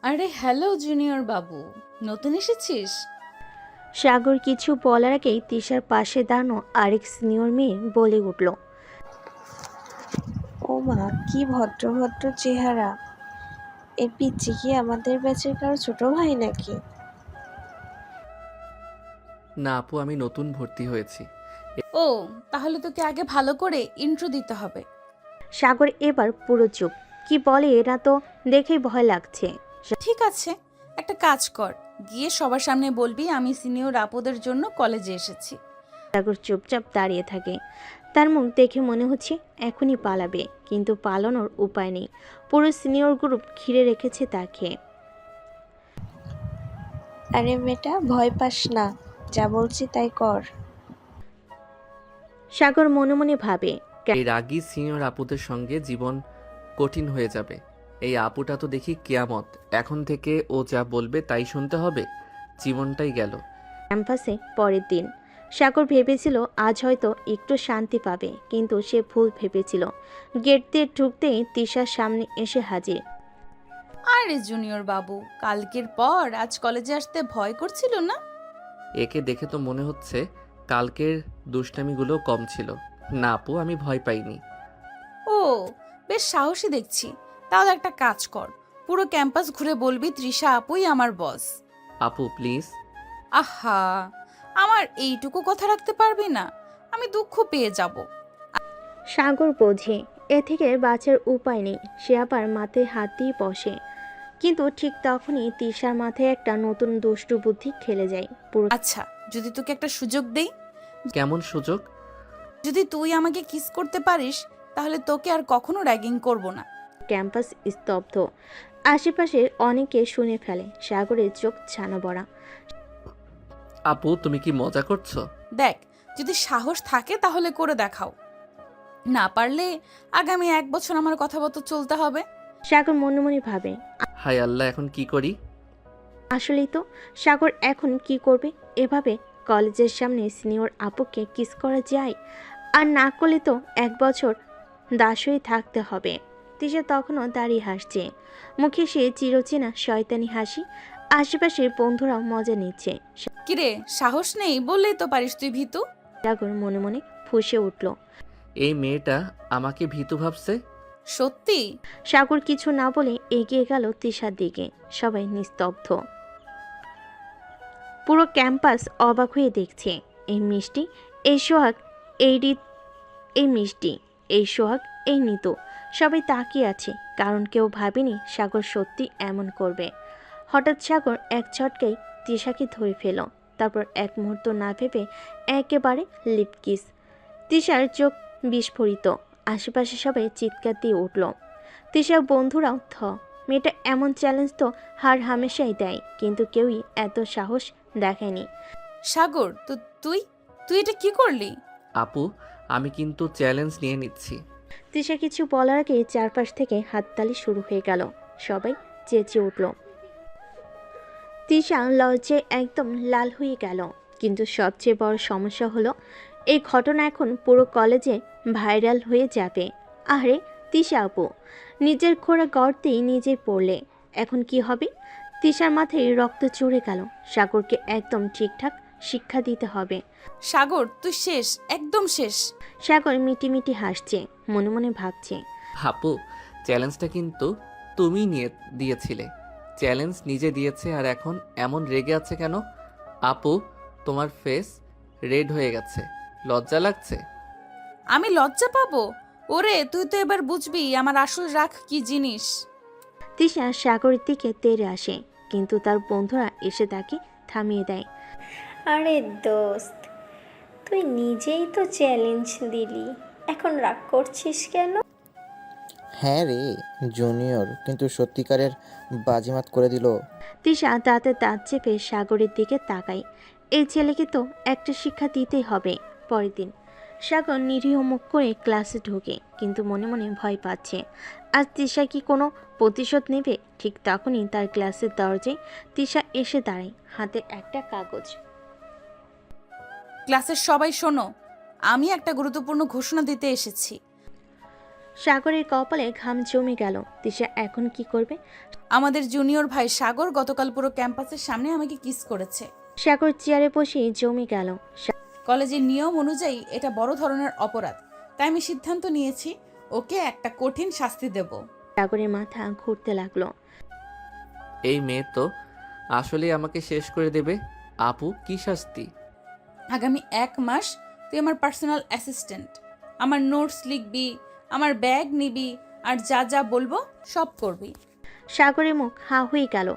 আরে hello junior বাবু, নতুন এসেছিস? সাগর কিছু বলার আগেই তিশার পাশে দাঁড়ানো আরেক সিনিয়র মেয়ে বলে উঠল। ও মা, কি ভদ্র ভদ্র চেহারা! এর পিচ্চি কি আমাদের ব্যাচের কারো ছোট ভাই নাকি? না আপু, আমি নতুন ভর্তি হয়েছি। ও, তাহলে তোকে আগে ভালো করে ইন্ট্রো দিতে হবে। সাগর এবার পুরো চুপ। কি বলে এরা, তো দেখেই ভয় লাগছে। ঠিক আছে, একটা কাজ কর, গিয়ে সবার সামনে বলবি আমি সিনিয়র আপদের জন্য কলেজে এসেছি। সাগর চুপচাপ দাঁড়িয়ে থাকে। তার মুখ দেখে মনে হচ্ছে এখনই পালাবে, কিন্তু পালানোর উপায় নেই। পুরো সিনিয়র গ্রুপ ঘিরে রেখেছে তাকে। আরে বেটা, ভয় পাস না, যা বলছি তাই কর। সাগর মনে মনে ভাবে, এই রাগী সিনিয়র আপুদের সঙ্গে জীবন কঠিন হয়ে যাবে। এই আপুটা তো দেখি কেয়ামত। এখন থেকে ও যা বলবে তাই শুনতে হবে। জীবনটাই গেল। ক্যাম্পাসে পরের দিন সাগর ভেবেছিল আজ হয়তো একটু শান্তি পাবে, কিন্তু সে ভুল ভেবেছিল। গেট দিয়ে ঢুকতেই তিশার সামনে এসে হাজির। আরে জুনিয়র বাবু, কালকের পর আজ কলেজে আসতে ভয় করছিল না? একে দেখে তো মনে হচ্ছে কালকের দুষ্টামিগুলো কম ছিল। না আপু, আমি ভয় পাইনি। ও, বেশ সাহসী দেখছি। তাহলে একটা কাজ কর, পুরো ক্যাম্পাস ঘুরে বলবি তৃষা আপুই আমার বস। আপু প্লিজ। আহা, আমার এইটুকু কথা রাখতে পারবি না? আমি দুঃখ পেয়ে যাব। সাগর বোঝে এ থেকে বাঁচার উপায় নেই। সে আবার মাথায় হাত দিয়ে বসে, কিন্তু ঠিক তখনই তিশার মাথায় একটা নতুন দুষ্টু বুদ্ধি খেলে যায়। পুরো আচ্ছা, যদি তোকে একটা সুযোগ দেই, কেমন সুযোগ? যদি তুই আমাকে কিস করতে পারিস, তাহলে তোকে আর কখনো র্যাগিং করব না। ক্যাম্পাস স্তব্ধ। আশেপাশে অনেকে শুনে ফেলে। সাগরের চোখ ছানা বড়া। আপু তুমি কি মজা করছো? দেখ, যদি সাহস থাকে তাহলে করে দেখাও, না পারলে আগামী 1 বছর আমার কথা মতো চলতে হবে। সাগর মনে মনে ভাবে, হায় আল্লাহ, এখন কি করি? আসলেই তো সাগর এখন কি করবে? এভাবে কলেজের সামনে সিনিয়র আপুকে কিস করা যায়? আর না করলে তো 1 বছর দাস হয়ে থাকতে হবে। তিশা তখনও দাঁড়িয়ে হাসছে, মুখে সে চিরচেনা শয়তানি হাসি। আশেপাশের বন্ধুরাও মজা নিচ্ছে। কিরে, সাহস নেই বললেই তো পারিস তুই ভীতু। সাগর মনে মনে ফুঁসে উঠল। এই মেয়েটা আমাকে ভীতু ভাবছে। সত্যি? সাগর কিছু না বলে এগিয়ে গেল তিশার দিকে। সবাই নিস্তব্ধ। পুরো ক্যাম্পাস অবাক হয়ে দেখছে। এই মিষ্টি, এই সোহাগ, এই এই মিষ্টি, এই সোহাগ, এই নিতু, সবাই তাকিয়ে আছে, কারণ কেউ ভাবেনি সাগর সত্যি এমন করবে। হঠাৎ সাগর এক ঝটকায় তিশাকে ধরে ফেল। তারপর এক মুহূর্ত না ভেবে একেবারে লিপ কিস। তিশার চোখ বিস্ফোরিত। আশেপাশে সবাই চিৎকার দিয়ে উঠল। তিশার বন্ধুরাও মেয়েটা এমন চ্যালেঞ্জ তো হার হামেশাই দেয়, কিন্তু কেউই এত সাহস দেখায়নি। সাগর, তো তুই তুই এটা কি করলি? আপু, আমি কিন্তু চ্যালেঞ্জ নিয়ে নিচ্ছি। তৃষা কিছু বলার আগে চারপাশ থেকে হাততালি শুরু হয়ে গেল। সবাই চেঁচিয়ে উঠল। তৃষা লজ্জায় একদম লাল হয়ে গেল। কিন্তু সবচেয়ে বড় সমস্যা হলো এই ঘটনা এখন পুরো কলেজে ভাইরাল হয়ে যাবে। আরে তৃষা আপু নিজের খোঁড়া গর্তেই নিজে পড়লে, এখন কি হবে? তৃষার মাথায় রক্ত চড়ে গেল। সাগরকে একদম ঠিকঠাক শিক্ষা দিতে হবে। সাগর, তুই শেষ, একদম শেষ। সাগর মিটিমিটি হাসছে, মনে মনে ভাবছে, আপু, চ্যালেঞ্জটা কিন্তু তুমি নিয়ে দিয়েছিলে। চ্যালেঞ্জ নিজে দিয়েছে আর এখন এমন রেগে আছে কেন? আপু, তোমার ফেস রেড হয়ে গেছে। লজ্জা লাগছে? আমি লজ্জা পাবো? ওরে, তুই তো এবার বুঝবি আমার আসল রাগ কি জিনিস। তৃষা সাগরের দিকে তেড়ে আসে, কিন্তু তার বন্ধুরা এসে তাকে থামিয়ে দেয়। আরে দোস্ত, তুই নিজেই তো চ্যালেঞ্জ দিলি, এখন রাগ করছিস কেন? হ্যাঁ রে, জুনিয়র কিন্তু সত্যিকারের বাজিমাত করে দিল। তৃষা দাঁতে দাঁত চেপে সাগরের দিকে তাকায়। এই ছেলেকে তো একটা শিক্ষা দিতেই হবে। পরের দিন সাগর নিরীহ মুখ করে ক্লাসে ঢোকে, কিন্তু মনে মনে ভয় পাচ্ছে। আজ তৃষা কি কোনো প্রতিশোধ নেবে? ঠিক তখনই তার ক্লাসের দরজায় তৃষা এসে দাঁড়ায়, হাতে একটা কাগজ। ক্লাসের সবাই শোনো, আমি একটা গুরুত্বপূর্ণ ঘোষণা দিতে এসেছি। সাগরের কপালে ঘাম জমে গেল। তিশা এখন কি করবে? আমাদের জুনিয়র ভাই সাগর গতকাল পুরো ক্যাম্পাসের সামনে আমাকে কিস করেছে। সাগর চেয়ারে বসে জমে গেল। কলেজের নিয়ম অনুযায়ী এটা বড় ধরনের অপরাধ, তাই আমি সিদ্ধান্ত নিয়েছি ওকে একটা কঠিন শাস্তি দেব। সাগরের মাথা ঘুরতে লাগলো। এই মেয়ে তো আসলেই আমাকে শেষ করে দেবে। আপু, কি শাস্তি? আগামী 1 মাস তুই আমার পার্সোনাল অ্যাসিস্ট্যান্ট। আমার নোটস লিখবি, আমার ব্যাগ নিবি, আর যা যা বলবো সব করবি। সাগরের মুখ হা হয়ে গেল।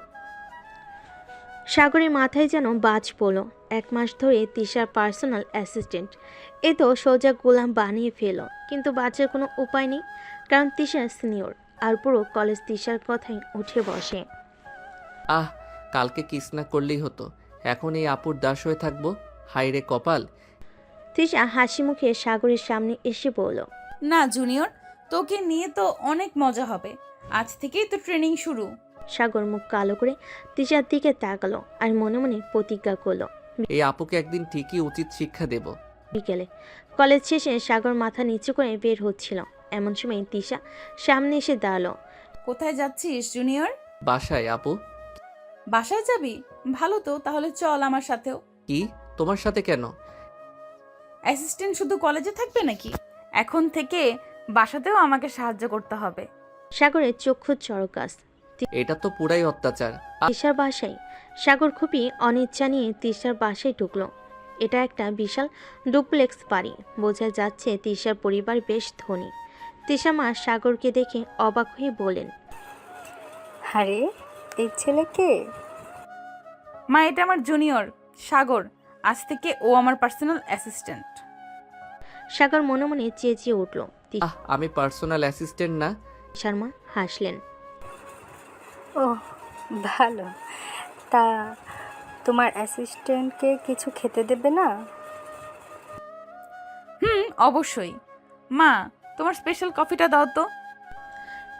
সাগরের মাথায় যেন বাজ পড়ল। 1 মাস ধরে তিশার পার্সোনাল অ্যাসিস্ট্যান্ট, এ তো সোজা গোলাম বানিয়ে ফেল। কিন্তু বাঁচার কোনো উপায় নেই, কারণ তিশার সিনিয়র, আর পুরো কলেজ তিশার কথাই উঠে বসে। আহ, কালকে কিস না করলেই হতো, এখন এই আপুর দাস হয়ে থাকবো। হাইরে কপাল। তিশা হাসি মুখে সাগরের সামনে এসে বলল, না জুনিয়র, তোকে নিয়ে তো অনেক মজা হবে। আজ থেকেই তো ট্রেনিং শুরু। সাগর মুখ কালো করে তিশার দিকে তাকালো আর মনে মনে প্রতিজ্ঞা করলো এই আপুকে একদিন ঠিকই উচিত শিক্ষা দেব। বিকেলে কলেজ শেষে সাগর মাথা নিচু করে বের হচ্ছিল। এমন সময় তিশা সামনে এসে দাঁড়ালো। কোথায় যাচ্ছিস জুনিয়র? বাসায়। আপু? বাসায় যাবি? ভালো তো, তাহলে চল আমার সাথেও। কি, তোমার সাথে কেন? অ্যাসিস্ট্যান্ট শুধু কলেজে থাকবে নাকি? এখন থেকে বাসাতেও আমাকে সাহায্য করতে হবে। সাগরের চক্ষু চড়কাস। এটা তো পুরাই অত্যাচার। তিশার বাসায় সাগর খুবই অনিচ্ছা নিয়ে তিশার বাসায় ঢুকলো। এটা একটা বিশাল ডুপ্লেক্স বাড়ি। বোঝা যাচ্ছে তিশার পরিবার বেশ ধনী। তিশা মা সাগরকে দেখে অবাক হয়ে বলেন, আরে, এই ছেলে কে? মা, এটা আমার জুনিয়র সাগর। আজ থেকে ও আমার পার্সোনাল অ্যাসিস্ট্যান্ট। সাগর মনে মনে চেঁচিয়ে উঠল। আমি পার্সোনাল অ্যাসিস্ট্যান্ট না। তিশার মা হাসলেন। ও, ভালো। তা তোমার অ্যাসিস্ট্যান্টকে কিছু খেতে দেবে না? অবশ্যই। মা, তোমার স্পেশাল কফিটা দাও তো।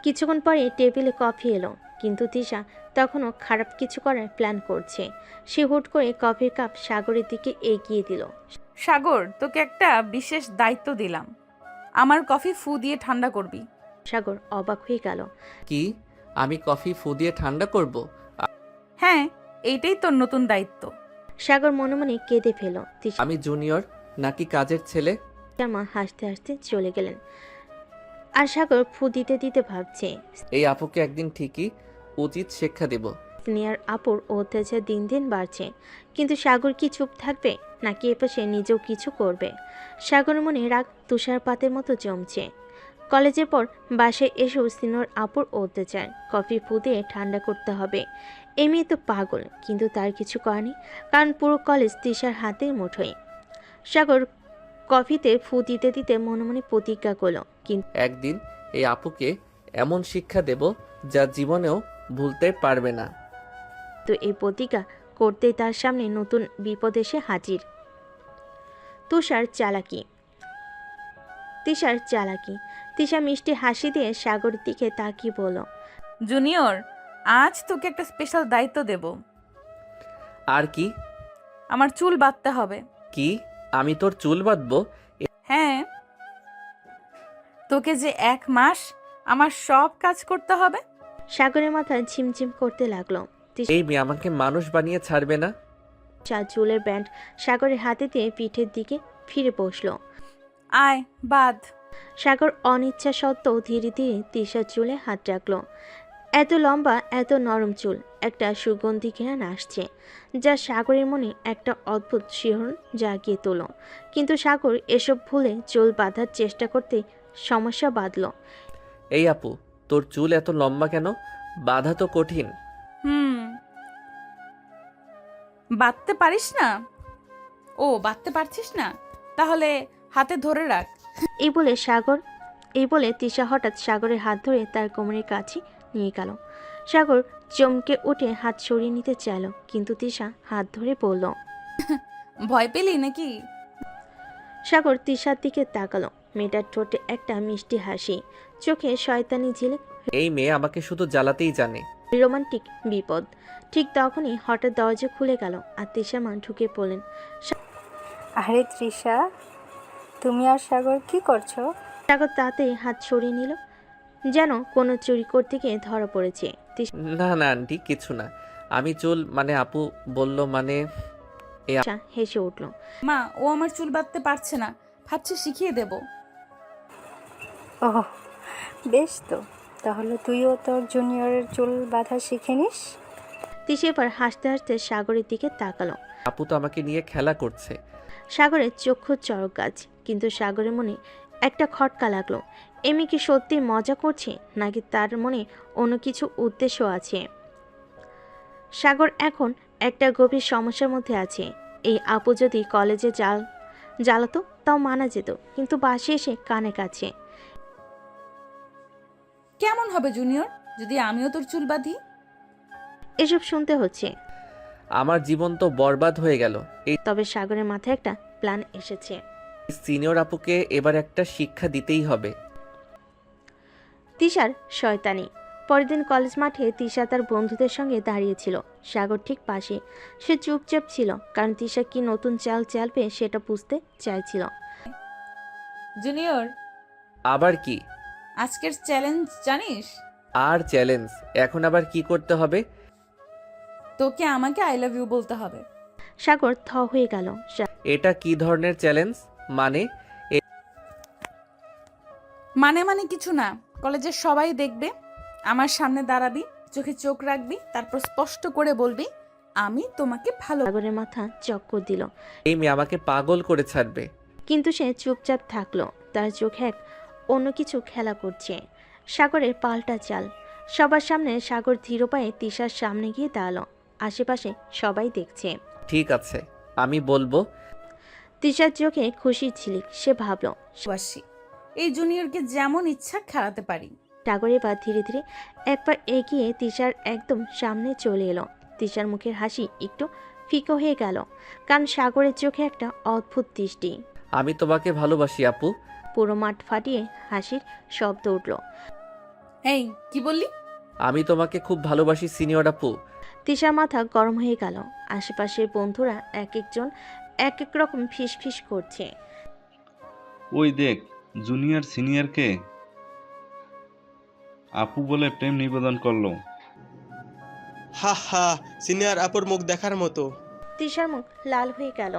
কিছুক্ষণ পরে টেবিলে কফি এলো, কিন্তু তিশা তখনও খারাপ কিছু করার প্ল্যান করছে। সে হুট করে কফির কাপ সাগরের দিকে এগিয়ে দিল। সাগর, তোকে একটা বিশেষ দায়িত্ব দিলাম। আমার কফি ফু দিয়ে ঠান্ডা করবি। সাগর অবাক হয়ে গেল। কি, আমি কফি ফু দিয়ে ঠান্ডা করব? হ্যাঁ, এইটাই তোর নতুন দায়িত্ব। সাগর মনে মনে কেঁদে ফেল। তিশার আমি জুনিয়র নাকি কাজের ছেলে? মা হাসতে হাসতে চলে গেলেন। আর সাগর ফু দিতে দিতে ভাবছে, এই আপুকে একদিন ঠিকই উচিত শিক্ষা দেব। সিনিয়র আপুর অত্যাচার দিন দিন বাড়ছে, কিন্তু সাগর কি চুপ থাকবে, নাকি এপাশে নিজেও কিছু করবে? সাগর মনে রাগ তুষারপাতের মতো জমছে। কলেজের পর বাসায় এসেও সিনিয়র আপুর অত্যাচার, কফি ফু দিয়ে ঠান্ডা করতে হবে। এই মেয়ে তো পাগল, কিন্তু তার কিছু করেনি, কারণ পুরো কলেজ তিশার হাতের মুঠোয়। সাগর কফিতে ফু দিতে দিতে মনে মনে প্রতিজ্ঞা করল, কিন্তু একদিন এই আপুকে এমন শিক্ষা দেব যা জীবনেও ভুলতে পারবে না। এই প্রতিজ্ঞা করতেই তার সামনে নতুন বিপদ এসে হাজির। তিশার চালাকি। তিশা মিষ্টি হাসি দিয়ে সাগরের দিকে তাকিয়ে বলল, জুনিয়র, আজ তোকে একটা স্পেশাল দায়িত্ব দেব। আর কি? আমার চুল বাঁধতে হবে। কি, আমি তোর চুল বাঁধবো? হ্যাঁ, তোকে যে 1 মাস আমার সব কাজ করতে হবে। সাগরের মাথা ঝিমঝিম করতে লাগলো। এই মেয়ে আমাকে মানুষ বানিয়ে ছাড়বে না। তিশা চুলের ব্যান্ড সাগরের হাতে দিয়ে পিঠের দিকে ফিরে বসলো। আয়, বাদ। সাগর অনিচ্ছা সত্ত্বেও ধীরে ধীরে তিশার চুলে হাত রাখলো। এত লম্বা, এত নরম চুল, একটা সুগন্ধি ঘ্রাণ আসছে, যা সাগরের মনে একটা অদ্ভুত শিহরণ জাগিয়ে তোল। কিন্তু সাগর এসব ভুলে চুল বাঁধার চেষ্টা করতে সমস্যা বাঁধল। এই আপু, তোর চুল এত লম্বা কেন? বাঁধা তো কঠিন। বাঁধতে পারিস না? বাঁধতে পারছিস না? তাহলে হাতে ধরে রাখ। এই বলে তিশা হঠাৎ সাগরের হাত ধরে তার কোমরের কাছে নিয়ে গেল। সাগর চমকে উঠে হাত সরিয়ে নিতে চাইল, কিন্তু তিশা হাত ধরে বলল, ভয় পেলি নাকি? সাগর তিশার দিকে তাকালো। মেয়েটার ঠোঁটে একটা মিষ্টি হাসি, চোখে শয়তানি ঝিলিক। এই মেয়ে আমাকে শুধু জ্বালাতেই জানে। রোমান্টিক বিপদ। ঠিক তখনই হঠাৎ দরজা খুলে গেল আর তিশার মা ঢুকে পড়লেন। আরে তৃষা, তুমি আর সাগর কি করছো? সাগর তাতেই হাত সরিয়ে নিল, যেন কোনো চুরি করতে গিয়ে ধরা পড়েছে। না না আন্টি, কিছু না। আমি চুল মানে আপু বলল মানে তিশা হেসে উঠল। মা, ও আমার চুল বাঁধতে পারছে না, ভাবছি শিখিয়ে দেব। ওহ, বেশ তো, তাহলে তুইও তোর জুনিয়রের চুল বাঁধা শিখে নিস। তিশা এবার হাসতে হাসতে সাগরের দিকে তাকালো। আপু তো আমাকে নিয়ে খেলা করছে। সাগরের চক্ষু চড়ক গাছ, কিন্তু সাগরের মনে একটা খটকা লাগলো। এমি কি সত্যি মজা করছে, নাকি তার মনে অন্য কিছু উদ্দেশ্য আছে? সাগর এখন একটা গভীর সমস্যার মধ্যে আছে। এই আপু যদি কলেজে জ্বালাতো তাও মানা যেত, কিন্তু বাসে এসে কানে কাছে। কেমন হবে জুনিয়র যদি আমিও তোর চুল বাঁধি? এসব শুনতে হচ্ছে, আমার জীবন তো বরবাদ হয়ে গেল। এই তবে সাগরের মাথায় একটা প্ল্যান এসেছে। সিনিয়র আপুকে এবার একটা শিক্ষা দিতেই হবে। তিশার শয়তানি। পরের দিন কলেজ মাঠে তিশা তার বন্ধুদের সঙ্গে দাঁড়িয়েছিল, সাগর ঠিক পাশে। সে চুপচাপ ছিল, কারণ তিশা কি নতুন চাল চালবে সেটা বুঝতে চাইছিল। জুনিয়র, আবার কি? আজকের চ্যালেঞ্জ জানিস? আর চ্যালেঞ্জ? এখন আবার কি করতে হবে? তোকে আমাকে আই লাভ ইউ বলতে হবে। সাগর থ হয়ে গেল। এটা কি ধরনের চ্যালেঞ্জ? মানে মানে কিছু না, কলেজের সবাই দেখবে, আমার সামনে দাঁড়াবি, চোখে চোখ রাখবি, তারপর স্পষ্ট করে বলবি আমি তোমাকে ভালো। সাগরের মাথা চক্কর দিল, এই মেয়ে আমাকে পাগল করে ছাড়বে। কিন্তু সে চুপচাপ থাকলো। তার চোখে এক অন্য কিছু খেলা করছে। সাগরের পাল্টা চাল। সবার সামনে সাগর ধীর পায়ে তিশার সামনে গিয়ে দাঁড়ালো। আশেপাশে সবাই দেখছে। ঠিক আছে, আমি বলবো। তিশার চোখে খুশি ঝিলিক। সে ভাবলো বাসি, এই জুনিয়রকে যেমন ইচ্ছা খেলাতে পারি। সাগর এবার ধীরে ধীরে একবার এগিয়ে তিশার একদম সামনে চলে এলো। তিশার মুখের হাসি একটু ফিকো হয়ে গেল, কারণ সাগরের চোখে একটা অদ্ভুত দৃষ্টি। আমি তোমাকে ভালোবাসি আপু। পুরো মাঠ ফাটিয়ে হাসির শব্দ উঠল। এই কি বললি? আমি তোমাকে খুব ভালোবাসি সিনিয়র আপু। তিশার মাথা গরম হয়ে গেল। আশেপাশের বন্ধুরা এক একজন এক এক রকম ফিস ফিস করছে। ওই দেখ, জুনিয়র সিনিয়রকে আপু বলে প্রেম নিবেদন করলো। হা হা, সিনিয়র আপুর মুখ দেখার মতো। তিশার মুখ লাল হয়ে গেল।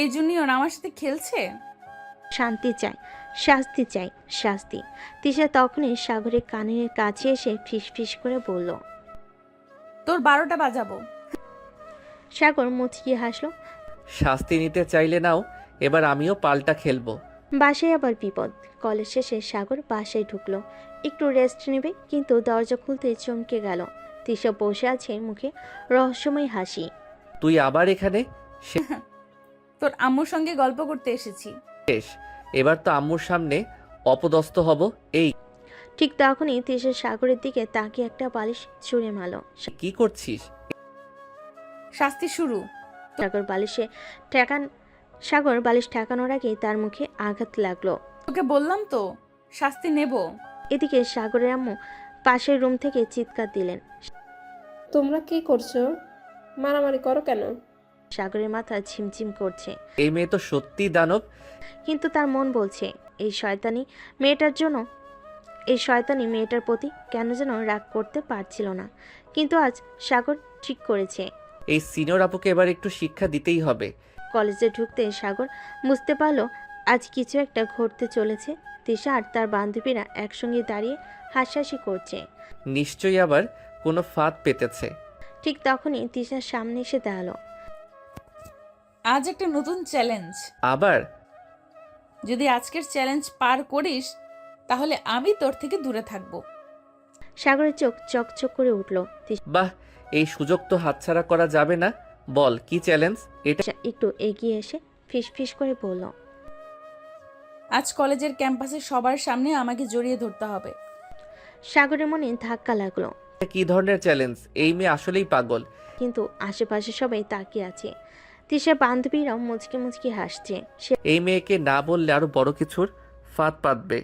এই জুনিয়র আমার সাথে খেলছে। শান্তি চাই, শাস্তি চাই, শাস্তি। তিশা তখনই সাগরের কানের কাছে এসে ফিস ফিস করে বলল। তোর 12টা বাজাবো। সাগর মুচকিয়ে হাসলো। শাস্তি নিতে চাইলে নাও, এবার আমিও পাল্টা খেলবো। বাসায় আবার বিপদ। কলেজ শেষে সাগর বাসায় ঢুকলো, একটু রেস্ট নেবে, কিন্তু দরজা খুলতে চমকে গেল। তিশা বসে আছে, মুখে রহস্যময় হাসি। তুই আবার এখানে? তোর আম্মুর সঙ্গে গল্প করতে এসেছি। শেষ, এবার তো আম্মুর সামনে অপদস্থ হব। এই ঠিক তখনই তিশা সাগরের দিকে তাকিয়ে একটা বালিশ ছুঁড়ে মারল। কি করছিস? শাস্তি শুরু। সাগর বালিশ ঠেকানোর আগে তার মুখে আঘাত লাগলো। তোকে বললাম তো শাস্তি নেব। এদিকে সাগরের আম্মু পাশের রুম থেকে চিৎকার দিলেন। তোমরা কি করছো? মারামারি করো কেন? সাগরের মাথা ঝিমঝিম করছে, এই মেয়ে তো সত্যি দানব। কিন্তু তার মন বলছে এই শয়তানি মেয়েটার প্রতি কেন যেন রাগ করতে পারছিল না। কিন্তু আজ সাগর ঠিক করেছে, এই সিনিয়র আপুকে এবার একটু শিক্ষা দিতেই হবে। কলেজে ঢুকতে সাগর বুঝতে পারলো আজ কিছু একটা ঘটতে চলেছে। তিশা আর তার বান্ধবীরা একসঙ্গে দাঁড়িয়ে হাসাহাসি করছে। নিশ্চয়ই আবার কোনো ফাঁদ পেতেছে। ঠিক তখনই তিশার সামনে এসে দাঁড়ালো। আজ একটা নতুন চ্যালেঞ্জ। আবার? যদি আজকের চ্যালেঞ্জ পার করিস তাহলে আমি তোর থেকে দূরে থাকবো। সাগরের চোখ চকচক করে উঠল। বাহ, এই সুযোগ তো হাতছাড়া করা যাবে না। বল কি চ্যালেঞ্জ এটা? তিশা একটু এগিয়ে এসে ফিস ফিস করে বলল। আজ কলেজের ক্যাম্পাসে সবার সামনে আমাকে জড়িয়ে ধরতে হবে। সাগরের মনে ধাক্কা লাগলো, কি ধরনের চ্যালেঞ্জ? এই মেয়ে আসলেই পাগল। কিন্তু আশেপাশে সবাই তাকিয়ে আছে। তিশার বান্ধবীরাও মুচকি মুচকি হাসছে। সে এই মেয়েকে না বললে আরো বড় কিছুর ফাঁদ পাতবে।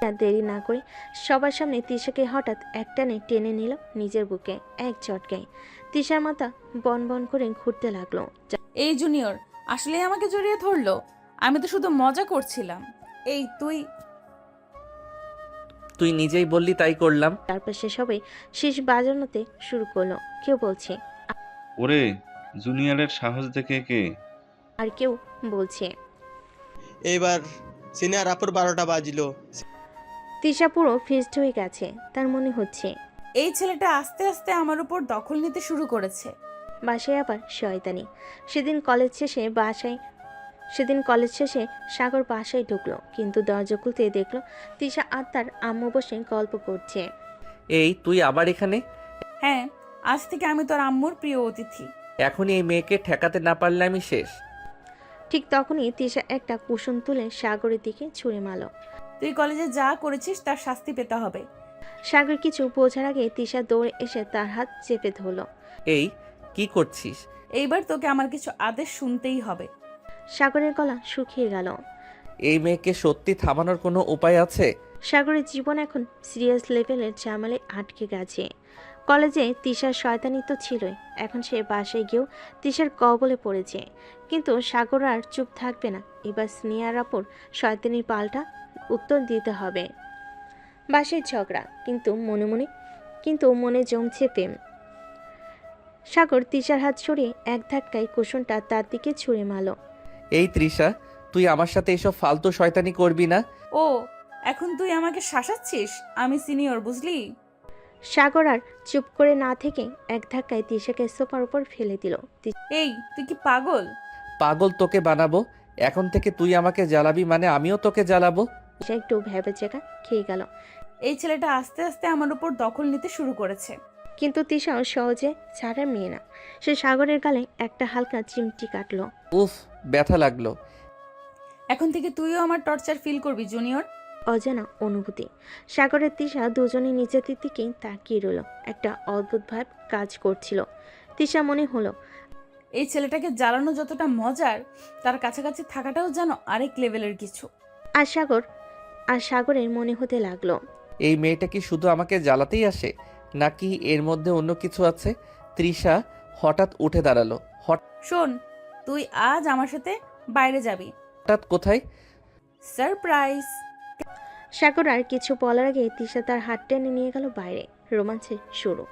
আর দেরি না করে সবার সামনে তিশাকে হঠাৎ একটানে টেনে নিল নিজের বুকে এক ঝটকায়। তিশার মাথা বন বন করে ঘুরতে লাগলো। এই জুনিয়র আসলে আমাকে জড়িয়ে ধরলো। আমি তো শুধু মজা করছিলাম। এই তুই তুই নিজেই বললি তাই করলাম। তারপর সে সবাই শেষ বাজানোতে শুরু করলো। কেউ বলছে ওরে জুনিয়রের সাহস দেখে কে? আর কেউ বলছে। এইবার সিনিয়র আপুর 12টা বাজলো। তিশা পুরো ফিস্ট হয়ে গেছে। তার মনে হচ্ছে এই ছেলেটা আস্তে আস্তে আমার উপর দখল নিতে শুরু করেছে। বাসায় আবার শয়তানি। সেদিন কলেজ শেষে সাগর বাসায় ঢুকলো, কিন্তু দরজা খুলতে দেখলো তিশা আর তার আম্মু বসে গল্প করছে। এই তুই আবার এখানে? হ্যাঁ, আজ থেকে আমি তোর আম্মুর প্রিয় অতিথি। এখনই এই মেয়েকে ঠেকাতে না পারলে আমি শেষ। ঠিক তখনই তিশা একটা কুসুম তুলে সাগরের দিকে ছুঁড়ে মারল। তুই কলেজে যা করেছিস তার শাস্তি পেতে হবে। সাগর কিছু বোঝার আগে তিশা দৌড়ে এসে তার হাত চেপে ধরল। এই কি করছিস? এইবার তোকে আমার কিছু আদেশ শুনতেই হবে। সাগরের গলা শুকিয়ে গেল। এই মেয়েকে সত্যি থামানোর কোনো উপায় আছে? সাগরের জীবন এখন সিরিয়াস লেভেলের ঝামেলে আটকে গেছে। কলেজে তিশার শয়তানি তো ছিলই, এখন সে বাসায় গিয়েও তিশার কবলে পড়েছে। কিন্তু সাগর আর চুপ থাকবে না। এবার স্নেহার আপুর শয়তানির পাল্টা উত্তর দিতে হবে। বাসায় ঝগড়া, কিন্তু মনে জমছে প্রেম। সাগর তিশার হাত সরিয়ে এক ধাক্কায় কুসুমটা তার দিকে ছুঁড়ে মারল। এই তৃষা, তুই আমার সাথে এসব ফালতু শয়তানি করবি না। ও, এখন তুই আমাকে শাসাচ্ছিস? আমি সিনিয়র, বুঝলি? সাগর আর চুপ করে না থেকে এক ধাক্কায় তিশাকে সোফার উপর ফেলে দিল। এই তুই কি পাগল? পাগল তোকে বানাবো। এখন থেকে তুই আমাকে জ্বালাবি মানে আমিও তোকে জ্বালাবো। তিশা একটু ভ্যাবাচ্যাকা খেয়ে গেল। এই ছেলেটা আস্তে আস্তে আমার উপর দখল নিতে শুরু করেছে। কিন্তু তিশাও সহজে ছাড়ার মেয়ে না। সে সাগরের গালে একটা হালকা চিমটি কাটলো। উফ, ব্যথা লাগলো। এখন থেকে তুইও আমার টর্চার ফিল করবি জুনিয়র। অজানা অনুভূতি। সাগরের তিশা দুজনে নিজেদের দিকে তাকিয়ে রইল। একটা অদ্ভুত ভাব কাজ করছিল। তিশা মনে হলো এই ছেলেটাকে জ্বালানো যতটা মজার, তার কাছাকাছি থাকাটাও যেন আরেক লেভেলের কিছু। আর সাগরের মনে হতে লাগলো এই মেয়েটা কি শুধু আমাকে জ্বালাতেই আসে, নাকি এর মধ্যে অন্য কিছু আছে? তৃষা হঠাৎ উঠে দাঁড়ালো। শোন, তুই আজ আমার সাথে বাইরে যাবি। হঠাৎ কোথায়? সারপ্রাইজ। সাগর আর কিছু বলার আগে তিশা তার হাত টেনে নিয়ে গেল বাইরে। রোমাঞ্চের শুরু।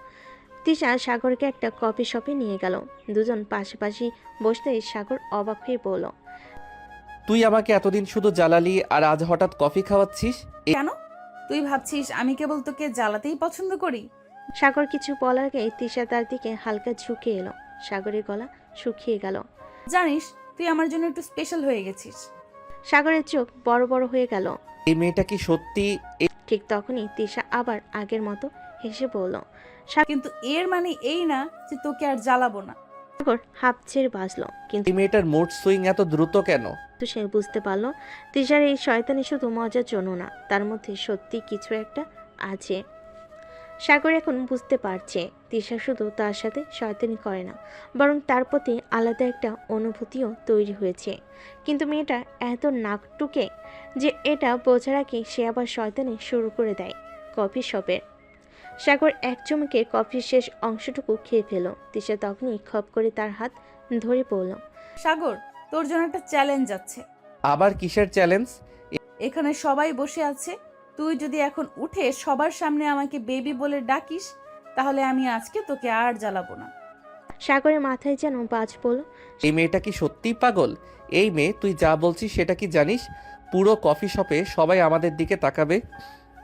তিশা সাগরকে একটা কফি শপে নিয়ে গেল। দুজন পাশাপাশি বসতে সাগর অবাক হয়ে বলল, তুই আমাকে এতদিন শুধু জ্বালালি আর আজ হঠাৎ কফি খাওয়াচ্ছিস? কেন? তুই ভাবছিস আমি কেবল তোকে জ্বালাতেই পছন্দ করি? সাগর কিছু বলার আগে তিশা তার দিকে হালকা ঝুঁকে এলো। সাগরের গলা শুকিয়ে গেল। জানিস, তুই আমার জন্য একটু স্পেশাল হয়ে গেছিস। সাগরের চোখ বড় বড় হয়ে গেল। এই মেয়েটা কি সত্যি? ঠিক তখনই তিশা আবার আগের মতো হেসে বলল, কিন্তু এর মানে এই না যে তোকে আর জ্বালাবো না। সাগর হাঁপ ছেড়ে বাঁচল। কিন্তু এই মেয়েটার মুড সুইং এত দ্রুত কেন? সে বুঝতে পারল তিশার এই শয়তানি শুধু মজার জন্য না, তার মধ্যে সত্যি কিছু একটা আছে। সাগর এখন বুঝতে পারছে তিশা শুধু তার সাথে শয়তানি করে না, বরং তার প্রতি আলাদা একটা অনুভূতিও তৈরি হয়েছে। কিন্তু মেয়েটা এত নাকটুকে যে এটা বোঝার আগে সে আবার শয়তানি শুরু করে দেয়। কফি শপে সাগর এক চুমুকে কফির শেষ অংশটুকু খেয়ে ফেল। তিশা তখনই খপ করে তার হাত ধরে পড়ল। সাগর, তোর জন্য একটা চ্যালেঞ্জ আছে। আবার কিসের চ্যালেঞ্জ? এখানে সবাই বসে আছে, তুই যদি এখন উঠে সবার সামনে আমাকে বেবি বলে ডাকিস, তাহলে আমি আজকে তোকে আর জ্বালাবো না। সাগরের মাথায় যেন বাজ পড়ল। এই মেয়েটা কি সত্যিই পাগল? এই মেয়ে, তুই যা বলছিস সেটা কি জানিস? পুরো কফি শপে সবাই আমাদের দিকে তাকাবে।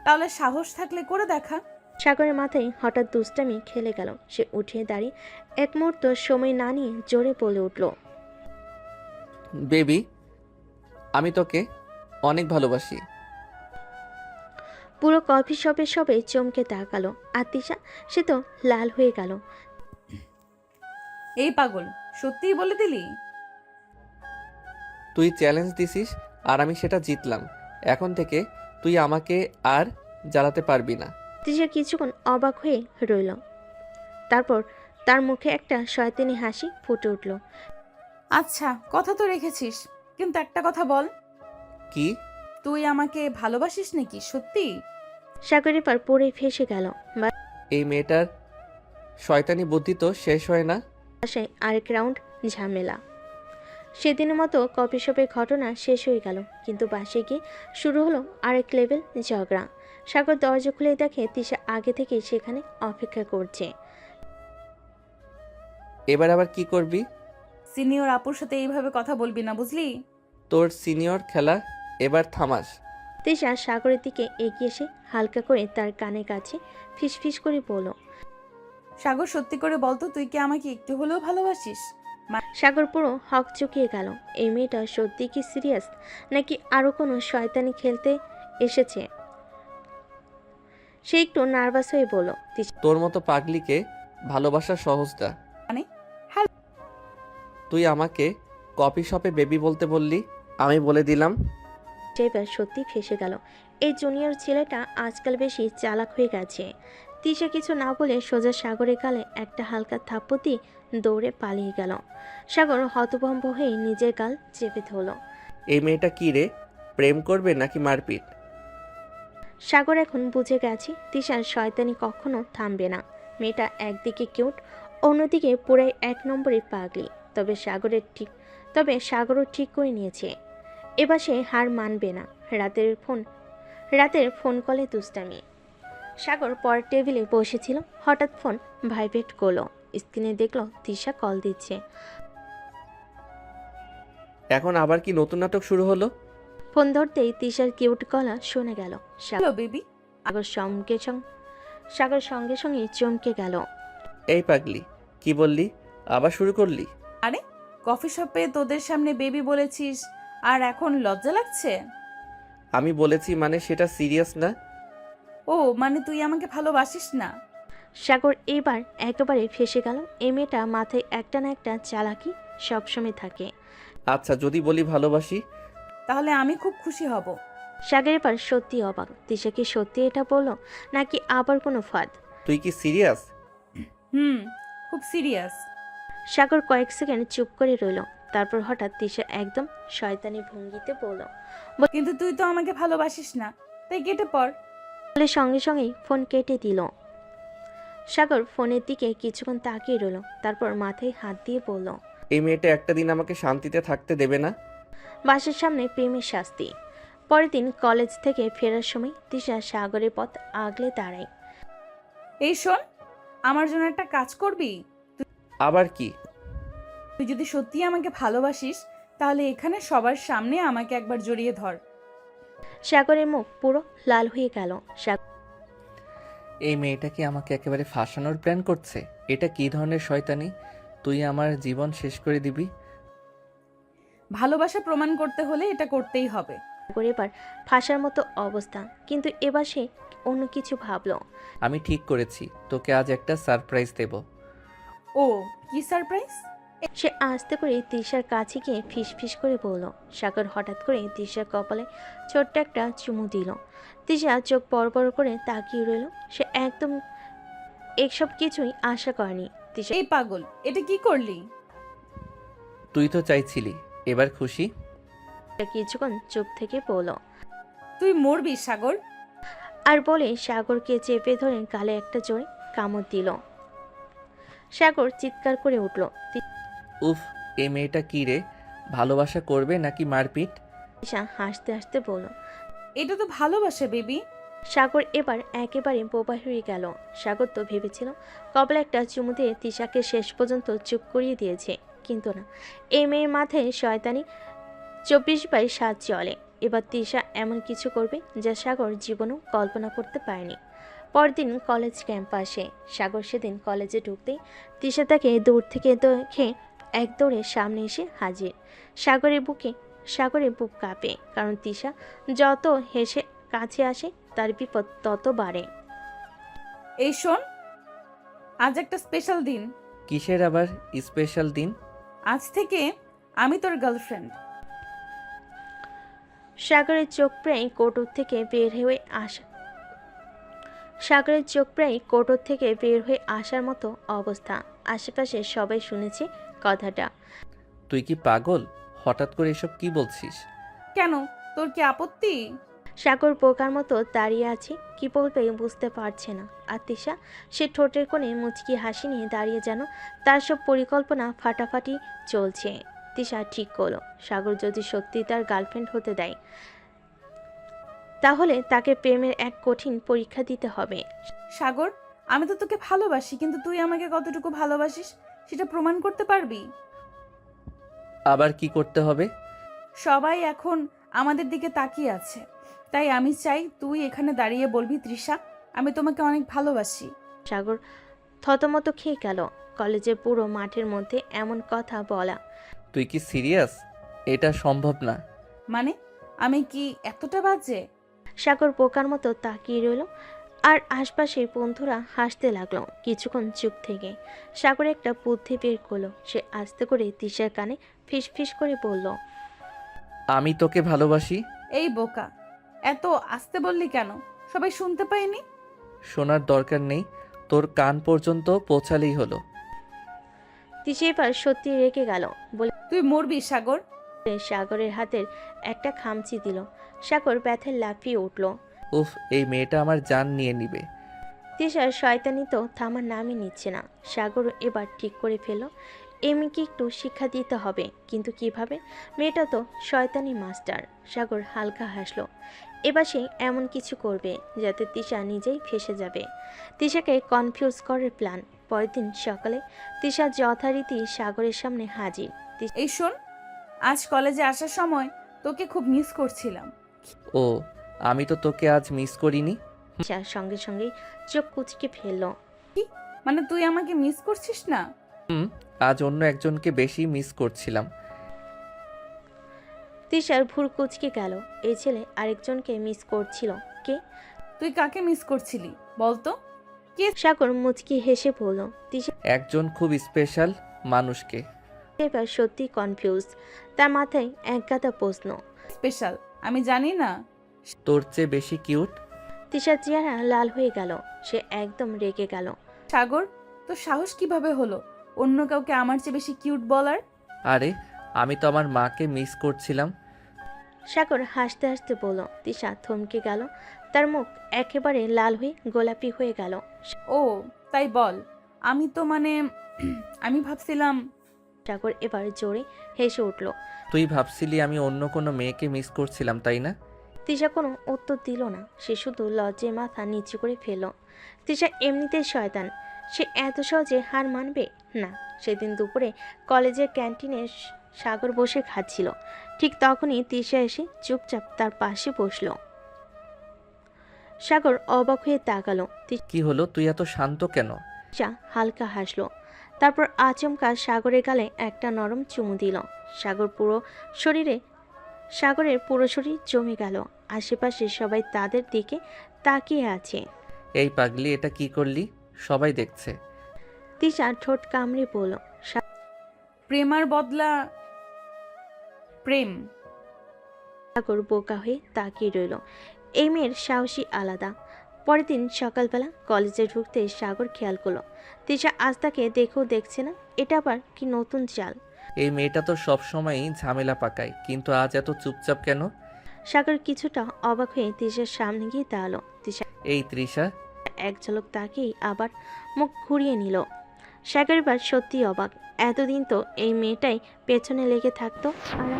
তাহলে সাহস থাকলে করে দেখা। সাগরের মাথায় হঠাৎ দুষ্টামি খেলে গেল। সে উঠে দাঁড়িয়ে এক মুহূর্ত সময় না নিয়ে জোরে বলে উঠল, বেবি, আমি তোকে অনেক ভালোবাসি। পুরো কফি শপে সবাই চমকে তাকালো। আর তিশা, সে তো লাল হয়ে গেল। এই পাগল, সত্যিই বলে দিলি? তুই চ্যালেঞ্জ দিছিস আর আমি সেটা জিতলাম। এখন থেকে তুই আমাকে আর জ্বালাতে পারবি না। তিশা কিছুক্ষণ অবাক হয়ে রইল। তারপর তার মুখে একটা শয়তানি হাসি ফুটে উঠল। আচ্ছা, কথা তো রেখেছিস, কিন্তু একটা কথা বল, কি? তুই আমাকে ভালোবাসিস নাকি সত্যি? সাগরের পর পড়ে ফেসে গেল। এই মেয়েটার শয়তানি বুদ্ধি তো শেষ হয় না। বাসায় আরেক রাউন্ড ঝামেলা। সেদিনের মতো কফি শপের ঘটনা শেষ হয়ে গেল, কিন্তু বাসে গিয়ে শুরু হলো আরেক লেভেল ঝগড়া। সাগর দরজা খুলে দেখে তিশা আগে থেকেই সেখানে অপেক্ষা করছে। এবার আবার কি করবি? সিনিয়র আপুর সাথে এইভাবে কথা বলবি না, বুঝলি? তোর সিনিয়র খেলা এবার থামাস। তিশা সাগরের দিকে এগিয়ে এসে হালকা করে তার কানের কাছে ফিসফিস করে বলল। সাগর, সত্যি করে বলতো, তুই কি আমাকে একটু হলেও ভালোবাসিস? সাগর পুরো হক চুকিয়ে গেল। এই মেয়েটা সত্যি কি সিরিয়াস, নাকি আরো কোনো শয়তানি খেলতে এসেছে? সে একটু নার্ভাস হয়ে বলল। তোর মতো পাগলিকে ভালোবাসা সহজ না। মানে? তুই আমাকে কফি শপে বেবি বলতে বললি, আমি বলে দিলাম। এবার সত্যি ফেসে গেল। এই জুনিয়র ছেলেটা আজকাল বেশি চালাক হয়ে গেছে। তিশা কিছু না বলে সোজা সাগরের গালে একটা হালকা থাপ্পড় দিয়ে দৌড়ে পালিয়ে গেল। সাগর হতভম্ব হয়ে নিজের গাল চেপে ধরল। এই মেয়েটা কি রে, প্রেম করবে নাকি মারপিট? সাগর এখন বুঝে গেছে তিশার শয়তানি কখনো থামবে না। মেয়েটা একদিকে কিউট, অন্যদিকে পুরাই এক নম্বরের পাগলি। তবে সাগরও ঠিক করে নিয়েছে, এবার সে হার মানবে না। রাতের ফোন কলে দুষ্টামি। সাগর পর টেবিলে বসেছিল, হঠাৎ ফোন ভাইব্রেট করলো। স্ক্রিনে দেখলো তিশা কল দিচ্ছে। এখন আবার কি নতুন নাটক শুরু হলো? ফোন ধরতেই তিশার কিউট গলা শোনা গেল। Hello baby. সাগর সঙ্গে সঙ্গে চমকে গেল। এই পাগলি, কি বললি? আবার শুরু করলি? আরে, কফি শপে তোদের সামনে বেবি বলেছিস আর এখন লজ্জা লাগছে? আমি বলেছি মানে সেটা সিরিয়াস না। ও মানে তুই আমাকে ভালোবাসিস না? সাগর এবার একেবারে ফেসে গেল। এই মেয়েটা মাথায় একটা না একটা চালাকি সবসময় থাকে। আচ্ছা, যদি বলি ভালোবাসি? তাহলে আমি খুব খুশি হব। সাগর এবার সত্যি অবাক। তিশা কি সত্যি এটা বললো, নাকি আবার কোনো ফাঁদ? তুই কি সিরিয়াস? খুব সিরিয়াস। সাগর কয়েক সেকেন্ড চুপ করে রইল, তারপর হঠাৎ তিশা একদম শয়তানি ভঙ্গিতে বলল। কিন্তু তুই তো আমাকে ভালোবাসিস না, তাই কেটে পড়। বলে সঙ্গে সঙ্গেই ফোন কেটে দিল। সাগর ফোনের দিকে কিছুক্ষণ তাকিয়ে রইল, তারপর মাথায় হাত দিয়ে বলল। এই মেয়েটা একটা দিন আমাকে শান্তিতে থাকতে দেবে না। বাসের সামনে প্রেমের শাস্তি। পরের দিন কলেজ থেকে ফেরার সময় তিশা সাগরের পথ আগলে দাঁড়ায়। এই শোন, আমার জন্য একটা কাজ করবি? আবার কি? তুই যদি সত্যি আমাকে ভালোবাসিস তাহলে এখানে সবার সামনে আমাকে একবার জড়িয়ে ধর। সাগরের মুখ পুরো লাল হয়ে গেল। এই মেয়েটা কি আমাকে একেবারে ফাঁসানোর প্ল্যান করছে? এটা কি ধরনের শয়তানি? তুই আমার জীবন শেষ করে দিবি। ভালোবাসা প্রমাণ করতে হলে এটা করতেই হবে। সাগর এবার ফাঁসার মতো অবস্থা, কিন্তু এবার সে অন্য কিছু ভাবলো। আমি ঠিক করেছি, তোকে আজ একটা সারপ্রাইজ দেব। ও, কি সারপ্রাইজ? সে আস্তে করে তিশার কাছে গিয়ে ফিস করে বলল। সাগর হঠাৎ করে তিশার কপালে ছোট্ট একটা চুমু দিল। তিশা চোখ বড় করে তাকিয়ে রইল। সে একদম এসব কিছুই আশা করেনি। তিশা, এই পাগল, এটা কি করলি? তুই তো চাইছিলি, এবার খুশি? কিছুক্ষণ চুপ থেকে বলল। তুই মরবি সাগর। আর বলে সাগরকে চেপে ধরে গালে একটা জোরে কামড় দিল। সাগর চিৎকার করে উঠল। উফ, এই মেয়েটা কি রে, ভালোবাসা করবে নাকি মারপিট? তিশা হাসতে হাসতে বলল। এটা তো ভালোবাসা বেবি। সাগর এবার একেবারে বোবা হয়ে গেল। সাগর তো ভেবেছিল কপালে একটা চুমু দিয়ে তিশাকে শেষ পর্যন্ত চুপ করিয়ে দিয়েছে, কিন্তু না, এই মেয়ের মাথায় শয়তানি 24/7 চলে। এবার তিশা এমন কিছু করবে যা সাগর জীবনেও কল্পনা করতে পারেনি। পরদিন কলেজ ক্যাম্পাসে সাগর সেদিন কলেজে ঢুকতেই তিশা তাকে দূর থেকে দেখে এক দৌড়ে সামনে এসে হাজির। সাগরের বুক কাঁপে, কারণ তিশা যত হেসে কাছে আসে তার বিপদ তত বাড়ে। এই শোন, আজ একটা স্পেশাল দিন। কিসের আবার স্পেশাল দিন? আজ থেকে আমি তোর গার্লফ্রেন্ড। সাগরের চোখ প্রায় কোটর থেকে বের হয়ে আসার মতো অবস্থা। আশেপাশে সবাই শুনেছে কথাটা। তুই কি পাগল? হঠাৎ করে এসব কি বলছিস? কেন, তোর কি আপত্তি? সাগর বোকার মতো দাঁড়িয়ে আছে, কি বলবে বুঝতে পারছে না। আর তিশা, সে ঠোঁটের কোণে মুচকি হাসি নিয়ে দাঁড়িয়ে, যেন তার সব পরিকল্পনা ফাটাফাটি চলছে। তিশা ঠিক করলো সাগর যদি সত্যি তার গার্লফ্রেন্ড হতে দেয় তাহলে তাকে প্রেমের এক কঠিন পরীক্ষা দিতে হবে। সাগর, আমি তো তোকে ভালোবাসি, কিন্তু তুই আমাকে কতটুকু ভালোবাসিস সেটা প্রমাণ করতে পারবি? আবার কি করতে হবে? সবাই এখন আমাদের দিকে তাকিয়ে আছে, তাই আমি চাই তুই এখানে দাঁড়িয়ে বলবি, তৃষা, আমি তোমাকে অনেক ভালোবাসি। সাগর থতমত খেয়ে গেল। কলেজের পুরো মাঠের মধ্যে এমন কথা বলা। তুই কি সিরিয়াস? এটা সম্ভব না। মানে আমি কি এতটা বাজে? সাগর বোকার মতো তাকিয়ে রইল, আর আশপাশের বন্ধুরা হাসতে লাগলো। কিছুক্ষণ চুপ থেকে সাগর একটা বুদ্ধি বের করলো। সে আস্তে করে তিশার কানে ফিস ফিস করে বলল, আমি তোকে ভালোবাসি। এই বোকা, এত আস্তে বললি কেন? সবাই শুনতে পায়নি? শোনার দরকার নেই, তোর কান পর্যন্ত পৌঁছালেই হলো। তিশা এবার সত্যি রেগে গেল। বলে তুই মরবি সাগর। সাগরের হাতের একটা খামচি দিল। সাগর ব্যথায় লাফিয়ে উঠল। উফ, এই মেয়েটা আমার জান নিয়ে নিবে। তিশার শয়তানি তো থামার নামই নিচ্ছে না। সাগর এবার ঠিক করে ফেলল, এমনিকে একটু শিক্ষা দিতে হবে, কিন্তু কিভাবে? মেয়েটা তো শয়তানি মাস্টার। সাগর হালকা হাসলো। এবার সে এমন কিছু করবে যাতে তিশা নিজেই ফেসে যাবে। তিশাকে কনফিউজ করার প্ল্যান। পরের দিন সকালে তিশা যথারীতি সাগরের সামনে হাজির। এই শোন, আজ কলেজে আসার সময় তোকে খুব মিস করছিলাম। ও, আমি তো তোকে আজ মিস করিনি। তিশা সঙ্গে সঙ্গেই চোখ কুচকে ফেলল। মানে তুই আমাকে মিস করছিস না? আজ অন্য একজনকে বেশি মিস করছিলাম। তিশার ভুর কুচকে গেল। এই ছেলে আরেকজনকে মিস করছিল। কে? তুই কাকে মিস করছিলি বলতো? সাগর মুচকি হেসে বলল। তিশা একজন খুব স্পেশাল মানুষকে। এবার সত্যি কনফিউজ। তার মাথায় একগাদা প্রশ্ন। স্পেশাল? আমি জানি না। তোর চেয়ে বেশি কিউট। তিশার চেহারা লাল হয়ে গেল। সে একদম রেগে গেল। সাগর, তোর সাহস কিভাবে হলো অন্য কাউকে আমার চেয়ে বেশি কিউট বলার? আরে, আমি তো আমার মাকে মিস করছিলাম। সাগর হাসতে হাসতে বলল। তিশা থমকে গেল। তার মুখ একেবারে লাল হয়ে গোলাপি হয়ে গেল। ও তাই বল। আমি তো মানে আমি ভাবছিলাম। সাগর এবার জোরে হেসে উঠল। তুই ভাবছিলি আমি অন্য কোনো মেয়েকে মিস করছিলাম, তাই না? তিশা কোনো উত্তর দিল না। সে শুধু লজ্জায় মাথা নিচু করে ফেলল। তিশা এমনিতেই শয়তান। সে এত সহজে হার মানবে না। সেদিন দুপুরে কলেজের ক্যান্টিনে সাগর বসে খাচ্ছিল। ঠিক তখনই তিশা এসে চুপচাপ তার পাশে বসল। সাগর অবাক হয়ে তাকালো। কি হলো, তুই এত শান্ত কেন? তিশা হালকা হাসলো। তারপর আচমকা সাগরের গালে একটা নরম চুমু দিল। সাগরের পুরো শরীর জমে গেল। আশেপাশে সবাই তাদের দিকে তাকিয়ে আছে। এই পাগলি, এটা কি করলি? সবাই দেখছে। তিশা ঠোঁট কামড়ে বলল, প্রেম আর বদলা প্রেম। সাগর বোকা হয়ে তাকিয়ে রইল। এই মেয়ের সাহসী আলাদা। পরের দিন সকালবেলা কলেজে ঢুকতে সাগর খেয়াল করলো তিশা আজ তাকে দেখেও দেখছে না। এটা আবার কি নতুন চাল? এই মেয়েটা তো সবসময়ই ঝামেলা পাকায়, কিন্তু আজ এত চুপচাপ কেন? সাগর কিছুটা অবাক হয়ে তিশার সামনে গিয়ে দাঁড়ালো। তিশা এই তৃষা। এক ঝলক তাকিয়ে আবার মুখ ঘুরিয়ে নিল। সাগর এবার সত্যি অবাক। এতদিন তো এই মেয়েটাই পেছনে লেগে থাকতো। আর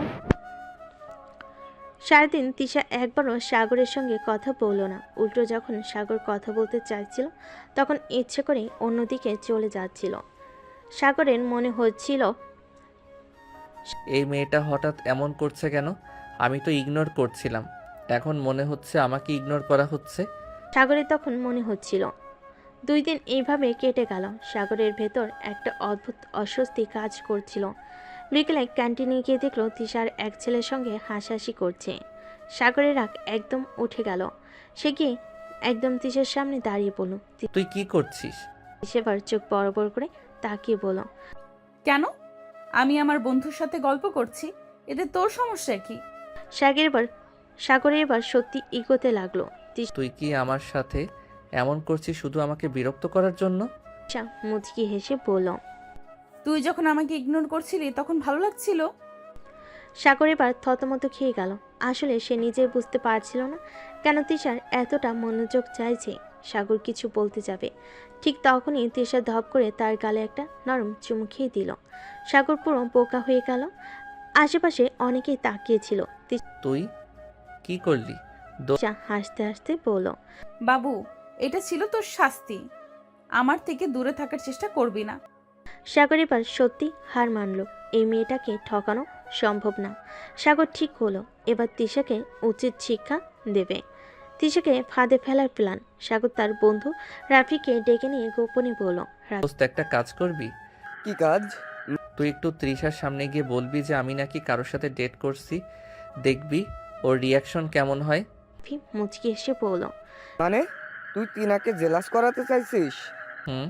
সারাদিন তিশা একবারও সাগরের সঙ্গে কথা বলল না। উল্টো যখন সাগর কথা বলতে চাইছিল তখন ইচ্ছে করে অন্যদিকে চলে যাচ্ছিল। সাগরের মনে হচ্ছিল এই মেয়েটা হঠাৎ এমন করছে কেন? আমি তো ইগনোর করছিলাম, এখন মনে হচ্ছে আমাকে ইগনোর করা হচ্ছে। সাগরের তখন মনে হচ্ছিল 2 দিন এইভাবে কেটে গেল। সাগরের ভেতর একটা অদ্ভুত অস্বস্তি কাজ করছিল। বিকেলে ক্যান্টিনে গিয়ে দেখলো তিশার এক ছেলের সঙ্গে হাসাহাসি করছে। সাগরের রাগ একদম উঠে গেল। সে গিয়ে একদম তিশার সামনে দাঁড়িয়ে বলল। তুই কি করছিস? সেবার চোখ বড় বড় করে তাকিয়ে বলল, কেন? আমি আমার বন্ধুর সাথে গল্প করছি, এতে তোর সমস্যা কি? সাগরের এবার সত্যি ইগোতে লাগলো। তুই কি আমার সাথে এমন করছিস শুধু আমাকে বিরক্ত করার জন্য? তিশা মুচকি হেসে বলল, তুই যখন আমাকে ইগনোর করছিলি তখন ভালো লাগছিল। সাগর এবার থতমত খেয়ে গেল। আসলে সে নিজে বুঝতে পারছিল না কেন তিশার এতটা মনোযোগ চাইছে। সাগর কিছু বলতে যাবে, ঠিক তখনই তিশা ধপ করে তার গালে একটা নরম চুমু খেয়ে দিল। সাগর পুরো বোকা হয়ে গেল। আশেপাশে অনেকেই তাকিয়েছিল। তুই কি করলি? তিশা হাসতে হাসতে বলল, বাবু, এটা ছিল তোর শাস্তি। আমার থেকে দূরে থাকার চেষ্টা করবি না। সাগর এবার সত্যি হার মানল। এই মেয়েটাকে ঠকানো সম্ভব না। সাগর ঠিক হলো, এবার তিশাকে উচিত শিক্ষা দেবে। তিশাকে ফাঁদে ফেলার প্ল্যান। সাগর তার বন্ধু রাফিকে ডেকে নিয়ে গোপনে বলল, দোস্ত, একটা কাজ করবি? কি কাজ? তুই একটু তৃষার সামনে গিয়ে বলবি যে আমি নাকি কারোর সাথে ডেট করছি, দেখবি ওর রিয়াকশন কেমন হয়। রাফি মুচকি এসে বলল, মানে তুই তিনাকে জেলাস করাতে চাইছিস? হুম,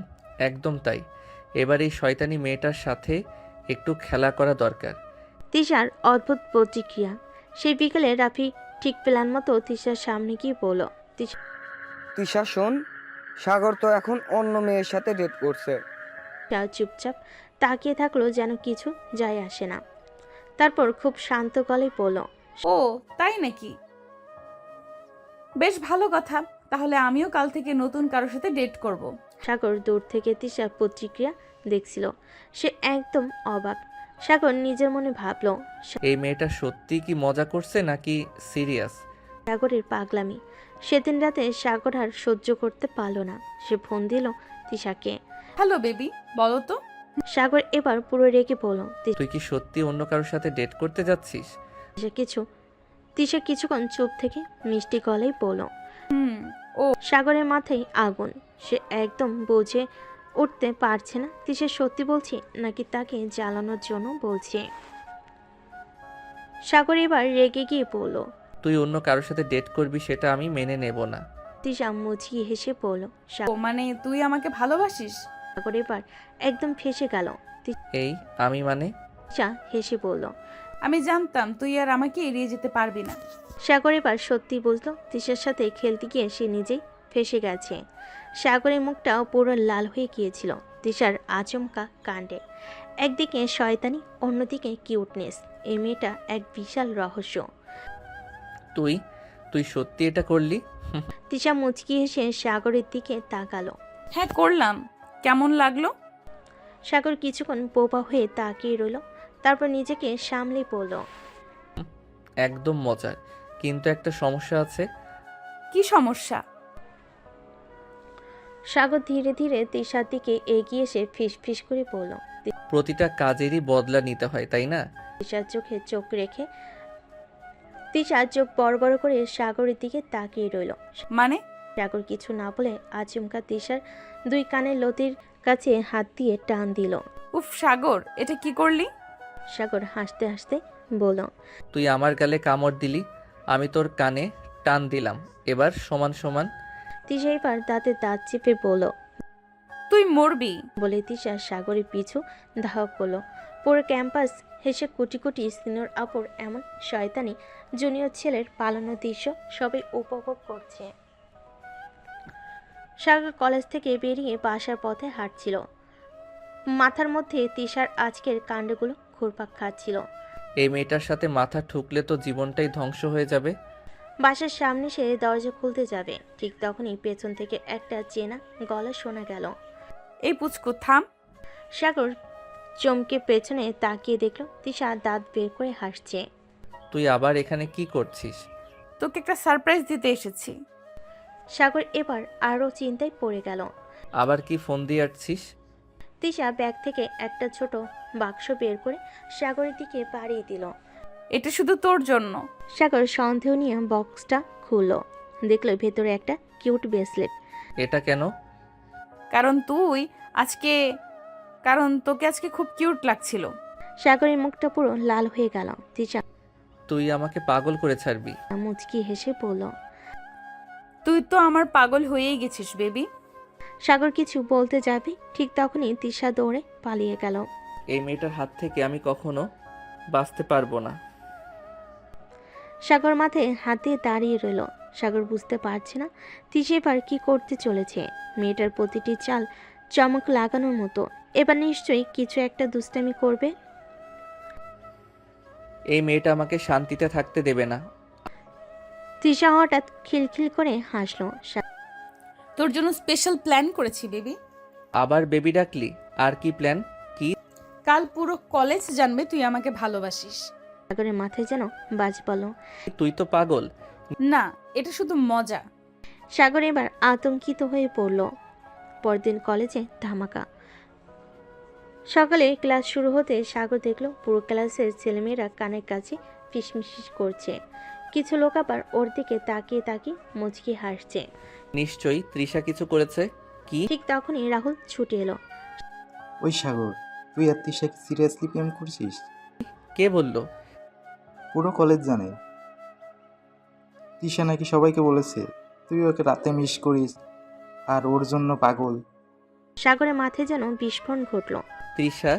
একদম তাই। এবার এই শয়তানি মেয়েটার সাথে একটু খেলা করা দরকার। তিশার অদ্ভুত প্রতিক্রিয়া। সেই বিকেলে রাফি ঠিক প্ল্যান মতো তিশার সামনে গিয়ে বলল, তিশা শোন, সাগর তো এখন অন্য মেয়ের সাথে ডেট করছে। তিশা চুপচাপ তাকিয়ে থাকলো, যেন কিছু যায় আসে না। তারপর খুব শান্ত গলায় বলল, ও তাই নাকি? বেশ ভালো কথা, তাহলে আমিও কাল থেকে নতুন কারোর সাথে ডেট করব। সাগর দূর থেকে তিশার প্রতিক্রিয়া দেখছিল। সে একদম অবাক। সাগর নিজের মনে ভাবল, এই মেয়েটা সত্যি কি মজা করছে নাকি সিরিয়াস? সাগরের পাগলামি। সেদিন রাতে সাগর আর সহ্য করতে পারল না। সে ফোন দিল তিশাকে। হ্যালো বেবি, বলো তো। সাগর এবার পুরো রেগে বলল, তুই কি সত্যি অন্য কারোর সাথে ডেট করতে যাচ্ছিস? তিশা কিছুক্ষণ চুপ থেকে মিষ্টি গলায় বলল, ও সাগরের মাথায় আগুন। সে একদম বুঝে উঠতে পারছে না তিশা সত্যি বলছে নাকি তাকে জ্বালানোর জন্য বলছে। সাগর এবার রেগে গিয়ে বলল, তুই অন্য কারোর সাথে ডেট করবি সেটা আমি মেনে নেব না। তিশা মুচকি হেসে বলল, ও মানে তুই আমাকে ভালোবাসিস? সাগর এবার একদম ফেঁসে গেল। এই আমি মানে? তিশা হেসে বলল। আমি জানতাম তুই আর আমাকে এড়িয়ে যেতে পারবি না। সাগর এবার সত্যি বুঝলো, তিশার সাথে খেলতে গিয়ে সে নিজেই ফেঁসে গেছে। সাগরের মুখটাও পুরো লাল হয়ে গিয়েছিল তিশার আচমকা কাণ্ডে। একদিকে শয়তানি, অন্যদিকে কিউটনেস। এই মেয়েটা এক বিশাল রহস্য। তুই তুই সত্যি এটা করলি? তিশা মুচকি হেসে সাগরের দিকে তাকালো। হ্যাঁ করলাম, কেমন লাগলো? সাগর কিছুক্ষণ বোবা হয়ে তাকিয়ে রইল, তারপর নিজেকে সামলে পড়ল, একদম মজার, কিন্তু একটা সমস্যা আছে। কি সমস্যা? সাগর ধীরে ধীরে তিশার দিকে এগিয়ে এসে ফিস ফিস করে বলল। প্রতিটা কাজেরই বদলা নিতে হয়, তাই না? তিশার চোখে চোখ রেখে তিশা চোখ বড় বড় করে সাগরের দিকে তাকিয়ে রইল। মানে? সাগর কিছু না বলে আচমকা তিশার দুই কানের লতির কাছে হাত দিয়ে টান দিল। উফ সাগর, এটা কি করলি? সাগর হাসতে হাসতে বলল, তুই আমার গালে কামড় দিলি, আমি তোর কানে টান দিলাম, এবার সমান সমান। তিশা এবার দাঁতে দাঁত চেপে বলল, তুই মরবি। বলে তিশা সাগরের পিছু ধাওয়া করলো। পুরো ক্যাম্পাস হেসে কোটি কোটি সিনিয়র আপুর এমন শয়তানি জুনিয়র ছেলের পালানো দৃশ্য সবাই উপভোগ করছে। সাগর কলেজ থেকে বেরিয়ে বাসার পথে হাঁটছিল। মাথার মধ্যে তিশার আজকের কাণ্ডগুলো ঘুরপাক খাচ্ছিল। এই মেয়েটার সাথে মাথা ঠুকলে তো জীবনটাই ধ্বংস হয়ে যাবে। বাসার সামনে সে দরজা খুলতে যাবে, ঠিক তখনই পেছন থেকে একটা চেনা গলা শোনা গেল। এই পুচকু থাম। সাগর চমকে পেছনে তাকিয়ে দেখল তিশা দাঁত বের করে হাসছে। তুই আবার এখানে কি করছিস? তোকে একটা সারপ্রাইজ দিতে এসেছি। সাগর এবার আরও চিন্তায় পড়ে গেল। আবার কি ফোন দিয়ে আসছিস? তিশা ব্যাগ থেকে একটা ছোট বাক্স বের করে সাগরের দিকে বাড়িয়ে দিল। এটা শুধু তোর জন্য। সাগর সন্দেহ নিয়ে বক্সটা খুলল, দেখল ভেতরে একটা কিউট ব্রেসলেট। এটা কেন? কারণ তোকে আজকে খুব কিউট লাগছিল। সাগরের মুখটা পুরো লাল হয়ে গেল। তিশা তুই আমাকে পাগল করে ছাড়বি। মুচকি হেসে বলল, তুই তো আমার পাগল হয়েই গেছিস বেবি। সাগর কিছু বলতে যাবে, ঠিক তখনই তিশা দৌড়ে পালিয়ে গেল। এই মেয়েটার হাত থেকে আমি কখনো বাঁচতে পারবো না। সাগর মাথায় হাত দিয়ে দাঁড়িয়ে রইল। সাগর বুঝতে পারছে না তিশা এবার কি করতে চলেছে। মেয়েটার প্রতিটি চাল চমক লাগানোর মতো। এবার নিশ্চয়ই কিছু একটা দুষ্টামি করবে। এই মেয়েটা আমাকে শান্তিতে থাকতে দেবে না। তিশা হঠাৎ খিলখিল করে হাসলো। তোর জন্য স্পেশাল প্ল্যান করেছি বেবি। আবার বেবি ডাকলি? আর কি প্ল্যান? কি? কাল পুরো কলেজ জানবে তুই আমাকে ভালোবাসিস। সাগরের মাথায় যেন বাজ পড়ল। তুই তো পাগল। না, এটা শুধু মজা। সাগর এবার আতঙ্কিত হয়ে পড়ল। পরদিন কলেজে ধামাকা। সকালে ক্লাস শুরু হতে সাগর দেখল পুরো ক্লাসের ছেলেমেয়েরা কানের কাছে ফিসফিস করছে। কিছু লোক আবার ওর দিকে তাকিয়ে তাকিয়ে মুচকি হাসছে। নিশ্চয়ই তৃষা কিছু করেছে। কি? ঠিক তখনই রাহুল ছুটে এলো। ওই সাগর, তুই আর তিশাকে সিরিয়াসলি প্রেম করছিস? কে বলল? পুরো কলেজ জানে। তিশা নাকি সবাইকে বলেছে তুই ওকে রাতে মিস করিস আর ওর জন্য পাগল। সাগরের মাথায় যেন বিস্ফোরণ ঘটল। তৃষা,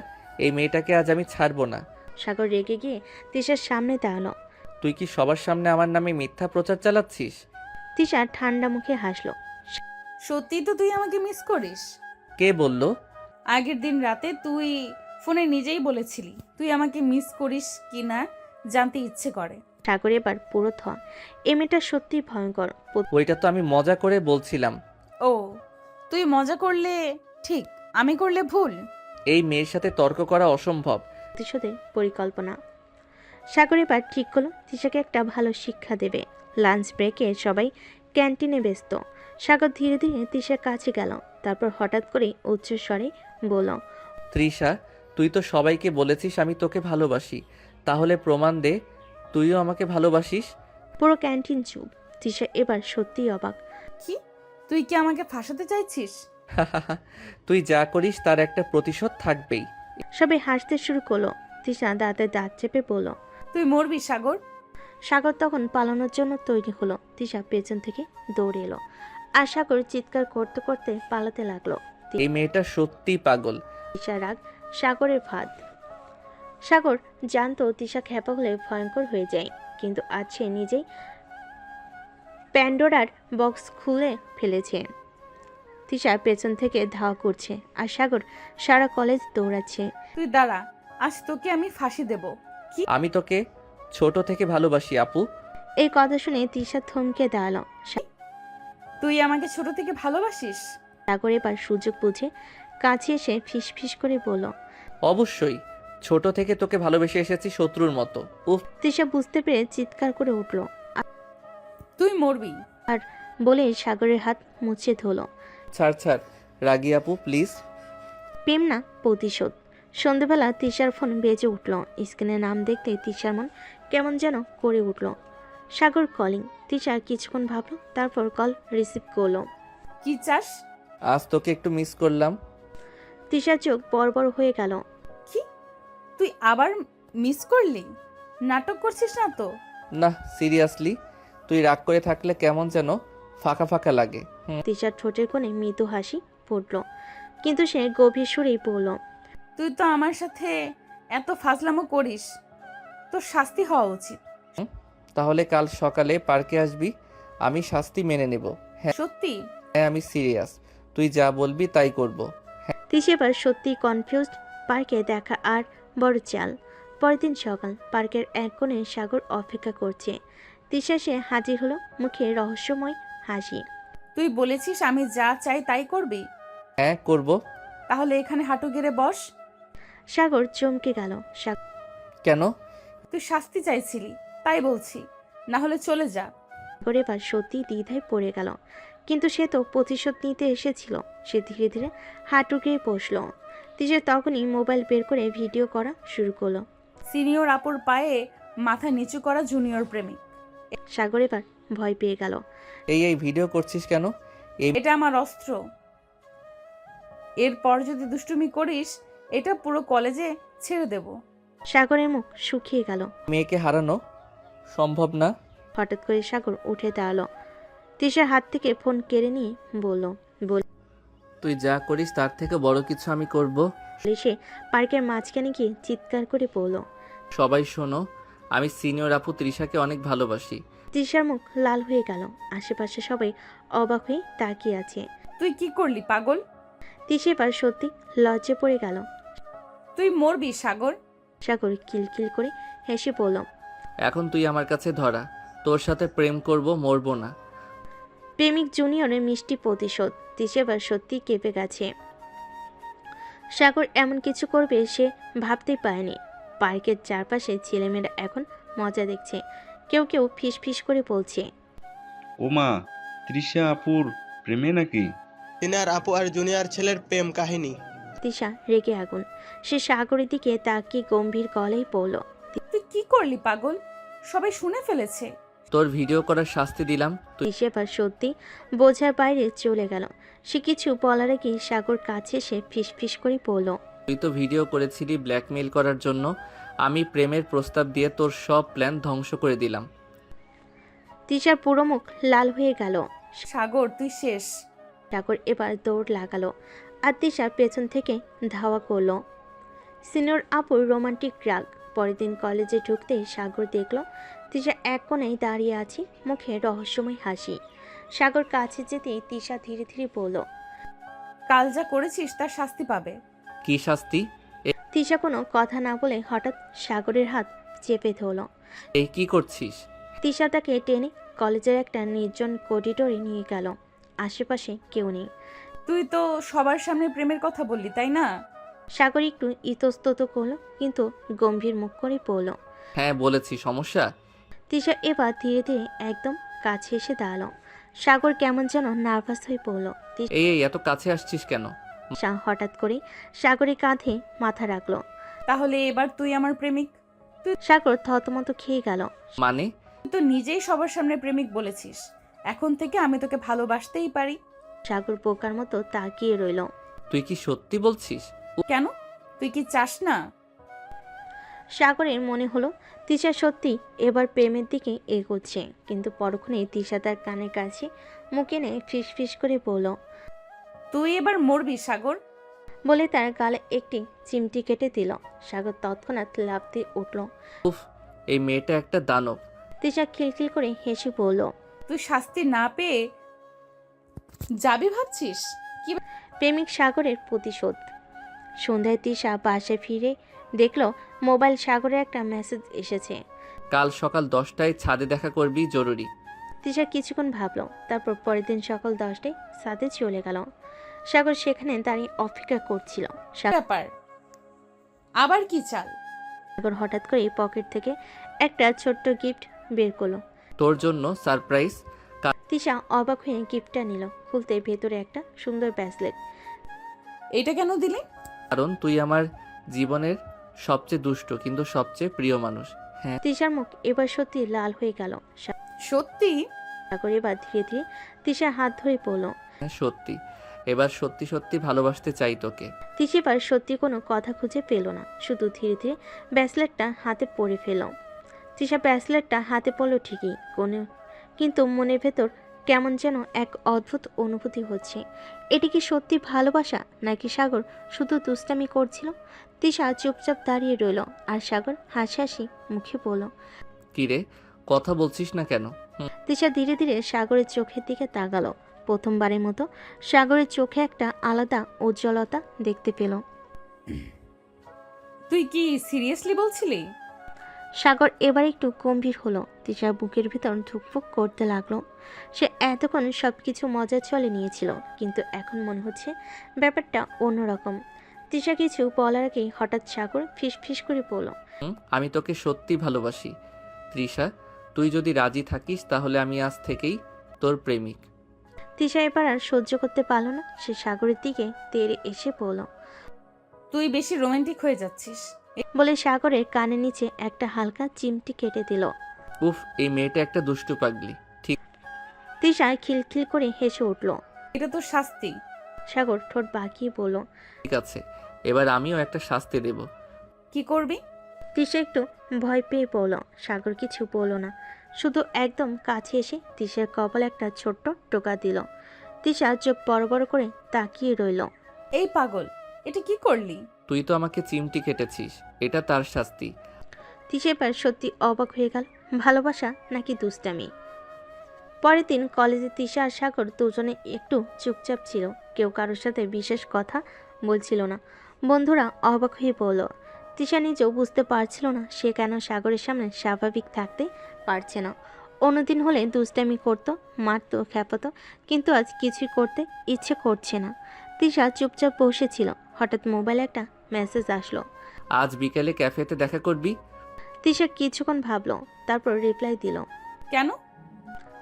এই মেয়েটাকে আজ আমি ছাড়বো না। সাগর রেগে গিয়ে তিশার সামনে দাঁড়ালো। তুই কি সবার সামনে আমার নামে মিথ্যা প্রচার চালাচ্ছিস? তিশা ঠান্ডা মুখে হাসলো। সত্যি তো তুই আমাকে মিস করিস? কে বলল? আগের দিন রাতে তুই ফোনে নিজেই বলেছিলি তুই আমাকে মিস করিস কি না জানতে ইচ্ছে করে। সাগর এবার পুরো এ মেয়েটা সত্যি ভয়ঙ্কর। ওইটা তো আমি মজা করে বলছিলাম। ও, তুই মজা করলে ঠিক, আমি করলে ভুল। এই মেয়ের সাথে তর্ক করা অসম্ভব। প্রতিশোধের পরিকল্পনা। সাগর এবার ঠিক করলো তিশাকে একটা ভালো শিক্ষা দেবে। লাঞ্চ ব্রেকে সবাই ক্যান্টিনে ব্যস্ত। সাগর ধীরে ধীরে তিশার কাছে গেল। তারপর হঠাৎ করে উচ্চস্বরে বলল, তৃষা, তুই তো সবাইকে বলেছিস আমি তোকে ভালোবাসি, তাহলে প্রমাণ দে তুইও আমাকে ভালোবাসিস। পুরো ক্যান্টিন চুপ। তিশা এবার সত্যিই অবাক। কি, তুই কি আমাকে ফাঁসাতে চাইছিস? তুই যা করিস তার একটা প্রতিশোধ থাকবেই। সবাই হাসতে শুরু করলো। তিশা দাঁতে দাঁত চেপে বলল, তুই মরবি সাগর। সাগর তখন পালানোর জন্য তৈরি হলো। তিশা পেছন থেকে দৌড়ে এলো আর সাগর চিৎকার করতে করতে পালাতে লাগলো। এই মেয়েটা সত্যি পাগল। তিশা রাগ সাগরের ফাঁদ। সাগর জানতো তিশা খেপা হলে ভয়ঙ্কর হয়ে যায়, কিন্তু আজ সে নিজেই প্যান্ডোরার বক্স খুলে ফেলেছে। তিশা পেছন থেকে ধাওয়া করছে আর সাগর সারা কলেজ দৌড়াচ্ছে। তুই দাঁড়া, আজ তোকে আমি ফাঁসি দেব। কি? আমি তোকে ছোট থেকে ভালোবাসি আপু। এই কথা শুনে তিশা থমকে দাঁড়ালো। তুই আমাকে ছোট থেকে ভালোবাসিস? সাগর এবার সুযোগ বুঝে কাছে এসে ফিস ফিস করে বলল, অবশ্যই, ছোট থেকে তোকে ভালোবেসে এসেছি শত্রুর মতো। উফ। তিশা বুঝতে পেরে চিৎকার করে উঠল তুই মরবি। আর বলে সাগরের হাত মুছে ধরল। ছাড় ছাড় রাগি আপু, প্লিজ। প্রেম না, প্রতিশোধ। সন্ধ্যেবেলা তিশার ফোন বেজে উঠল। স্ক্রিনে নাম দেখতে তিশার মন কেমন যেন করে উঠল। সাগর কলিং। তিশা কিছুক্ষণ ভাবলো, তারপর কল রিসিভ করলো। কি চাস? আজ তোকে একটু মিস করলাম। তিশার চোখ বড় হয়ে গেল। কি, তুই আবার মিস করলি? নাটক করছিস না তো? না, সিরিয়াসলি, তুই রাগ করে থাকলে কেমন যেন ফাঁকা ফাঁকা লাগে। তিশার ঠোঁটের কোণে মৃদু হাসি ফুটল, কিন্তু সে গভীর সুরেই বলল, তুই তো আমার সাথে এত ফাজলামো করিস, তোর শাস্তি হওয়া উচিত। তাহলে কাল সকালে পার্কে আসবি, আমি শাস্তি মেনে নেব। হ্যাঁ সত্যি? হ্যাঁ, আমি সিরিয়াস, তুই যা বলবি তাই করব। তিশা এবার সত্যি কনফিউজড। পার্কে দেখা আর বড় চাল। পরের দিন সকাল, পার্কের এক কোণে সাগর অপেক্ষা করছে। তিশা সে হাজির হলো, মুখে রহস্যময় হাসি। তুই বলেছিস আমি যা চাই তাই করবি? হ্যাঁ করব। তাহলে এখানে হাঁটু গেড়ে বস। সাগর চমকে গেল। কেন? তুই শাস্তি চাইছিলি তাই বলছি, না হলে চলে যা। সাগর এবার সত্যি দ্বিধায় পড়ে গেল, কিন্তু সে তো প্রতিশোধ নিতে এসেছিল। সে ধীরে ধীরে হাঁটু গিয়ে বসলো। তিশা তখনই মোবাইল বের করে ভিডিও করা শুরু করলো। সিনিয়র আপুর পায়ে মাথা নিচু করা জুনিয়র প্রেমিক। সাগর এবার ভয় পেয়ে গেল। এই ভিডিও করছিস কেন? এটা আমার অস্ত্র, এরপর যদি দুষ্টুমি করিস এটা পুরো কলেজে ছেড়ে দেব। সাগরের মুখ শুকিয়ে গেল। মেয়েকে হারানো সম্ভব না। হঠাৎ করে সাগর উঠে দাঁড়ালো। তিশার হাত থেকে ফোন কেড়ে নিয়ে বলল, তুই যা করিস তার থেকে বড় কিছু আমি করব। সে পার্কের মাঝখানে গিয়ে চিৎকার করে বলল, সবাই শোনো, আমি সিনিয়র আপু তৃষাকে অনেক ভালোবাসি। তিশার মুখ লাল হয়ে গেল। আশেপাশে সবাই অবাক হয়ে তাকিয়ে আছে। তুই কি করলি পাগল? তিশা এবার সত্যি লজ্জে পড়ে গেল। তুই মরবি সাগর। সাগর কিলকিল করে হেসে বলল, এখন তুই আমার কাছে ধরা, তোর সাথে প্রেম করব, মরবো না। প্রেমিক জুনিয়রের মিষ্টি প্রতিশোধ। তিশা এবার সত্যি কেঁপে গেছে। সাগর এমন কিছু করবে সে ভাবতেই পারেনি। পার্কের চারপাশে ছেলেমেয়েরা এখন মজা দেখছে, কেউ কেউ ফিস ফিস করে বলছে। ওমা, তৃষা আপুর প্রেমে নাকি? সিনিয়র আপু আর জুনিয়র ছেলের প্রেম কাহিনী। তিশা রেগে আগুন, সে সাগরের দিকে তাকিয়ে গম্ভীর গলায় বলল। তুই কি করলি পাগল? সবাই শুনে ফেলেছে। তোর ভিডিও করার শাস্তি দিলাম, তুই তিশা এবার সত্যি বোঝার বাইরে চলে গেল। সে কিছু বলার আগে সাগর কাছে এসে ফিস ফিস করে বলল। তুই তো ভিডিও করেছিলি ব্ল্যাকমেইল করার জন্য। আমি প্রেমের প্রস্তাব দিয়ে তোর সব প্ল্যান ধ্বংস করে দিলাম। তিশার পুরো মুখ লাল হয়ে গেল। সাগর তুই শেষ। সাগর এবার দৌড় লাগালো আর তিশার পেছন থেকে ধাওয়া করলো। সিনিয়র আপুর রোমান্টিক রাগ। পরের দিন কলেজে ঢুকতেই সাগর দেখল তিশা এক কোণায় দাঁড়িয়ে আছে, মুখে রহস্যময় হাসি। সাগর কাছে যেতেই তিশা ধীরে ধীরে বলল। কাল যা করেছিস তার শাস্তি পাবে। কি শাস্তি? তিশা কোনো কথা না বলে হঠাৎ সাগরের হাত চেপে ধরল। এই কি করছিস? তিশা তাকে টেনে কলেজের একটা নির্জন করিডোরে নিয়ে গেল। আশেপাশে কেউ নেই। তুই তো সবার সামনে প্রেমের কথা বললি, তাই না? সাগর একটু ইতস্তত করলো, কিন্তু গম্ভীর মুখ করে পড়ল। হ্যাঁ বলেছি, সমস্যা? তিশা এবার ধীরে ধীরে একদম কাছে এসে দাঁড়ালো। সাগর কেমন যেন নার্ভাস হয়ে পড়ল। এই এত কাছে আসছিস কেন? তিশা হঠাৎ করে সাগরের কাঁধে মাথা রাখলো। তাহলে এবার তুই আমার প্রেমিক? সাগর থতমত খেয়ে গেল। মানে? তুই তো নিজেই সবার সামনে প্রেমিক বলেছিস, এখন থেকে আমি তোকে ভালোবাসতেই পারি। সাগর বোকার মতো তাকিয়ে রইল। তুই কি সত্যি বলছিস? কেন, তুই কি চাস না? সাগরের মনে হলো তিশা সত্যি এবার প্রেমের দিকে এগোচ্ছে, কিন্তু পরক্ষণে তিশা তার কানের কাছে মুখ এনে ফিস ফিস করে বলল। তুই এবার মরবি সাগর। বলে তার গালে একটি চিমটি কেটে দিল। সাগর তৎক্ষণাৎ লাফ দিয়ে উঠল। উফ, এই মেয়েটা একটা দানব। তিশা খিলখিল করে হেসে বলল। তুই শাস্তি না পেয়ে যাবি ভাবছিস? কি প্রেমিক সাগরের প্রতিশোধ। সন্ধ্যায় তিশা বাসায় ফিরে দেখল মোবাইল সাগরের একটা মেসেজ এসেছে। কাল সকাল 10টায় ছাদে দেখা করবি, জরুরি। তিশা কিছুক্ষণ ভাবল, তারপর পরের দিন সকাল 10টায় ছাদে চলে গেল। সাগর সেখানে দাঁড়িয়ে অপেক্ষা করছিল। ব্যাপার, আবার কি চাল? সাগর হঠাৎ করে পকেট থেকে একটা ছোট্ট গিফট বের করলো। তোর জন্য সারপ্রাইজ। তিশা অবাক হয়ে গিফটটা নিল। খুলতে ভেতরে একটা সুন্দর ব্রেসলেট। এটা কেন দিলি? কারণ তুই আমার জীবনের সবচেয়ে দুষ্ট কিন্তু সবচেয়ে প্রিয় মানুষ। হ্যাঁ। তিশার মুখ এবার সত্যি লাল হয়ে গেল। সত্যি? সাগর এবার ধীরে ধীরে তিশার হাত ধরে পড়ল। হ্যাঁ সত্যি, এবার সত্যি সত্যি ভালোবাসতে চাই তোকে। তিশা এবার সত্যি কোনো কথা খুঁজে পেল না, শুধু ধীরে ধীরে ব্রেসলেটটা হাতে পরে ফেল। তিশা ব্রেসলেটটা হাতে পড়লো ঠিকই, কিন্তু মনের ভেতর কেমন যেন এক অদ্ভুত অনুভূতি হচ্ছে। এটি কি সত্যি ভালোবাসা, নাকি সাগর শুধু দুষ্টামি করছিল? তিশা চুপচাপ দাঁড়িয়ে রইল, আর সাগর হাসি হাসি মুখে বলল। কিরে, কথা বলছিস না কেন? তিশা ধীরে ধীরে সাগরের চোখের দিকে তাকালো। প্রথমবারের মতো সাগরের চোখে একটা আলাদা উজ্জ্বলতা দেখতে পেল। তুই কি সিরিয়াসলি বলছিলি? সাগর এবার একটু গম্ভীর হলো। তিশার বুকের ভিতর ধুকফুক করতে লাগলো। সে এতক্ষণ সবকিছু মজার চলে নিয়েছিল, কিন্তু এখন মনে হচ্ছে ব্যাপারটা অন্যরকম। তিশা কিছু বলার আগেই হঠাৎ সাগর ফিস ফিস করে বলল। আমি তোকে সত্যি ভালোবাসি তৃষা। তুই যদি রাজি থাকিস তাহলে আমি আজ থেকেই তোর প্রেমিক। তিশা এবার আর সহ্য করতে পারল না, সে সাগরের দিকে তেড়ে এসে বলল। তুই বেশি রোমান্টিক হয়ে যাচ্ছিস। বলে সাগরের কানের নিচে একটা হালকা চিমটি কেটে দিল। উফ, এই মেয়েটা একটা দুষ্টু পাগলি। ঠিক। তিশা খিলখিল করে হেসে উঠল। এটা তো শাস্তি। সাগর ঠোঁট বাঁকিয়ে বলল। ঠিক আছে, এবার আমিও একটা শাস্তি দেব। কি করবি? তিশা একটু ভয় পেয়ে পড়ল। সাগর কিছু বলল না, শুধু একদম কাছে এসে তিশার কপালে একটা ছোট্ট টোকা দিল। তিশা চোখ বড় বড় করে তাকিয়ে রইল। এই পাগল, এটা কি করলি? তুই তো আমাকে চিমটি কেটেছিস, এটা তার শাস্তি। তিশা এবার সত্যি অবাক হয়ে গেল, ভালোবাসা নাকি দুষ্টামি। পরের দিন কলেজে তিশা আর সাগর দুজনে একটু চুপচাপ ছিল, কেউ কারোর সাথে বিশেষ কথা বলছিল না। বন্ধুরা অবাক হয়ে পড়ল। তিশা নিজেও বুঝতে পারছিল না সে কেন সাগরের সামনে স্বাভাবিক থাকতে পারছে না। অন্যদিন হলে দুষ্টামি করতো, মারতো, খেপাতো, কিন্তু আজ কিছুই করতে ইচ্ছে করছে না। তিশা চুপচাপ বসেছিল। হঠাৎ মোবাইলে একটা মেসেজ আসলো। আজ বিকেলে ক্যাফেতে দেখা করবি? তিশা কিছুক্ষণ ভাবলো, তারপর রিপ্লাই দিল। কেন?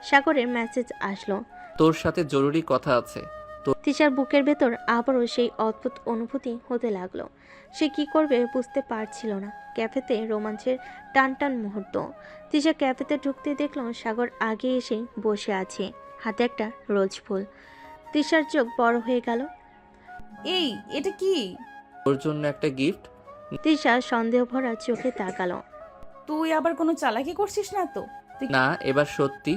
সাগরের মেসেজ আসলো। তোর সাথে জরুরি কথা আছে। তিশার বুকের ভেতর আবারও সেই অদ্ভুত অনুভূতি হতে লাগলো। সে কি করবে বুঝতে পারছিল না। ক্যাফেতে রোমাঞ্চের টান টান মুহূর্ত। তিশা ক্যাফেতে ঢুকতে দেখলো সাগর আগে এসে বসে আছে, হাতে একটা রোজ ফুল। তিশার চোখ বড় হয়ে গেল। এই, এটা কি? তোর জন্য একটা গিফট। তিশা সন্দেহ ভরা চোখে তাকালো। তুই আবার কোনো চালাকি করছিস না তো? তুই না, এবার সত্যি।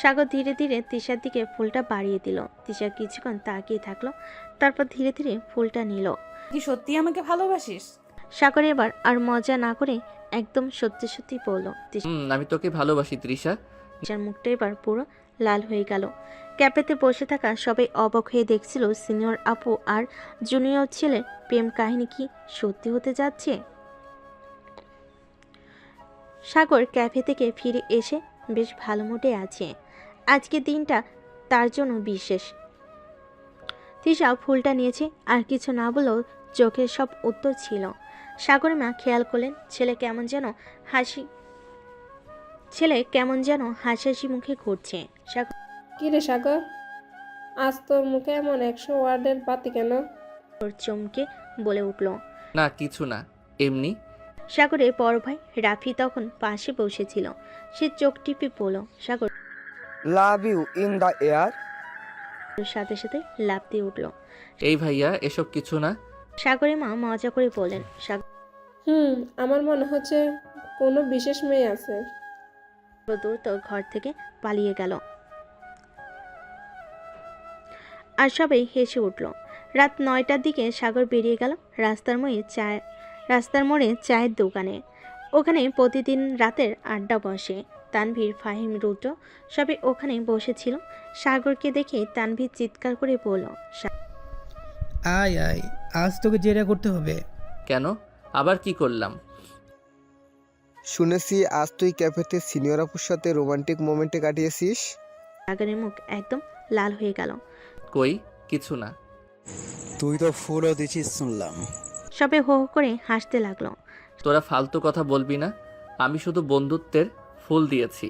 সাগর ধীরে ধীরে তিশার দিকে ফুলটা বাড়িয়ে দিল। তিশা কিছুক্ষণ তাকিয়ে থাকলো, তারপর ধীরে ধীরে ফুলটা নিল। কি সত্যি আমাকে ভালোবাসিস? সাগর এবার আর মজা না করে একদম সত্যি সত্যি বলল। আমি তোকে ভালোবাসি তৃষা। তিশার মুখটা এবার পুরো লাল হয়ে গেল। ক্যাফেতে বসে থাকা সবাই অবাক হয়ে দেখছিল সিনিয়র আপু আর জুনিয়র ছেলের প্রেম কাহিনী কি সত্যি হতে যাচ্ছে। সাগর ক্যাফে থেকে ফিরে এসে বেশ ভালো মুডে আছে। আজকের দিনটা তার জন্য বিশেষ। তিশা ফুলটা নিয়েছে, আর কিছু না বলেও চোখের সব উত্তর ছিল। সাগরের মা খেয়াল করলেন ছেলে কেমন যেন হাসি মুখে ঘুরছে। সাগর, কি রে সাগর, আজ তোর মুখে এমন 100 ওয়ার্ডের বাতি কেন? চমকে বলে উঠল। না, কিছু না, এমনি। সাগরের বড় ভাই রাফি তখন পাশে বসেছিল। সে চোখ টিপে বলল, Sagar love you in the air. সাথে সাথে লাফ দিয়ে উঠল। এই ভাইয়া, এসব কিছু না। সাগরের মা মজা করে বললেন, সাগর আমার মনে হচ্ছে কোনো বিশেষ মেয়ে আছে। দ্রুত ঘর থেকে পালিয়ে গেল। আর সবাই হেসে উঠল। রাত 9টার দিকে সাগর বেরিয়ে গেল রাস্তার মোড়ে চায়ের দোকানে। ওখানে প্রতিদিন রাতের আড্ডা বসে। তানভীর, ফাহিম, রুদ্র সবাই ওখানে বসেছিল। সাগরকে দেখে তানভীর চিৎকার করে বলল, আয় আয়, আজ তোকে জেরা করতে হবে। কেন? আবার কি করলাম? শুনেছি আজ তুই ক্যাফেতে সিনিয়র আপুর সাথে রোমান্টিক মোমেন্টে কাটিয়েছিস। সাগরের মুখ একদম লাল হয়ে গেল। কই, কিছু না। তুই তো ফুলও দিছিস শুনলাম। সবাই হো হো করে হাসতে লাগলো। তোরা ফালতু কথা বলবি না, আমি শুধু বন্ধুত্বের ফুল দিয়েছি।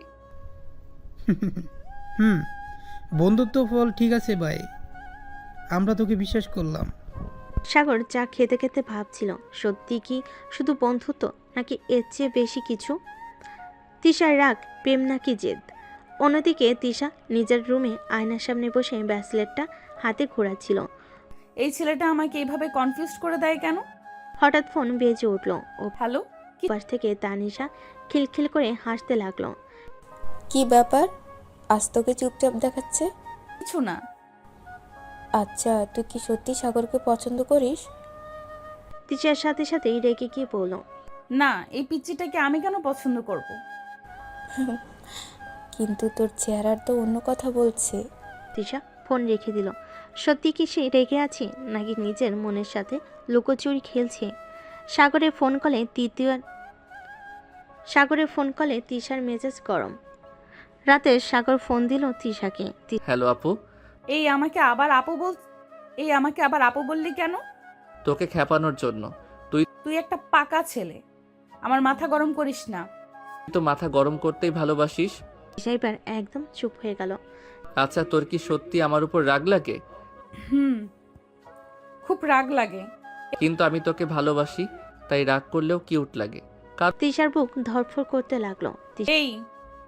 বন্ধুত্ব ফল ঠিক আছে ভাই, আমরা তোকে বিশ্বাস করলাম। সাগর চা খেতে খেতে ভাবছিল সত্যি কি শুধু বন্ধুত্ব, নাকি এর চেয়ে বেশি কিছু। তিশার রাগ, প্রেম নাকি জেদ। অন্যদিকে তিশা নিজের রুমে আয়নার সামনে বসে ব্রেসলেটটা হাতে ঘোরাচ্ছিল। এই ছেলেটা আমাকে এইভাবে কনফিউজ করে দেয় কেন? হঠাৎ ফোন বেজে উঠল। ও হ্যালো? পাশ থেকে তানিশা খিলখিল করে হাসতে লাগলো। কি ব্যাপার, আজ তোকে চুপচাপ দেখাচ্ছে? কিছু না। আচ্ছা, তুই কি সত্যি সাগরকে পছন্দ করিস? তিশার সাথে সাথেই রেগে গিয়ে বলল, না, এই পিচ্চিটাকে আমি কেন পছন্দ করব? কিন্তু তোর চেহারার তো অন্য কথা বলছে। তিশা ফোন রেখে দিল। সত্যি কি সে রেগে আছে, নাকি নিজের মনের সাথে লুকোচুরি খেলছে? সাগরের ফোন কলে তিশার মেজাজ গরম। রাতে সাগর ফোন দিল তিশাকে। হ্যালো আপু। এই আমাকে আবার আপু বললি কেন? তোকে খেপানোর জন্য। তুই একটা পাকা ছেলে, আমার মাথা গরম করিস না। তুই তো মাথা গরম করতেই ভালোবাসিস। তিশা এবার একদম চুপ হয়ে গেল। আচ্ছা, তোর কি সত্যি আমার উপর রাগ লাগে? খুব রাগ লাগে। কিন্তু আমি তোকে ভালোবাসি, তাই রাগ করলেও কিউট লাগে। তিশার বুক ধড়ফড় করতে লাগলো। এই,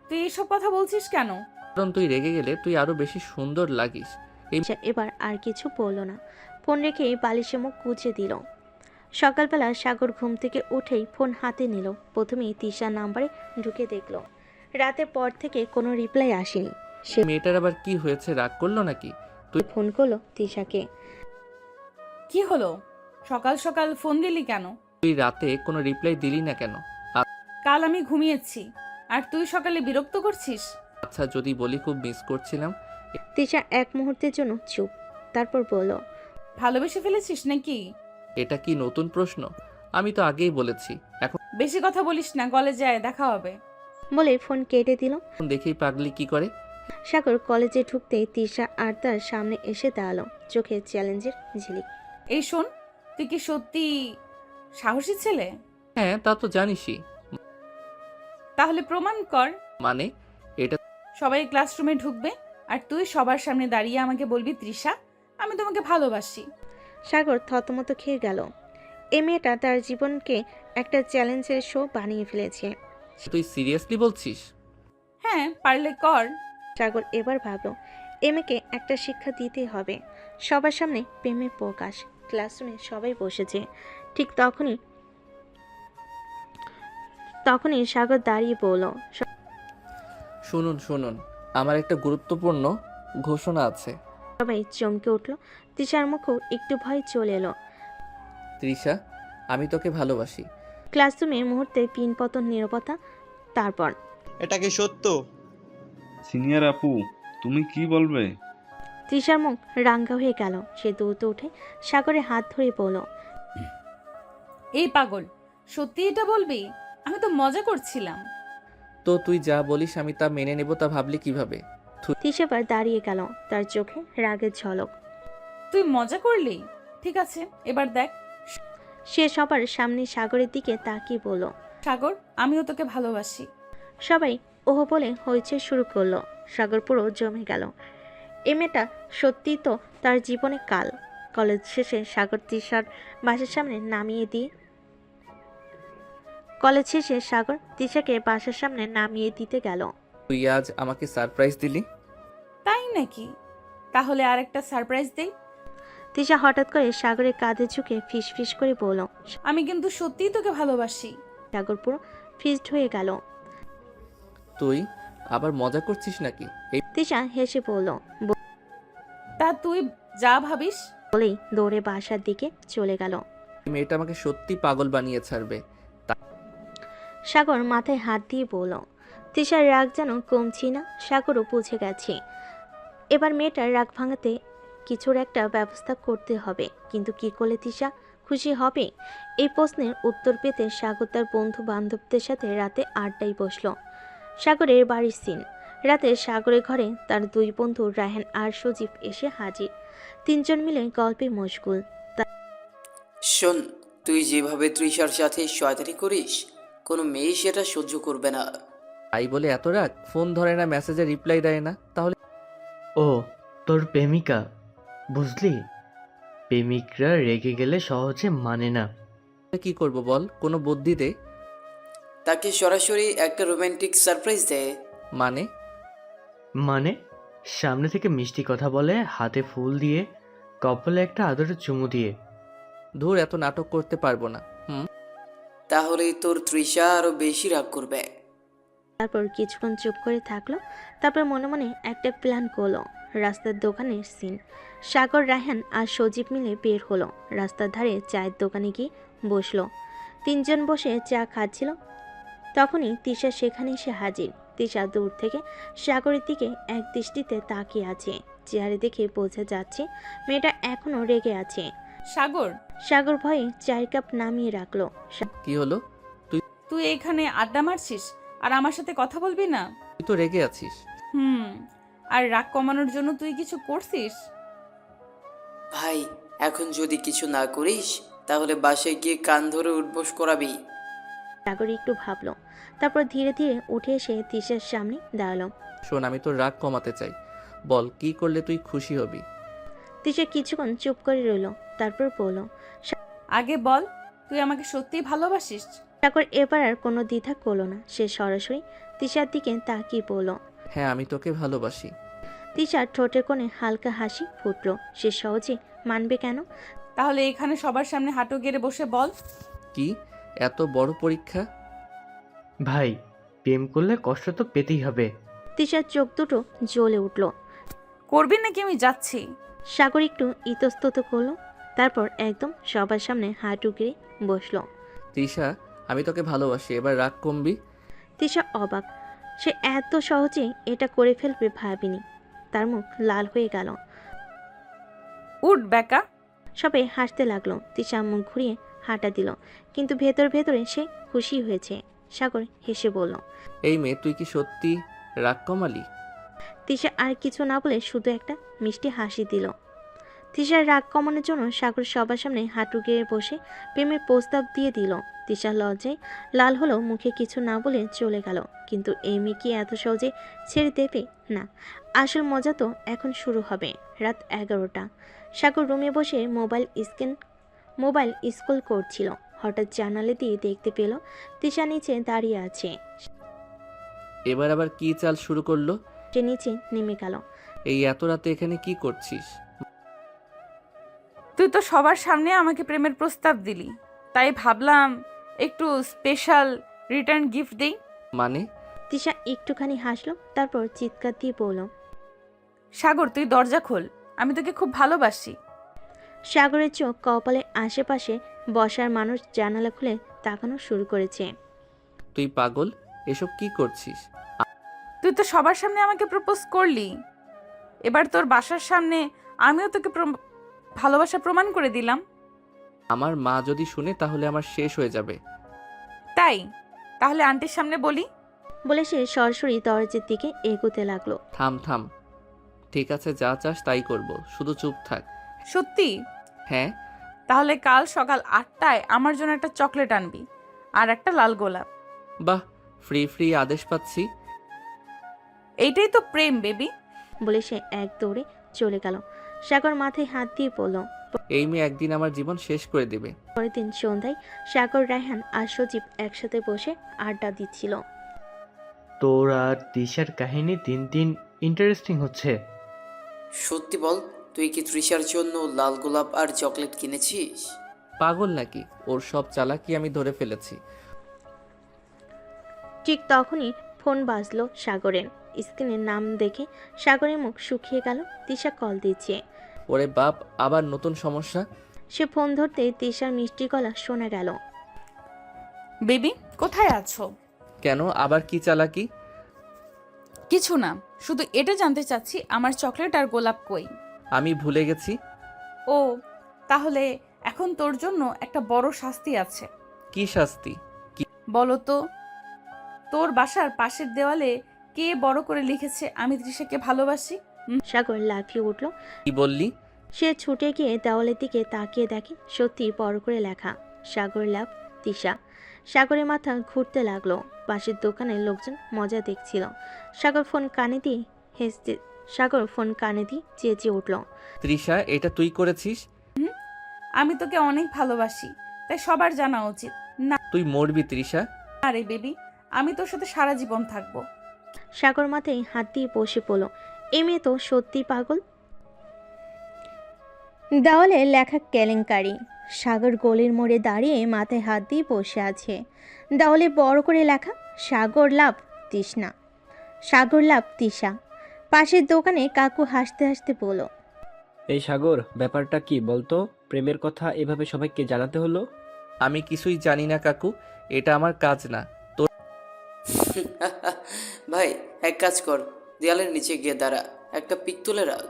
তুই এসব কথা বলছিস কেন? কারণ তুই রেগে গেলে তুই আরো বেশি সুন্দর লাগিস। এবার আর কিছু বলল না। ফোন রেখে বালিশে মুখ গুজে দিল। সকালবেলা সাগর ঘুম থেকে উঠেই ফোন হাতে নিল। প্রথমেই তিশার নাম্বারে ঢুকে দেখল। রাতের পর থেকে কোনো রিপ্লাই আসেনি। সে মেয়েটার আবার কি হয়েছে, রাগ করলো নাকি? তুই ফোন করলো তিশাকে। কি হলো, সকাল সকাল ফোন দিলি কেন? তুই রাতে কোনো রিপ্লাই দিলি না কেন? কাল আমি ঘুমিয়েছি, আর তুই সকালে বিরক্ত করছিস। আচ্ছা, যদি বলি খুব মিস করছিলাম। তিশা এক মুহূর্তের জন্য চুপ, তারপর বলল, ভালোবেসে ফেলেছিস নাকি? এটা কি নতুন প্রশ্ন? আমি তো আগেই বলেছি। এখন বেশি কথা বলিস না, কলেজে আয়, দেখা হবে। বলে ফোন কেটে দিল। দেখেই পাগলি কি করে। সাগর কলেজে ঢুকতেই তিশা আর তার সামনে এসে দাঁড়ালো, চোখে চ্যালেঞ্জের ঝিলিক। এই শোন, তুই কি সত্যি সাহসী ছেলে? হ্যাঁ, তা তো জানিসই। তাহলে প্রমাণ কর। মানে এটা সবাই ক্লাসরুমে ঢুকবে আর তুই সবার সামনে দাঁড়িয়ে আমাকে বলবি, তৃষা, আমি তোমাকে ভালোবাসি। সাগর থতমত খেয়ে গেল। এই মেয়েটা তার জীবনকে একটা চ্যালেঞ্জের শো বানিয়ে ফেলেছে। তুই সিরিয়াসলি বলছিস? হ্যাঁ, পারলে কর। সাগর এবার ভাবলো এই মেয়েকে একটা শিক্ষা দিতেই হবে। সবার সামনে প্রেমের প্রকাশ। ক্লাসরুমে সবাই বসেছে। ঠিক তখনই সাগর দাঁড়িয়ে বলল, শুনুন শুনুন, আমার একটা গুরুত্বপূর্ণ ঘোষণা আছে। সবাই চমকে উঠল। তৃষার মুখও একটু ভয় চলে এলো। তৃষা, আমি তোকে ভালোবাসি। ক্লাসরুমে মুহূর্তে পিনপতন নীরবতা। তারপর, এটা কি সত্য? সিনিয়র আপু, তুমি কি বলবে? তৃষার মুখ রাঙ্গা হয়ে গেল। সে দ্রুত উঠে সাগরের হাত ধরে বলল, এই পাগল, সত্যি এটা বলবি? আমি তো মজা করছিলাম। তো তুই যা বলিস আমি তা মেনে নেব, তা ভাবলি কিভাবে? তৃষা এবার দাঁড়িয়ে গেল, তার চোখে রাগের ঝলক। তুই মজা করলি? ঠিক আছে, এবার দেখ। সে সবার সামনে সাগরের দিকে তাকিয়ে বলল, সাগর, আমিও তোকে ভালোবাসি। সবাই ওহ বলে হইচই শুরু করলো। সাগর পুরো জমে গেল। এ মেয়েটা সত্যি তো তার জীবনে কাল। কলেজ শেষে সাগর তৃষার বাসার সামনে তৃষাকে বাসার সামনে নামিয়ে দিতে গেল। তুই আজ আমাকে সারপ্রাইজ দিলি? তাই নাকি? তাহলে আর একটা সারপ্রাইজ দেই। তৃষা হঠাৎ করে সাগরের কাঁধে ঝুঁকে ফিস ফিস করে বলল, আমি কিন্তু সত্যিই তোকে ভালোবাসি। সাগর পুরো ফিসড হয়ে গেল। তুই আবার মজা করছিস নাকি? এই তৃষা হেসে বলল, তা তুই যা ভাবিস। বলেই দৌড়ে বাসার দিকে চলে গেল। মেয়েটা আমাকে সত্যি পাগল বানিয়ে ছাড়বে। সাগর মাথায় হাত দিয়ে বলল। তৃষার রাগ যেন কমছি না। সাগরও বুঝে গেছে এবার মেয়েটার রাগ ভাঙাতে কিছুর একটা ব্যবস্থা করতে হবে। কিন্তু কি করলে তৃষা খুশি হবে? এই প্রশ্নের উত্তর পেতে সাগর তার বন্ধু বান্ধবদের সাথে রাতে আড্ডায় বসল। সাগরের বাড়ির সিন। রাতে সাগরের ঘরে তার দুই বন্ধু রায়হান আর সজীব এসে হাজির। তিনজন মিলে গল্পে মশগুল। শোন, তুই যেভাবে তৃষার সাথে শয়তানি করিস, কোনো মেয়ে সেটা সহ্য করবে না। তাই বলে এত রাগ? ফোন ধরে না, মেসেজে রিপ্লাই দেয় না, তাহলে? ও তোর প্রেমিকা, বুঝলি? প্রেমিকরা রেগে গেলে সহজে মানে না। কি করব বল, কোনো বুদ্ধি দে। তাকে সরাসরি একটা রোমান্টিক সারপ্রাইজ দে। মানে সামনে থেকে মিষ্টি কথা বলে, হাতে ফুল দিয়ে, কপালে একটা আদরের চুমু দিয়ে। ধুর, এত নাটক করতে পারবো না। তাহলেই তোর তৃষা আরো বেশি রাগ করবে। তারপর কিছুক্ষণ চুপ করে থাকলো। তারপর মনে মনে একটা প্ল্যান করলো। রাস্তার দোকানের সিন। সাগর, রায়হান আর সজীব মিলে বের হলো। রাস্তার ধারে চায়ের দোকানে গিয়ে বসলো। তিনজন বসে চা খাচ্ছিল। তখনই তৃষা সেখানে এসে হাজির। তৃষা দূর থেকে সাগরের দিকে এক দৃষ্টিতে তাকিয়ে আছে। চেহারা দেখে বোঝা যাচ্ছে মেয়েটা এখনো রেগে আছে। সাগর ভয়ে চায়ের কাপ নামিয়ে রাখলো। কি হলো? তুই এখানে আড্ডা মারছিস আর আমার সাথে কথা বলবি না? তুই তো রেগে আছিস। আর রাগ কমানোর জন্য তুই কিছু করছিস? ভাই, এখন যদি কিছু না করিস তাহলে বাসায় গিয়ে কান ধরে উঠবোস করাবি। সাগর একটু ভাবলো। তারপর ধীরে ধীরে উঠে এসে তৃষার সামনে দাঁড়ালো। শোন, আমি তোর রাগ কমাতে চাই, বল কি করলে তুই খুশি হবি? তৃষা কিছুক্ষণ চুপ করে রইল। তারপর বলল, আগে বল, তুই আমাকে সত্যিই ভালোবাসিস? সাগর এবার আর কোনো দ্বিধা করলো না। সে সরাসরি তৃষার দিকে তাকিয়ে বলল, হ্যাঁ, আমি তোকে ভালোবাসি। তৃষার ঠোঁটের কোণে হালকা হাসি ফুটলো। সে সহজে মানবে কেন? তাহলে এখানে সবার সামনে হাঁটু গেড়ে বসে বল। কি এত বড় পরীক্ষা? ভাই, প্রেম করলে কষ্ট তো পেতেই হবে। তৃষার চোখ দুটো জ্বলে উঠল। করবি নাকি আমি যাচ্ছি? সাগর একটু ইতস্তত করলো। তারপর একদম সবার সামনে হাঁটু গেড়ে বসলো। তৃষা, আমি তোকে ভালোবাসি, এবার রাগ কমবি? তৃষা অবাক। সে এত সহজে এটা করে ফেলবে ভাবিনি। তার মুখ লাল হয়ে গেল। উঠ বেকা। সবাই হাসতে লাগলো। তৃষা মুখ ঘুরিয়ে হাঁটা দিল, কিন্তু ভেতরে সে খুশি হয়েছে। সাগর হেসে বলল, এই মেয়ে, তুই কি সত্যি রাগ কমালি? তৃষা আর কিছু না বলে শুধু একটা মিষ্টি হাসি দিল। তিশার রাগ কমানোর জন্য সাগর সবার সামনে হাঁটু গেড়ে বসে প্রেমের প্রস্তাব দিয়ে দিল। তিশা লজ্জায় লাল হলো, মুখে কিছু না বলে চলে গেল। কিন্তু এই মেয়ে কি এত সহজে ছেড়ে দেবে? না, আসল মজা তো এখন শুরু হবে। রাত 11টা। সাগর রুমে বসে মোবাইল স্ক্রল করছিল। হঠাৎ জানালা দিয়ে দেখতে পেল তিশা নিচে দাঁড়িয়ে আছে। এবার আবার কি চাল শুরু করলো? সে নিচে নেমে গেল। এই এত রাতে এখানে কি করছিস? তুই তো সবার সামনে আমাকে প্রেমের প্রস্তাব দিলি, তাই ভাবলাম একটু স্পেশাল রিটার্ন গিফট দেই। মানে? তিশা একটুখানি হাসলো, তারপর চিৎকার দিয়ে বলল, সাগর তুই দরজা খোল, আমি তোকে খুব ভালোবাসি। সাগরের চোখ কপালের আশেপাশে বসার মানুষ জানালা খুলে তাকানো শুরু করেছে। তুই পাগল? এসব কি করছিস? তুই তো সবার সামনে আমাকে প্রপোজ করলি, এবার তোর বাসার সামনে আমিও তোকে ভালোবাসা প্রমাণ করে দিলাম। আমার মা যদি শুনে তাহলে আমার শেষ হয়ে যাবে। তাই তাহলে আন্টির সামনে বলি। বলে সে সরাসরি দরজার দিকে এগোতে লাগলো। থাম থাম, ঠিক আছে যা চাস তাই করব, শুধু চুপ থাক। সত্যি? হ্যাঁ। তাহলে কাল সকাল 8টায় আমার জন্য একটা চকলেট আনবি আর একটা লাল গোলাপ। বাহ, ফ্রি ফ্রি আদেশ পাচ্ছি। এইটাই তো প্রেম বেবি। বলে সে এক দৌড়ে চলে গেল। সাগর মাথায় হাত দিয়ে বলল, এই মেয়ে একদিন আমার জীবন শেষ করে দেবে। পরের দিন সন্ধ্যায় সাগর, রায়হান আর সজীব একসাথে বসে আড্ডা দিচ্ছিল। তোর আর তিশার কাহিনী দিন দিন ইন্টারেস্টিং হচ্ছে। সত্যি বল, তুই কি তৃষার জন্য লাল গোলাপ আর চকলেট কিনেছিস? পাগল নাকি? ওর সব চালাকি আমি ধরে ফেলেছি। ঠিক তখনই ফোন বাজলো সাগরের। স্ক্রিনের নাম দেখে সাগরের মুখ শুকিয়ে গেল। তিশা কল দিচ্ছে। ওরে বাপ, আবার নতুন সমস্যা? সে ফোন ধরতে তিশার মিষ্টি গলা শোনা গেল। বেবি কোথায় আছো? কেন, আবার কি চালাকি? কিছু না, শুধু এটা জানতে চাচ্ছি আমার চকলেট আর গোলাপ কই। আমি ভুলে গেছি। ও, তাহলে এখন তোর জন্য একটা বড় শাস্তি আছে। কি শাস্তি? বলো তো, তোর বাসার পাশের দেওয়ালে কে বড় করে লিখেছে আমি তৃষাকে ভালোবাসি? সাগর লাফিয়ে উঠল। কি বললি? সে ছুটে গিয়ে দেওয়ালের দিকে তাকিয়ে দেখে সত্যি বড় করে লেখা, সাগর লাভ তিশা। সাগরের মাথা ঘুরতে লাগলো। পাশের দোকানের লোকজন মজা দেখছিল। সাগর ফোন কানে দিয়ে চেঁচিয়ে উঠল, তৃষা, এটা তুই করেছিস? আমি তোকে অনেক ভালোবাসি, তাই সবার জানা উচিত। না তুই মরবি তৃষা। আরে বেবি, আমি তোর সাথে সারা জীবন থাকবো। সাগর মাথায় হাত দিয়ে বসে পড়ল। এই মেয়ে তো সত্যি পাগল। দেওয়ালে লেখা কেলেঙ্কারি। সাগর গলির মোড়ে দাঁড়িয়ে মাথায় হাত দিয়ে বসে আছে। দেওয়ালে বড় করে লেখা, সাগর লাভ তৃষ্ণা, সাগর লাভ তিশা। পাশের দোকানে কাকু হাসতে হাসতে বলল, এই সাগর, ব্যাপারটা কি বলতো? প্রেমের কথা এভাবে সবাইকে জানাতে হলো? আমি কিছুই জানি না কাকু, এটা আমার কাজ না। তোর ভাই এক কাজ কর, দেয়ালের নিচে গিয়ে দাঁড়া, একটা পিক তুলে রাখ।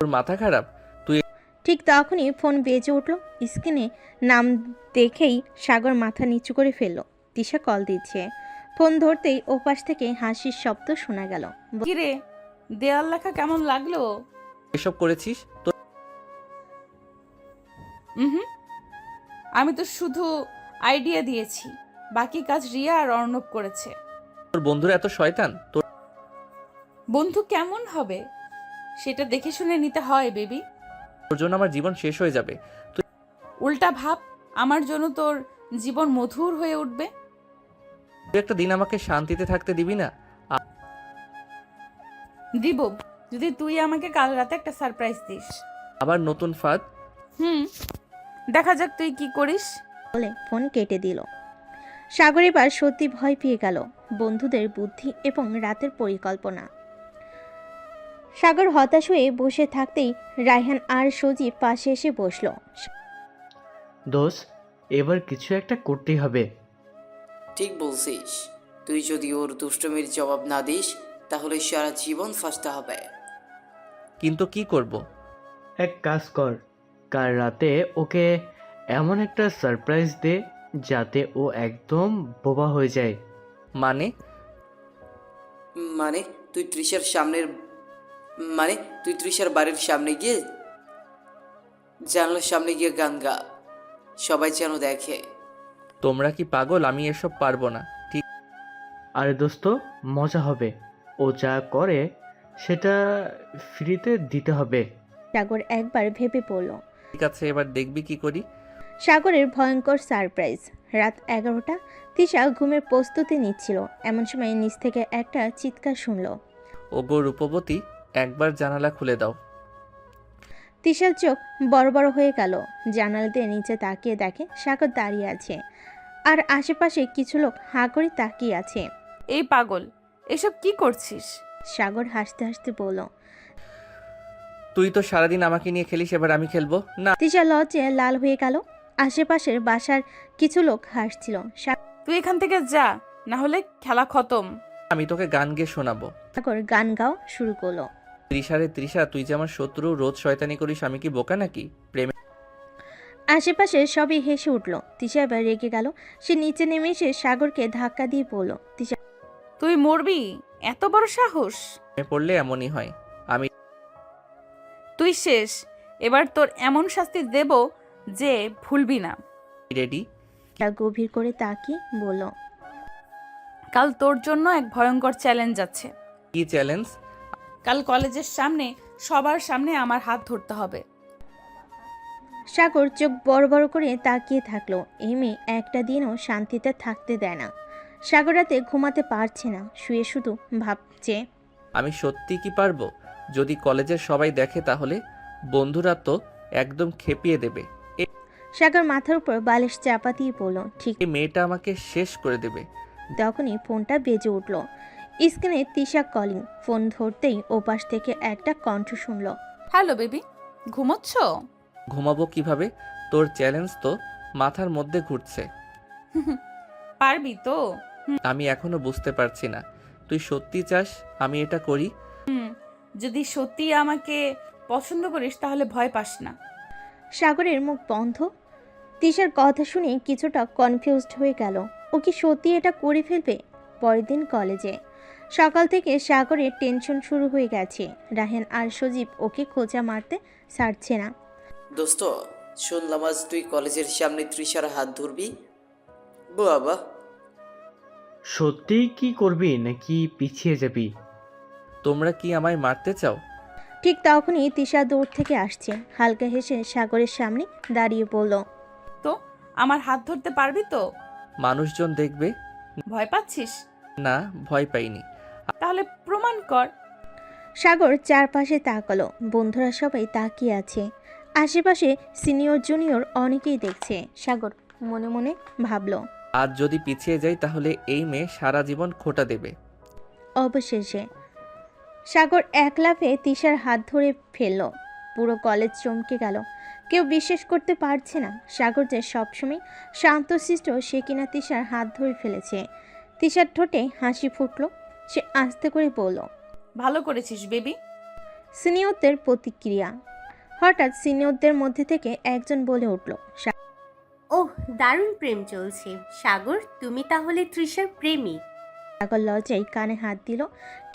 তোর মাথা খারাপ? তুই ঠিক তখনই ফোন বেজে উঠল। স্ক্রিনে নাম দেখেই সাগর মাথা নিচু করে ফেলল। তিশা কল দিচ্ছে। ফোন ধরতেই ওপাশ থেকে হাসির শব্দ শোনা গেল। কিরে, দেয়াল লেখা কেমন লাগলো? এসব করেছিস? তোর আমি তো শুধু আইডিয়া দিয়েছি, বাকি কাজ রিয়া আর অর্ণব করেছে। বন্ধুরা এত শয়তান? তোর বন্ধু কেমন হবে সেটা দেখে শুনে নিতে হয় বেবি। তোর জন্য আমার জীবন শেষ হয়ে যাবে। তুই উল্টা ভাব, আমার জন্য তোর জীবন মধুর হয়ে উঠবে। একটা দিন আমাকে শান্তিতে থাকতে দিবি না? দিব, যদি তুই আমাকে কাল রাতে একটা সারপ্রাইজ দিস। আবার নতুন ফাঁদ? দেখা যাক তুই কি করিস। বলে ফোন কেটে দিল। সাগর এবার সত্যি ভয় পেয়ে গেল বন্ধুদের বুদ্ধি এবং রাতের পরিকল্পনা। সাগর হতাশ হয়ে বসে থাকতেই রায়হান আর সজীব পাশে এসে বসল। দোষ, এবার কিছু একটা করতেই হবে। ঠিক বলছিস, তুই যদি ওর দুষ্টমির জবাব না দিস তাহলে সারা জীবন ফাঁসতে হবে। কিন্তু কি করব? এক কাজ কর, কাল রাতে ওকে এমন একটা সারপ্রাইজ দে যাতে ও একদম বোবা হয়ে যায়। মানে তুই তৃষার বাড়ির সামনে গিয়ে জানলার সামনে গিয়ে গান গা, সবাই যেন দেখে। তোমরা কি পাগল? আমি এসব পারবো না। ঠিক আরে দোস্ত, মজা হবে। ও যা করে সেটা ফ্রিতে দিতে হবে। সাগর একবার ভেবে পড়ল। ঠিক আছে, এবার দেখবি কি করি। সাগরের ভয়ঙ্কর সারপ্রাইজ। রাত 11টা। তিশা ঘুমের প্রস্তুতি নিচ্ছিল, এমন সময় নিচ থেকে একটা চিৎকার শুনল। ওগো রূপবতী, একবার জানালা খুলে দাও। তিশার চোখ বড় বড় হয়ে গেল। জানালা দিয়ে নিচে তাকিয়ে দেখে সাগর দাঁড়িয়ে আছে, আর আশেপাশে কিছু লোক হাঁ করে তাকিয়ে আছে। এই পাগল, এসব কি করছিস? সাগর হাসতে হাসতে বলল। তুই তো সারাদিন আমাকে নিয়ে খেলিস, এবার আমি খেলবো না। তিশা লজ্জায় লাল হয়ে গেল। আশেপাশের বাসার কিছু লোক হাসছিল। তুই এখান থেকে যা, না হলে খেলা খতম। আমি তোকে গান গেয়ে শোনাবো। সাগর গান গাও শুরু করলো। তৃষারে তৃষা, তুই যে আমার শত্রু, রোজ শয়তানি করিস, আমি কি বোকা নাকি? প্রেমে আশেপাশে সবই হেসে উঠল। তিশা এবার রেগে গেল। সে নিচে নেমে এসে সাগরকে ধাক্কা দিয়ে বলল। তিশা, তুই মরবি? এত বড় সাহস! পড়লে এমনই হয়। আমি তুই শেষ। এবার তোর এমন শাস্তি দেব যে ভুলবি না। রেডি? গভীর করে তাকিয়ে বলল। কাল তোর জন্য এক ভয়ঙ্কর চ্যালেঞ্জ আছে। কি চ্যালেঞ্জ? কাল কলেজের সামনে সবার সামনে আমার হাত ধরতে হবে। সাগর চোখ বড় বড় করে তাকিয়ে থাকলো। এই মেয়ে একটা দিনও শান্তিতে থাকতে দেয় না। সাগর রাতে ঘুমাতে পারছে না, শুয়ে শুধু ভাবছে। আমি সত্যি কি পারবো? যদি কলেজের সবাই দেখে তাহলে বন্ধুরা তো একদম খেপিয়ে দেবে। সাগর মাথার উপর বালিশ চাপা দিয়ে বলল, ঠিক। এই মেয়েটা আমাকে শেষ করে দেবে। তখনই ফোনটা বেজে উঠল। স্ক্রিনে তিশা কলিং। ফোন ধরতেই ওপাশ থেকে একটা কণ্ঠ শুনল। হ্যালো বেবি, ঘুমোচ্ছ? ঘুমাবো কিভাবে? তোর চ্যালেঞ্জ তো মাথার মধ্যে ঘুরছে। পারবি তো? আমি এখনো বুঝতে পারছি না, তুই সত্যি চাস আমি এটা করি? যদি সত্যি আমাকে পছন্দ করিস তাহলে ভয় পাস না। সাগরের মুখ বন্ধ। তিশার কথা শুনে কিছুটা কনফিউজড হয়ে গেল। ও কি সত্যি এটা করে ফেলবে? পরের দিন কলেজে সকাল থেকে সাগরের টেনশন শুরু হয়ে গেছে। রাহেন আর সজীব ওকে খোঁজা মারতে ছাড়ছে না। দোস্ত, শুনলাম আজ তুই কলেজের সামনে তৃষার হাত ধরবি। বাবা, সত্যি কি করবি নাকি পিছিয়ে যাবি? তোমরা কি আমায় মারতে চাও? ঠিক তখনই তিশা দূর থেকে আসছে। হালকা হেসে সাগরের সামনে দাঁড়িয়ে বলল। তো আমার হাত ধরতে পারবি তো? মানুষজন দেখবে। ভয় পাচ্ছিস? না, ভয় পাইনি। তাহলে প্রমাণ কর। সাগর চারপাশে তাকালো। বন্ধুরা সবাই তাকিয়ে আছে। আশেপাশে সিনিয়র জুনিয়র অনেকেই দেখছে। সাগর মনে মনে ভাবল, আজ যদি পিছিয়ে যাই তাহলে এই মেয়ে সারা জীবন খোটা দেবে। অবশেষে সাগর এক লাফে তিশার হাত ধরে ফেলল। পুরো কলেজ চমকে গেল। কেউ বিশ্বাস করতে পারছে না সাগর যে সবসময় শান্তশিষ্ট, সে কিনা তিশার হাত ধরে ফেলেছে। তিশার ঠোঁটে হাসি ফুটল। সে আস্তে করে বলল, ভালো করেছিস বেবি। সিনিয়রদের প্রতিক্রিয়া। হঠাৎ সিনিয়রদের মধ্যে থেকে একজন বলে উঠল, ওহ, দারুণ প্রেম চলছে। সাগর, তুমি তাহলে তৃষার প্রেমিক? সাগর লজ্জায় কানে হাত দিল,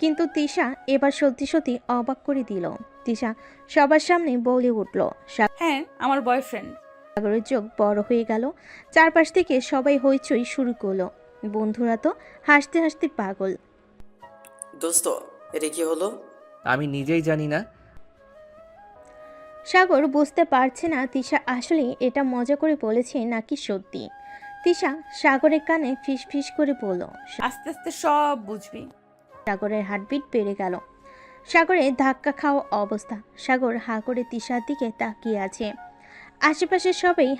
কিন্তু তিশা এবার সত্যি সত্যি অবাক করে দিল। তিশা সবার সামনে বলে উঠল, হ্যাঁ, আমার বয়ফ্রেন্ড। সাগরের চোখ বড় হয়ে গেল। চারপাশ থেকে সবাই হইচই শুরু করলো। বন্ধুরা তো হাসতে হাসতে পাগল। দোস্ত, এটা কি হলো? আমি নিজেই জানি না। সাগর বুঝতে পারছে না তিশা আসলে এটা মজা করে বলেছে নাকি সত্যি। তিশা সাগরের কানে ফিস ফিস করে বলল, আস্তে আস্তে সব বুঝবি। সাগরের হার্টবিট বেড়ে গেল। সাগরের ধাক্কা খাওয়া অবস্থা। সাগর হা করে তিশার দিকে তাকিয়ে আছে। আশেপাশে সবাই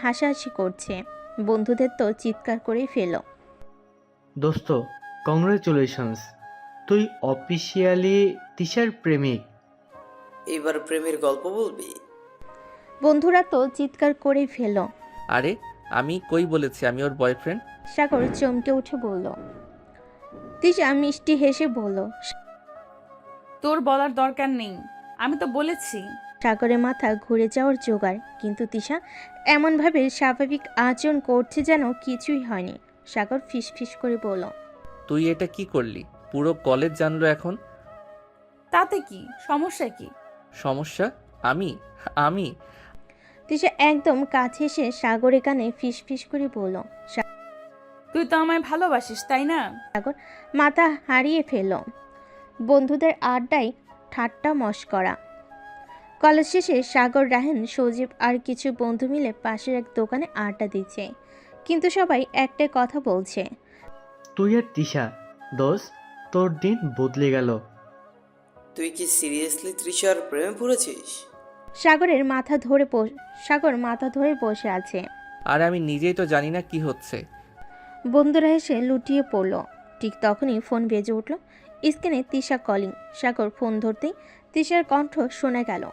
হাসাহাসি করছে। বন্ধুদের তো চিৎকার করেই ফেল। দোস্ত, কংগ্রেচুলেশনস, তুই অফিসিয়ালি তিশার প্রেমিক। এবার প্রেমের গল্প বলবি? বন্ধুরা তো চিৎকার করেই ফেল। আরে আমি কই বলেছি আমি ওর বয়ফ্রেন্ড? সাগর চমকে উঠে বলল। তিশা মিষ্টি হেসে বলল, তোর বলার দরকার নেই, আমি তো বলেছি। সাগরের মাথা ঘুরে যাওয়ার জোগাড়, কিন্তু তিশা এমনভাবে স্বাভাবিক আচরণ করছে যেন কিছুই হয়নি। সাগর ফিস ফিস করে বলল, তুই এটা কি করলি? পুরো কলেজ জানলো এখন। তাতে কি সমস্যা? কি সমস্যা? আমি আমি তিশা একদম কাছে এসে সাগরের কানে ফিস ফিস করে বলল। তুই তো আমায় ভালোবাসিস তাই না? সাগর মাথা হারিয়ে ফেলল। বন্ধুদের আড্ডায় ঠাট্টা মশকরা। কলেজ শেষে সাগর, রাহেন, সজীব আর কিছু বন্ধু মিলে পাশের এক দোকানে আড্ডা দিচ্ছে, কিন্তু সবাই একটাই কথা বলছে। তুই আর তিশা, দোস্ত, তোর দিন বদলে গেল। তুই কি সিরিয়াসলি তৃষার প্রেমে পড়েছিস? সাগর মাথা ধরে বসে আছে। আর আমি নিজেই তো জানি না কি হচ্ছে। বন্ধুরা এসে লুটিয়ে পড়ল। ঠিক তখনই ফোন বেজে উঠল। স্ক্রিনে তিশা কলিং। সাগর ফোন ধরতেই তিশার কণ্ঠ শোনা গেল।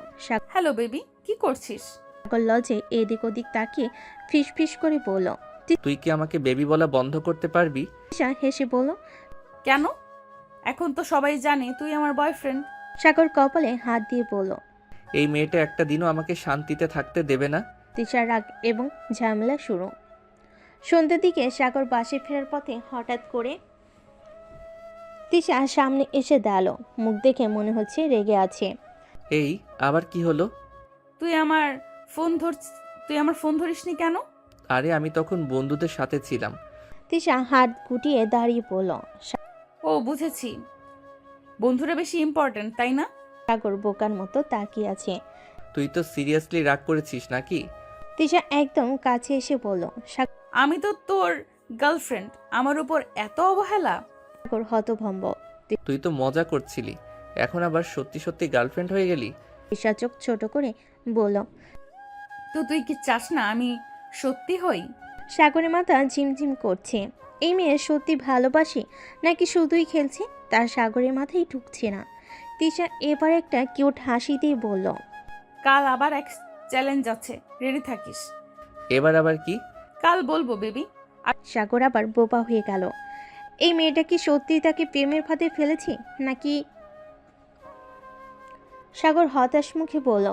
হ্যালো বেবি, কি করছিস? সাগর লজে এদিক ওদিক তাকিয়ে ফিস ফিস করে বলল। তুই কি আমাকে বেবি বলা বন্ধ করতে পারবি? তিশা হেসে বলল, কেন? এখন তো সবাই জানে তুই আমার বয়ফ্রেন্ড। সাগর কপালে হাত দিয়ে বলল। এই মেয়েটা একটা দিনও আমাকে শান্তিতে থাকতে দেবে না। তিশার রাগ এবং ঝামেলা শুরু। সন্ধ্যের দিকে সাগর বাসে ফেরার পথে হঠাৎ করে তিশা সামনে এসে দাঁড়ালো। মুখ দেখে মনে হচ্ছে রেগে আছে। এই আবার কি হলো? তুই আমার ফোন ধরিসনি কেন? আরে আমি তখন বন্ধুদের সাথে ছিলাম। তিশা হাত গুটিয়ে দাঁড়িয়ে পড়ল। ও বুঝেছি, বন্ধুরা বেশি ইম্পর্ট্যান্ট তাই না? সাগর বোকার মতো তাকিয়ে আছে। তুই তো সিরিয়াসলি রাগ করেছিস নাকি? তিশা একদম কাছে এসে বলল। আমি তো তোর গার্লফ্রেন্ড, আমার উপর এত অবহেলা? সাগর হতভম্ব। তুই তো মজা করছিলি, এখন আবার সত্যি সত্যি গার্লফ্রেন্ড হয়ে গেলি? তিশা চোখ ছোট করে বলল। তো তুই কি চাস না আমি সত্যি হই? সাগরের মাথা ঝিমঝিম করছে। এই মেয়ে সত্যি ভালোবাসে নাকি শুধুই খেলছে, তার সাগরের মাথায় ঢুকছে না। তিশা এবার একটা কিউট হাসি দিয়ে বলল, কাল আবার এক চ্যালেঞ্জ আছে, রেডি থাকিস। এবার আবার কি? কাল বলবো বেবি। সাগর আবার বোবা হয়ে গেল। এই মেয়েটা কি সত্যিই তাকে প্রেমের ফাঁদে ফেলেছে নাকি? সাগর হতাশ মুখে বলল।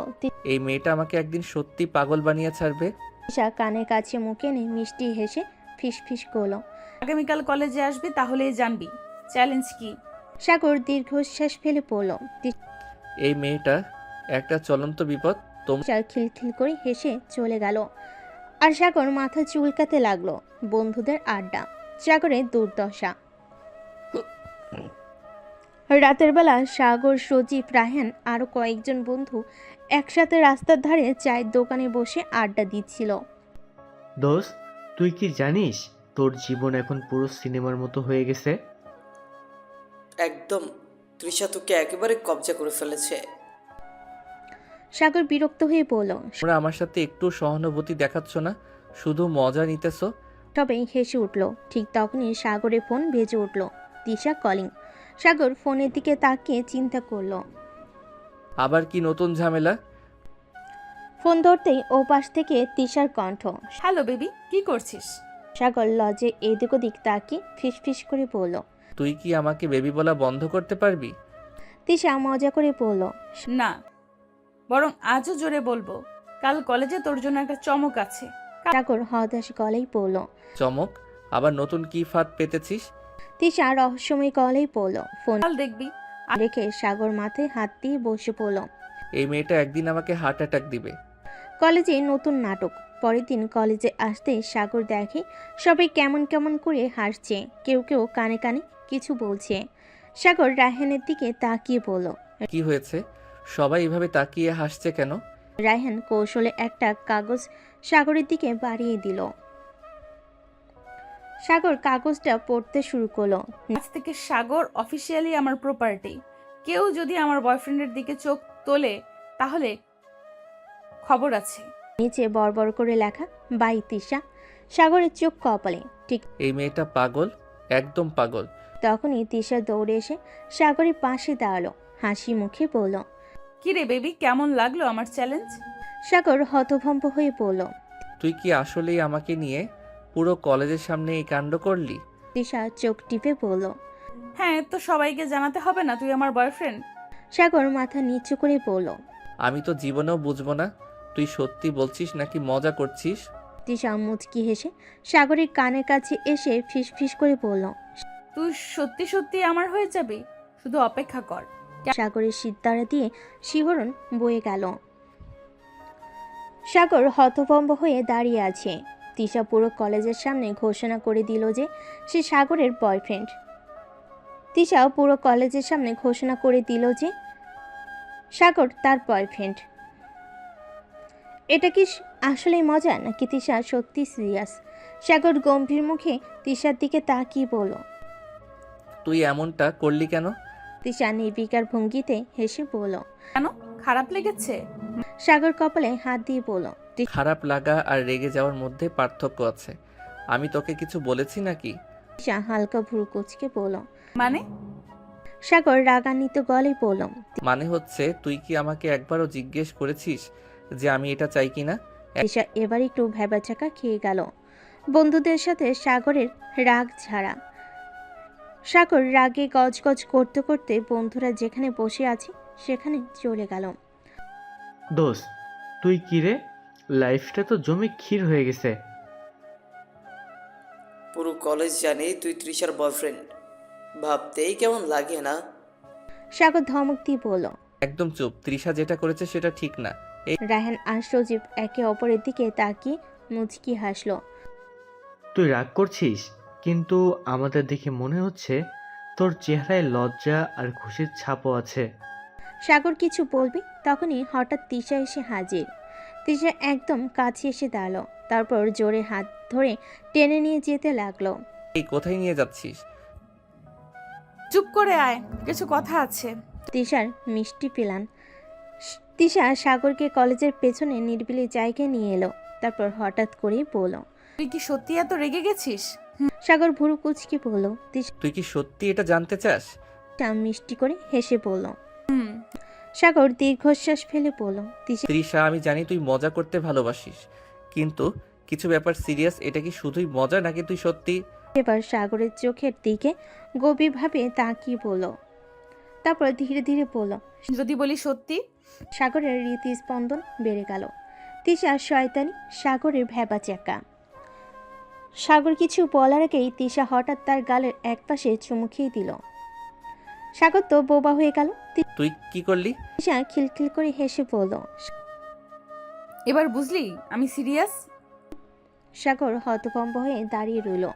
এই মেয়েটা আমাকে একদিন সত্যি পাগল বানিয়ে ছাড়বে। তিশা কানের কাছে মুখে এনে মিষ্টি হেসে ফিস ফিস করল। আগামীকাল কলেজে আসবি, তাহলেই জানবি চ্যালেঞ্জ কি। সাগর দীর্ঘশ্বাস ফেলে পড়ল। এই মেয়েটা একটা চলন্ত বিপদ। তিশা খিলখিল করে হেসে চলে গেল। আর সাগর মাথা চুলকাতে লাগলো। বন্ধুদের আড্ডা, সাগরের দুর্দশা। রাতের বেলা সাগর, সজীব, রাহেন আরো কয়েকজন বন্ধু একসাথে রাস্তার ধারে চায়ের দোকানে বসে আড্ডা দিচ্ছিল। দোস্ত, তুই কি জানিস তোর জীবন এখন পুরো সিনেমার মতো হয়ে গেছে? একদম, তৃষা তোকে একেবারে কবজা করে ফেলেছে। সাগর বিরক্ত হয়ে বলল। তোমরা আমার সাথে একটু সহানুভূতি দেখাচ্ছ না, শুধু মজা নিতেছো। সবাই হেসে উঠল। ঠিক তখনই সাগরের ফোন বেজে উঠল। তিশা কলিং। সাগর ফোনের দিকে তাকিয়ে চিন্তা করলো। আবার কি নতুন ঝামেলা? ফোন ধরতেই ও পাশ থেকে তিশার কণ্ঠ। হ্যালো বেবি, কি করছিস? সাগর লজে এদিক ওদিক তাকিয়ে ফিস ফিস করে বলল। তুই কি আমাকে বেবি বলা বন্ধ করতে পারবি? তিশা মজা করে বলল। না, বরং আজও জোরে বলবো, কাল কলেজে তোর জন্য একটা চমক আছে। সাগর হতাশ গলেই পড়ল। চমক? আবার নতুন কি ফাঁদ পেতেছিস? তিশা রহস্যময় গলেই পড়ল। ফোন কাল দেখবি। রেখে সাগর মাথায় হাত দিয়ে বসে পড়ল। এই মেয়েটা একদিন আমাকে হার্ট অ্যাটাক দিবে। কলেজে নতুন নাটক। পরের দিন কলেজে আসতে সাগর দেখে সবাই কেমন কেমন করে হাসছে, কেউ কেউ কানে কানে কিছু বলছে। সাগর রায়হানের দিকে তাকিয়ে বলল। কি হয়েছে? সবাই এভাবে তাকিয়ে হাসছে কেন? রায়হান কৌশলে একটা কাগজ সাগরের দিকে বাড়িয়ে দিল। সাগর কাগজটা পড়তে শুরু করলো। আজ থেকে সাগর অফিসিয়ালি আমার প্রপার্টি। কেউ যদি আমার বয়ফ্রেন্ডের দিকে চোখ তোলে তাহলে খবর আছে। নিচে বড় করে লেখা, বাই তিশা। সাগরের চোখ কপালে। ঠিক এই মেয়েটা পাগল, একদম পাগল। তখনই তিশা দৌড়ে এসে সাগরের পাশে দাঁড়ালো। হাসি মুখে বলল, কি রে বেবি, কেমন লাগলো আমার চ্যালেঞ্জ? সাগর হতভম্ব হয়ে বলল, তুই কি আসলেই আমাকে নিয়ে পুরো কলেজের সামনে এই কাণ্ড করলি? তিশা চোখ টিপে বলল, হ্যাঁ, তো সবাইকে জানাতে হবে না তুই আমার বয়ফ্রেন্ড? সাগর মাথা নিচু করে বলল, আমি তো জীবনেও বুঝবো না তুই সত্যি বলছিস নাকি মজা করছিস। তিশা মুচকি হেসে সাগরের কানের কাছে এসে ফিস ফিস করে বলল, তুই সত্যি সত্যি আমার হয়ে যাবি, শুধু অপেক্ষা কর। সাগরের সিদ্ধারা দিয়ে শিহরণ বয়ে গেল। সাগর হতভম্ব হয়ে দাঁড়িয়ে আছে। তিশা পুরো কলেজের সামনে ঘোষণা করে দিল যে সে সাগরের বয়ফ্রেন্ড। তিশা পুরো কলেজের সামনে ঘোষণা করে দিল যে সাগর তার বয়ফ্রেন্ড। এটা কি আসলেই মজা নাকি তিশা সত্যি সিরিয়াস? সাগর গম্ভীর মুখে তিশার দিকে তাকিয়ে বলল, তুই এমনটা করলি কেন? তিশা নির্বিকার ভঙ্গিতে হেসে বলল, কেন, খারাপ লেগেছে? সাগর কপালে হাত দিয়ে বলল, খারাপ লাগা আর রেগে যাওয়ার মধ্যে পার্থক্য আছে। আমি তোকে কিছু বলেছি নাকি? তিশা হালকা ভ্রু কুঁচকে বলল, মানে? সাগর রাগান্বিত গলায় বলল, মানে হচ্ছে তুই কি আমাকে একবারও জিজ্ঞেস করেছিস যে আমি এটা চাই কিনা? তিশা এবার একটু ভেবাচাকা খেয়ে গেল। বন্ধুদের সাথে সাগরের রাগ ঝাড়া। সাগর রাগে গজগজ করতে করতে বন্ধুরা যেখানে বসে আছে সেখানে চলে গেল। দোস্ত, তুই কি রে? লাইফটা তো জমে ক্ষীর হয়ে গেছে। পুরো কলেজ জানে তুই তৃষার বয়ফ্রেন্ড, ভাবতেই কেমন লাগে না? সাগর ধমক দিয়ে বলল, একদম চুপ। তৃষা যেটা করেছে সেটা ঠিক না। রায়হান আর সজীব একে অপরের দিকে তাকিয়ে মুচকি হাসলো। তুই রাগ করছিস, কিন্তু আমাদের দেখে মনে হচ্ছে তোর চেহারায় লজ্জা আর খুশির ছাপও আছে। সাগর কিছু বলবি তখনই হঠাৎ তিশা এসে হাজির। তিশা একদম কাছে এসে দাঁড়ালো, তারপর জোরে হাত ধরে টেনে নিয়ে যেতে লাগলো। এই কোথায় নিয়ে যাচ্ছিস? চুপ করে আয়, কিছু কথা আছে। তিশার মিষ্টি প্ল্যান। তিশা সাগরকে কলেজের পেছনে নির্বিলি জায়গায় নিয়ে এলো, তারপর হঠাৎ করেই বলল, তুই কি সত্যি এত রেগে গেছিস? সাগর ভুরু কুচকে বলল, তুই কি সত্যি এটা জানতে চাস? তিশা মিষ্টি করে হেসে বলল। সাগর দীর্ঘশ্বাস ফেলে বলল, তৃষা, আমি জানি তুই মজা করতে ভালোবাসিস, কিন্তু কিছু ব্যাপার সিরিয়াস। এটা কি শুধুই মজা নাকি তুই সত্যি? এবার সাগরের চোখের দিকে গভীরভাবে তাকিয়ে বলল, তারপর ধীরে ধীরে বলল, যদি বলি সত্যি? সাগরের হৃদস্পন্দন বেড়ে গেল। তিশা শয়তানি, সাগরের ভ্যাবাচ্যাকা। সাগর কিছু বলার আগেই তিশা হঠাৎ তার গালের একপাশে চুমু খেয়ে দিল। সাগর তো বোবা হয়ে গেল। তুই কি করলি? তিশা খিলখিল করে হেসে বলল, এবার বুঝলি আমি সিরিয়াস? সাগর হতভম্ব হয়ে দাঁড়িয়ে রইল,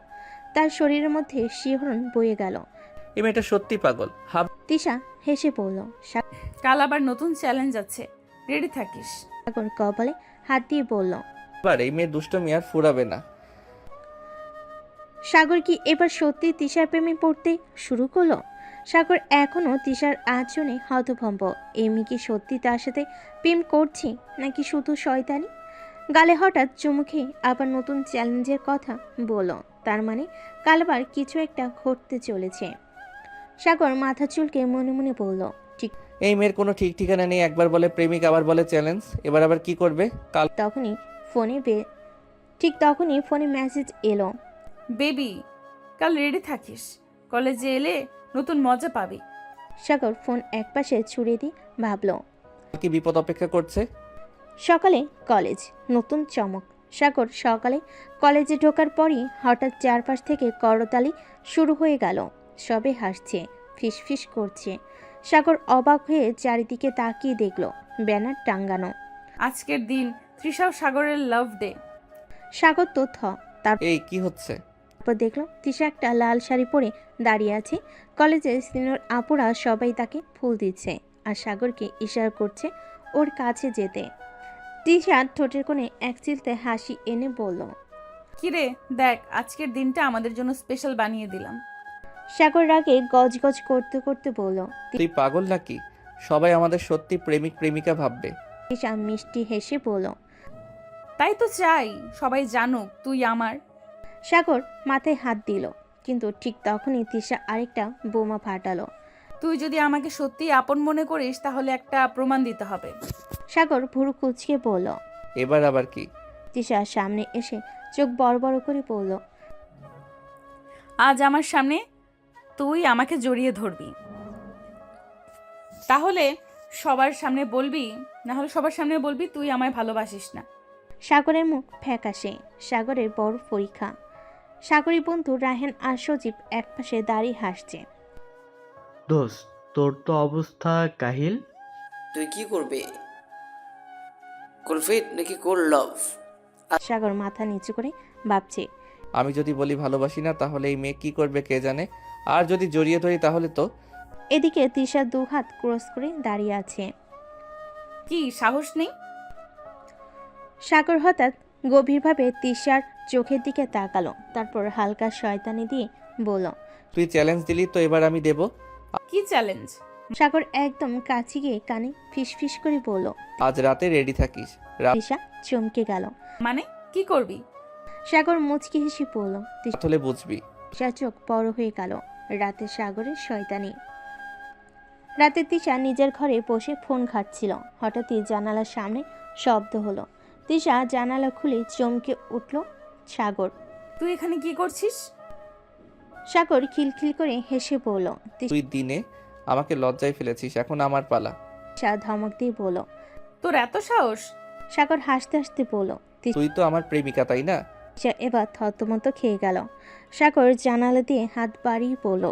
তার শরীরের মধ্যে শিহরণ বয়ে গেল। এই মেয়েটা সত্যি পাগল। তিশা হেসে বলল, কাল আবার নতুন চ্যালেঞ্জ আছে, রেডি থাকিস। সাগর কপালে হাত দিয়ে বলল, এবার এই মেয়ে দুষ্টমি আর ফুরাবে না। সাগর কি এবার সত্যি তিশার প্রেমে পড়তে শুরু করলো? সাগর এখনো তিশার আচরণে হতভম্ব। এমনি কি সত্যি তার সাথে প্রেম করছে নাকি শুধু শয়তানি? গালে হঠাৎ চুমু খেয়ে আবার নতুন চ্যালেঞ্জের কথা বলল, তার মানে কাল আবার কিছু একটা ঘটতে চলেছে। সাগর মাথা চুলকে মনে মনে বলল, ঠিক এই মেয়ের কোনো ঠিক ঠিকানা নেই। একবার বলে প্রেমিক, আবার বলে চ্যালেঞ্জ, এবার আবার কি করবে? কাল ঠিক তখনই ফোনে মেসেজ এলো, বেবি কাল রেডি থাকিস, কলেজে এলে নতুন মজা পাবি। সাগর ফোন একপাশে ছুড়ে দিয়ে ভাবল, কি বিপদ অপেক্ষা করছে? সকালে কলেজ, নতুন চমক। সাগর সকালে কলেজে ঢোকার পরই হঠাৎ চারপাশ থেকে করতালি শুরু হয়ে গেল। সবে হাসছে, ফিসফিস করছে। সাগর অবাক হয়ে চারিদিকে তাকিয়ে দেখল ব্যানার টাঙ্গানো। আজকের দিন তৃষা ও সাগরের লাভ ডে। সাগর তো এই কি হচ্ছে? তারপর দেখল তৃষা একটা লাল শাড়ি পরে দাঁড়িয়ে আছে। কলেজের সিনিয়র আপুরা সবাই তাকে ফুল দিচ্ছে আর সাগরকে ইশারা করছে ওর কাছে যেতে। তৃষা ঠোঁটের কোণে এক চিলতে হাসি এনে বলল, কিরে দেখ, আজকের দিনটা আমাদের জন্য স্পেশাল বানিয়ে দিলাম। সাগর রাগে গজগজ করতে করতে বলল, তুই পাগল নাকি? সবাই আমাদের সত্যি প্রেমিক প্রেমিকা ভাববে। তৃষা মিষ্টি হেসে বলল, তাই তো চাই সবাই জানুক তুই আমার। সাগর মাথায় হাত দিল, কিন্তু ঠিক তখনই তৃষা আরেকটা বোমা ফাটালো। তুই যদি আমাকে সত্যি আপন মনে করিস তাহলে একটা প্রমাণ দিতে হবে। সাগর ভুরু কুচকে বলল, এবার আবার কি? তৃষা সামনে এসে চোখ বড় বড় করে বলল, আজ আমার সামনে তুই আমাকে জড়িয়ে ধরবি, তাহলে সবার সামনে বলবি তুই আমায় ভালোবাসিস না। সাগরের মুখ ফ্যাকাশে। সাগরের বড় পরীক্ষা। সাগরী বন্ধু রায়হান আর সজীব একপাশে দাঁড়িয়ে হাসছে। দোস্ত, তোর তো অবস্থা কাহিল। তুই কি করবে? কুলফিট নাকি কোল্ড লাভ? সাগর মাথা নিচু করে ভাবছে। আমি যদি বলি ভালোবাসি না তাহলে এই মেয়ে কি করবে কে জানে, আর যদি জড়িয়ে ধরি তাহলে তো। এদিকে তিশা দু হাত ক্রস করে দাঁড়িয়ে আছে। কি সাহস নেই? সাগর হঠাৎ গভীরভাবে তিশার চোখের দিকে তাকালো, তারপর হালকা শয়তানি দিয়ে বলল, তুই চ্যালেঞ্জ দিলি তো এবার আমি দেব। কি চ্যালেঞ্জ? সাগর একদম কাছে গিয়ে কানে ফিসফিস করে বলল। আজ রাতে রেডি থাকিস। তিশা চমকে গেল। মানে কি করবি? সাগর মুচকি হেসে বলল। হলে বুঝবি। তিশার চোখ বড় হয়ে গেল। রাতে সাগরের শয়তানি। রাতে তিশা নিজের ঘরে বসে ফোন ঘাটছিল। হঠাৎই জানালার সামনে শব্দ হলো। তিশা জানালা খুলে চমকে উঠল। সাগর। তুই এখানে কি করছিস? সাগর খিলখিল করে হেসে বলল। তুই দিনে আমাকে লজ্জায় ফেলেছিস, এখন আমার পালা। তিশা ধমক দিয়ে বলল। তোর এত সাহস? সাগর হাসতে হাসতে বলল। তুই তো আমার প্রেমিকা তাই না? তিশা এবার থতমত খেয়ে গেল। সাগর জানালা দিয়ে হাত বাড়িয়ে বলল।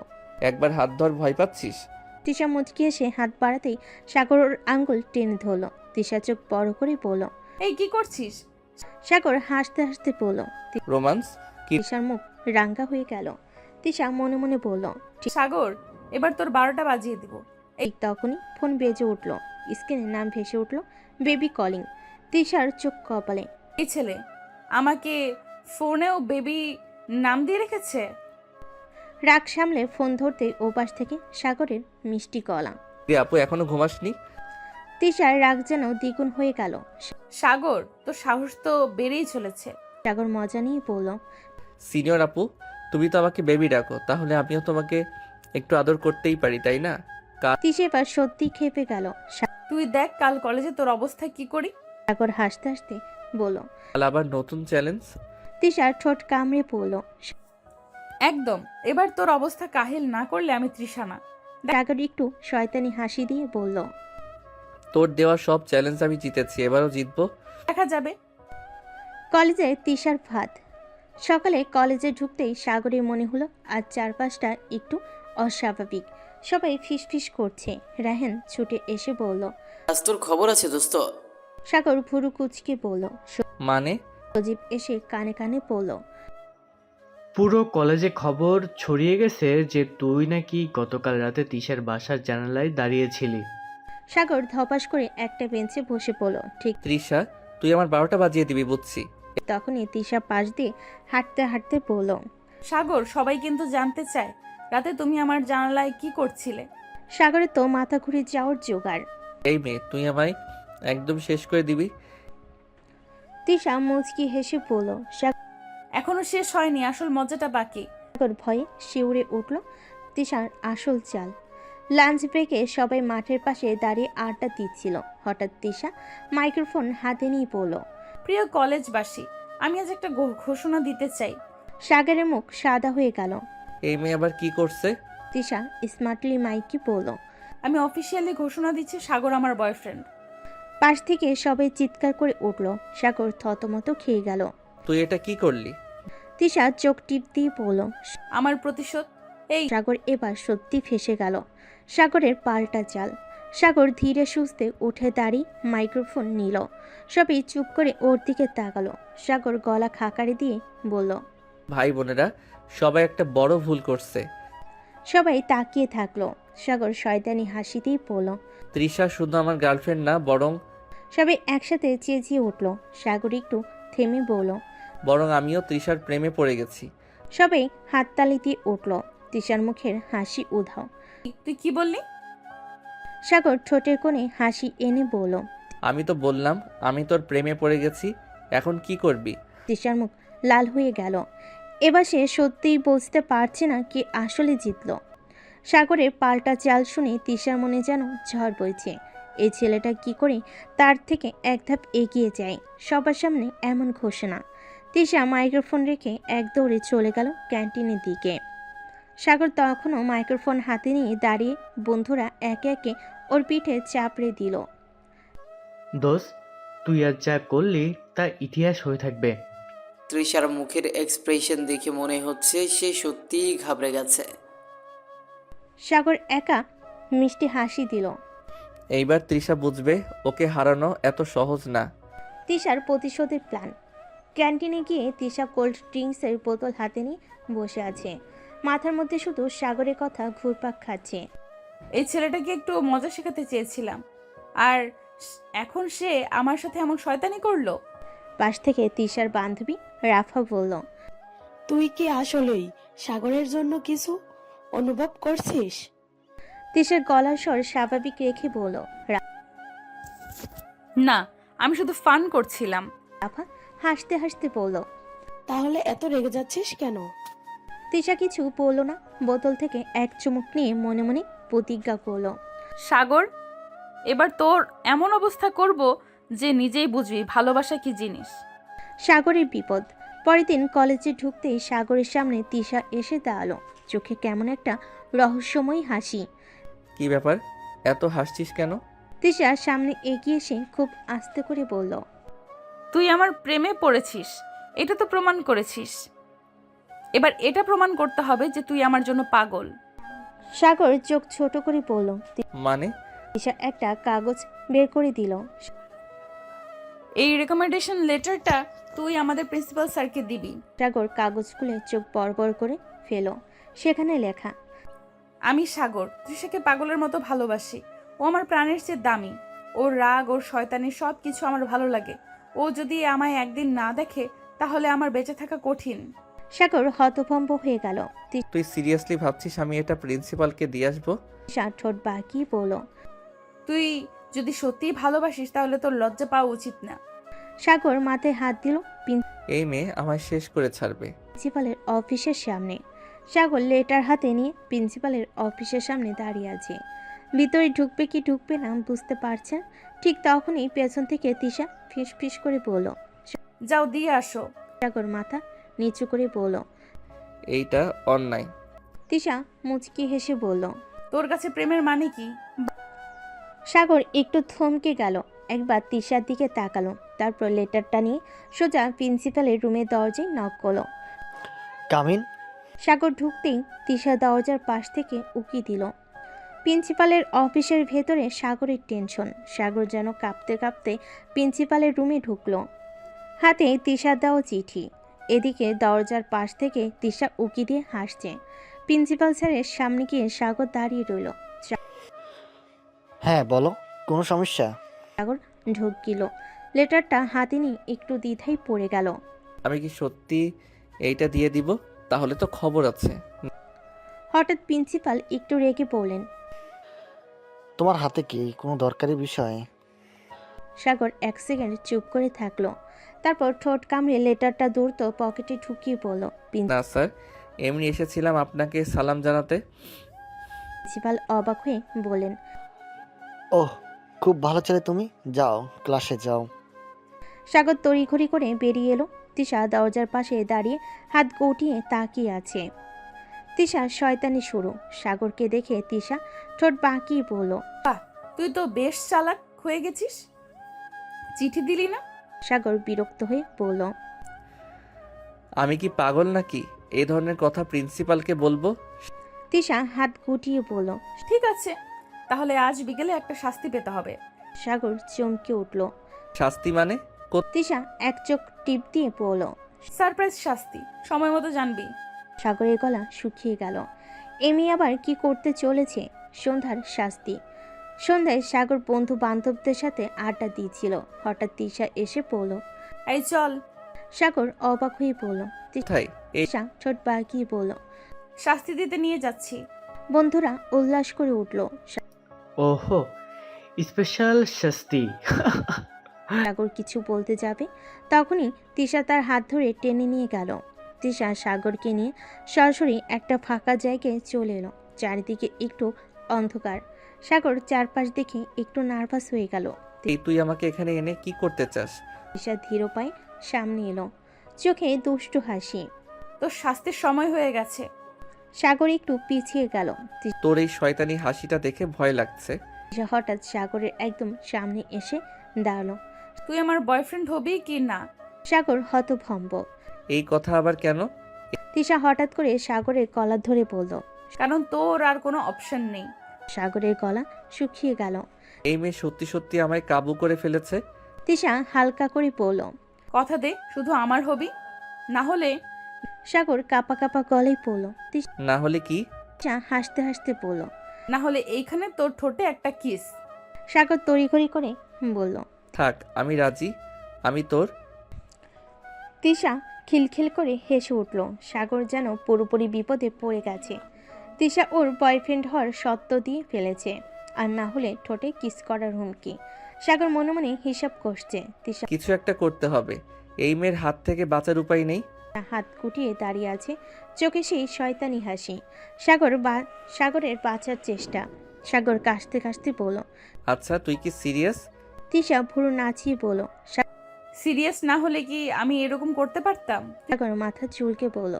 একবার হাত ধর, ভয় পাচ্ছিস? তিশা মুচকি এসে হাত বাড়াতেই সাগর ওর আঙ্গুল টেনে ধরল। তিশা চোখ বড় করে বলল। এই কি করছিস? সাগর হাসতে হাসতে বলল। রোমান্স? তিশার মুখ রাঙ্গা হয়ে গেল। তিশা মনে মনে বলল। সাগর, এবার তোর 12টা বাজিয়ে দিব। ঠিক তখনই ফোন বেজে উঠল। স্ক্রিনে নাম ভেসে উঠল, বেবি কলিং। তিশার চোখ কপালে। এই ছেলে আমাকে ফোনেও বেবি নাম দিয়ে রেখেছে। রাগ সামলে ফোন ধরতেই ওপাশ থেকে সাগরের মিষ্টি গলা। আপু এখনো ঘুমাসনি? তিশার রাগ যেন দ্বিগুণ হয়ে গেল। সাগর, তোর সাহস তো বেড়েই চলেছে। সাগর মজা নিয়ে বলল। সিনিয়র আপু, তুমি তো আমাকে বেবি ডাকো, তাহলে আমিও তোমাকে একটু আদর করতেই পারি তাই না? তিশা এবার সত্যি খেপে গেল। তুই দেখ কাল কলেজে তোর অবস্থা কি করি। সাগর হাসতে হাসতে বলল। আবার নতুন চ্যালেঞ্জ? তিশার ঠোঁট কামড়ে পড়ল। একদম, এবার তোর অবস্থা কাহিল না করলে আমি তৃষা না। সাগর একটু শয়তানি হাসি দিয়ে বলল। তোর দেওয়া সব চ্যালেঞ্জ আমি জিতেছি, এবারও জিতবো। দেখা যাবে। কলেজে তিশার ভাত। সকালে কলেজে ঢুকতেই সাগরের মনে হলো আজ চারপাশটা একটু অস্বাভাবিক। সবাই ফিসফিস করছে। রাহেন ছুটে এসে বলল। আজ তোর খবর আছে দোস্ত? সাগর ভুরু কুচকে বলল। মানে? সজীব এসে কানে কানে বলল। পুরো কলেজে খবর ছড়িয়ে গেছে যে তুই নাকি গতকাল রাতে তিশার বাসার জানালায় দাঁড়িয়েছিলি। সাগর ধপাস করে একটা বেঞ্চে বসে পড়ল। ঠিক তৃষা, তুই আমার 12টা বাজিয়ে দিবি বুঝছি। তখনই তিশা পাশ দিয়ে হাঁটতে হাঁটতে বলল। সাগর, সবাই কিন্তু জানতে চায় রাতে তুমি আমার জানালায় কি করছিলে। সাগরে তো মাথা ঘুরে যাওয়ার জোগাড়। এই মেয়ে, তুই আমায় একদম শেষ করে দিবি। তিশা মুচকি হেসে বলল। এখনো শেষ হয়নি, আসল মজাটা বাকি। সাগর ভয়ে শিউরে উঠল। তিশার আসল চাল। লাঞ্চ ব্রেকে সবাই মাঠের পাশে দাঁড়িয়ে আড্ডা দিচ্ছিল। হঠাৎ তিশা মাইক্রোফোন হাতে নিয়ে বলল। প্রিয় কলেজবাসী, আমি আজ একটা ঘোষণা দিতে চাই। সাগরের মুখ সাদা হয়ে গেল। এই মেয়ে আবার কি করছে? তিশা স্মার্টলি মাইকে বলল। আমি অফিসিয়ালি ঘোষণা দিচ্ছি, সাগর আমার বয়ফ্রেন্ড। পাশ থেকে সবাই চিৎকার করে উঠল। সাগর থতমত খেয়ে গেল। তুই এটা কি করলি? তিশা চোখ টিপ দিয়ে বলল। আমার প্রতিশোধ। এই সাগর এবার সত্যি ফেসে গেল। সাগরের পাল্টা চাল। সাগর ধীরে সুস্থে উঠে দাঁড়িয়ে মাইক্রোফোন নিল। সবাই চুপ করে ওর দিকে তাকালো। সাগর গলা খাকারি দিয়ে বলল। ভাই বোনেরা, সবাই একটা বড় ভুল করছে। সবাই তাকিয়ে থাকলো। সাগর শয়তানি হাসি দিয়ে বলল। তৃষা শুধু আমার গার্লফ্রেন্ড না, সবাই একসাথে চেঁচিয়ে উঠল। সাগর একটু থেমে বলল। বরং আমিও তৃষার প্রেমে পড়ে গেছি। সবাই হাততালি দিয়ে উঠল। তৃষার মুখের হাসি উধাও। তুই কি বললি? সাগর ঠোঁটের কোণে হাসি এনে বলল। আমি তো বললাম আমি তোর প্রেমে পড়ে গেছি, এখন কি করবি? তৃষার মুখ লাল হয়ে গেল। এবার সে সত্যিই বুঝতে পারছে না কে আসলে জিতল। সাগরের পাল্টা চাল শুনে তৃষার মনে যেন ঝড় বইছে। এই ছেলেটা কি করে তার থেকে এক ধাপ এগিয়ে যায়। সবার সামনে এমন ঘোষণা। তৃষা মাইক্রোফোন রেখে এক দৌড়ে চলে গেল ক্যান্টিনের দিকে। সাগর তখনও মাইক্রোফোন হাতে নিয়ে দাঁড়িয়ে। বন্ধুরা একে একে ওর পিঠে চাপড়ে দিল। দোস্ত, তুই আজ যা করলি তা ইতিহাস হয়ে থাকবে। তৃষার মুখের এক্সপ্রেশন দেখে মনে হচ্ছে সে সত্যিই ঘাবড়ে গেছে। সাগর একা মিষ্টি হাসি দিল। এইবার তৃষা বুঝবে ওকে হারানো এত সহজ না। তিশার প্রতিশোধের প্ল্যান। ক্যান্টিনে গিয়ে তিশা কোল্ড ড্রিঙ্কসের বোতল হাতে নিয়ে বসে আছে। মাথার মধ্যে শুধু সাগরের কথা ঘুরপাক খাচ্ছে। এই ছেলেটাকে একটু মজা শেখাতে চেয়েছিলাম, আর এখন সে আমার সাথে এমন শয়তানি করলো। পাশ থেকে তিশার বান্ধবী রাফা বলল, তুই কি আসলেই সাগরের জন্য কিছু অনুভব করছিস? তিশার গলার স্বর স্বাভাবিক রেখে বলল, না, আমি শুধু ফান করছিলাম। রাফা হাসতে হাসতে বলল, তাহলে এত রেগে যাচ্ছিস কেন? তিশা কিছু বলল না। বোতল থেকে এক চুমুক নিয়ে মনে মনে প্রতিজ্ঞা করল, সাগর, এবার তোর এমন অবস্থা করব যে নিজেই বুঝবি ভালোবাসা কি জিনিস। সাগরের বিপদ। পরের দিন কলেজে ঢুকতেই সাগরের সামনে তিশা এসে দাঁড়ালো, চোখে কেমন একটা রহস্যময় হাসি। কি ব্যাপার, এত হাসছিস কেন? তিশা সামনে এগিয়ে এসে খুব আস্তে করে বলল, তুই আমার প্রেমে পড়েছিস, এটা তো প্রমাণ করেছিস। এবার এটা প্রমাণ করতে হবে যে তুই আমার জন্য পাগল। সাগর চোখ ছোট করে বলল। মানে? তিশা একটা কাগজ বের করে দিল। এই রেকমেন্ডেশন লেটারটা তুই আমাদের প্রিন্সিপাল স্যারকে দিবি। সাগর কাগজ খুলে চোখ বড় করে ফেল। সেখানে লেখা, আমি সাগর তৃষাকে পাগলের মতো ভালোবাসি। ও আমার প্রাণের চেয়ে দামি। ওর রাগ, ওর শয়তানি সব কিছু আমার ভালো লাগে। ও যদি আমায় একদিন না দেখে তাহলে আমার বেঁচে থাকা কঠিন। সাগর হতভম্ব হয়ে গেল। তুই সিরিয়াসলি ভাবছিস আমি এটা প্রিন্সিপালকে দিয়ে আসবো? তিশা ঠোঁট বাঁকিয়ে বলল, তুই যদি সত্যিই ভালোবাসিস তাহলে তোর লজ্জা পাওয়া উচিত না। সাগর মাথায় হাত দিল। এই মেয়ে আমায় শেষ করে ছাড়বে। প্রিন্সিপালের অফিসের সামনে সাগর লেটার হাতে নিয়ে প্রিন্সিপালের অফিসের সামনে দাঁড়িয়ে আছে। ভিতরে ঢুকবে কি ঢুকবে না বুঝতে পারছেন। ঠিক তখনই পেছন থেকে তিশা ফিস ফিস করে বলল, যাও দিয়ে আসো। সাগর মাথা নিচু করে বলল, এইটা অন্যায়। তিশা মুচকি হেসে বলল, তোর কাছে প্রেমের মানে কি? সাগর একটু থমকে গেল, একবার তিশার দিকে তাকালো, তারপর লেটারটা নিয়ে সোজা প্রিন্সিপালের রুমের দরজায় নক করলো। কামিন। সাগর ঢুকতেই তিশা দরজার পাশ থেকে উকি দিল। প্রিন্সিপালের অফিসের ভেতরে সাগরের টেনশন। সাগর যেন কাঁপতে কাঁপতে প্রিন্সিপালের রুমে ঢুকলো, হাতে তিশার দেওয়া চিঠি। এদিকে দরজার পাশ থেকে তিশা উকি দিয়ে হাসছে। প্রিন্সিপাল স্যারের সামনে গিয়ে সাগর দাঁড়িয়ে রইল। হ্যাঁ বলো, কোনো সমস্যা? সাগর ঢুকিল, লেটারটা হাতে নিয়ে একটু দ্বিধায় পড়ে গেল। আমি কি সত্যি এইটা দিয়ে দিব? তাহলে তো খবর আছে। হঠাৎ প্রিন্সিপাল একটু রেগে বললেন, তোমার হাতে কি কোনো দরকারি বিষয়? সাগর এক সেকেন্ড চুপ করে থাকলো, তারপর ঠোঁট কামড়ে লেটারটা দ্রুত পকেটে ঢুকিয়ে বলল, না স্যার, এমনি এসেছিলাম আপনাকে সালাম জানাতে। প্রিন্সিপাল অবাক হয়ে বলেন, ওহ, খুব ভালো ছেলে তুমি, যাও ক্লাসে যাও। সাগর তড়িঘড়ি করে বেরিয়ে এলো। তিশা দরজার পাশে দাঁড়িয়ে হাত গটিয়ে তাকিয়ে আছে। তিশার শয়তানি শুরু। সাগরকে দেখে তিশা ঠোঁট বাঁকিয়ে বলল, তুই তো বেশ চালাক হয়ে গেছিস, চিঠি দিলি না? সাগর বিরক্ত হয়ে বলল, আমি কি পাগল নাকি এই ধরনের কথা প্রিন্সিপালকে বলবো? তিশা হাত গুটিয়ে বলল, ঠিক আছে, তাহলে আজ বিকেলে একটা শাস্তি পেতে হবে। সাগর চমকে উঠল। শাস্তি মানে? তিশা এক চোখ টিপ দিয়ে বলল, সারপ্রাইজ শাস্তি, সময় মতো জানবি। সাগরের গলা শুকিয়ে গেল। এমি আবার কি করতে চলেছে? সন্ধ্যার শাস্তি। সন্ধ্যায় সাগর বন্ধু বান্ধবদের সাথে আড্ডা দিয়েছিল। হঠাৎ তিশা এসে পড়ল। এই চল। সাগর অবাক হয়ে বলল। তিশা ঠোঁট বাঁকিয়ে বলল, শাস্তি দিতে নিয়ে যাচ্ছি। বন্ধুরা উল্লাস করে উঠল। ওহো, স্পেশাল শাস্তি। সাগর কিছু বলতে যাবে, তখনই তিশা তার হাত ধরে টেনে নিয়ে গেল। তিশা সাগরকে নিয়ে সরাসরি একটা ফাঁকা জায়গায় চলে এলো। চারিদিকে একটু অন্ধকার। সাগর চারপাশ দেখে একটু নার্ভাস হয়ে গেল। তুই আমাকে এখানে এনে কি করতে চাস? তিশা ধীর পায়ে সামনে এলো, চোখে দুষ্টু হাসি। তোর শাস্তির সময় হয়ে গেছে। সাগর একটু পিছিয়ে গেল। তোর এই শয়তানি হাসিটা দেখে ভয় লাগছে। তিশা হঠাৎ সাগরের একদম সামনে এসে দাঁড়ালো। তুই আমার বয়ফ্রেন্ড হবি কি না? সাগর হতভম্ব। এই কথা আবার কেন? তিশা হঠাৎ করে সাগরের কলার ধরে বলল, কারণ তোর আর কোনো অপশন নেই। সাগরের গলা শুকিয়ে গেল। এই মেয়ে সত্যি সত্যি আমায় কাবু করে ফেলেছে। তিশা হালকা করে বলল। কথা দে শুধু আমার হবি, না হলে। সাগর কাপা কাপা গলায় পড়ল। না হলে কি? তিশা হাসতে হাসতে বলল। না হলে এইখানে তোর ঠোঁটে একটা কিস। সাগর তড়িঘড়ি করে বলল। থাক, আমি রাজি, আমি তোর। তিশা খিলখিল করে হেসে উঠল। সাগর যেন পুরোপুরি বিপদে পড়ে গেছে। তিশা ওর বয়ফ্রেন্ড হওয়ার সত্য দিয়ে ফেলেছে, আর না হলে ঠোঁটে কিস করার হুমকি। সাগর মনে মনে হিসাব কষছে। তিশা কিছু একটা করতে হবে, এই মেয়ের হাত থেকে বাঁচার উপায় নেই। হাত গুটিয়ে দাঁড়িয়ে আছে, চোখে সেই শয়তানি হাসি। সাগরের বাঁচার চেষ্টা। সাগর কাশতে কাশতে বলল। আচ্ছা তুই কি সিরিয়াস? তিশা ভুরু নাচিয়ে বলল। সিরিয়াস না হলে কি আমি এরকম করতে পারতাম? সাগর মাথা চুলকে বলল।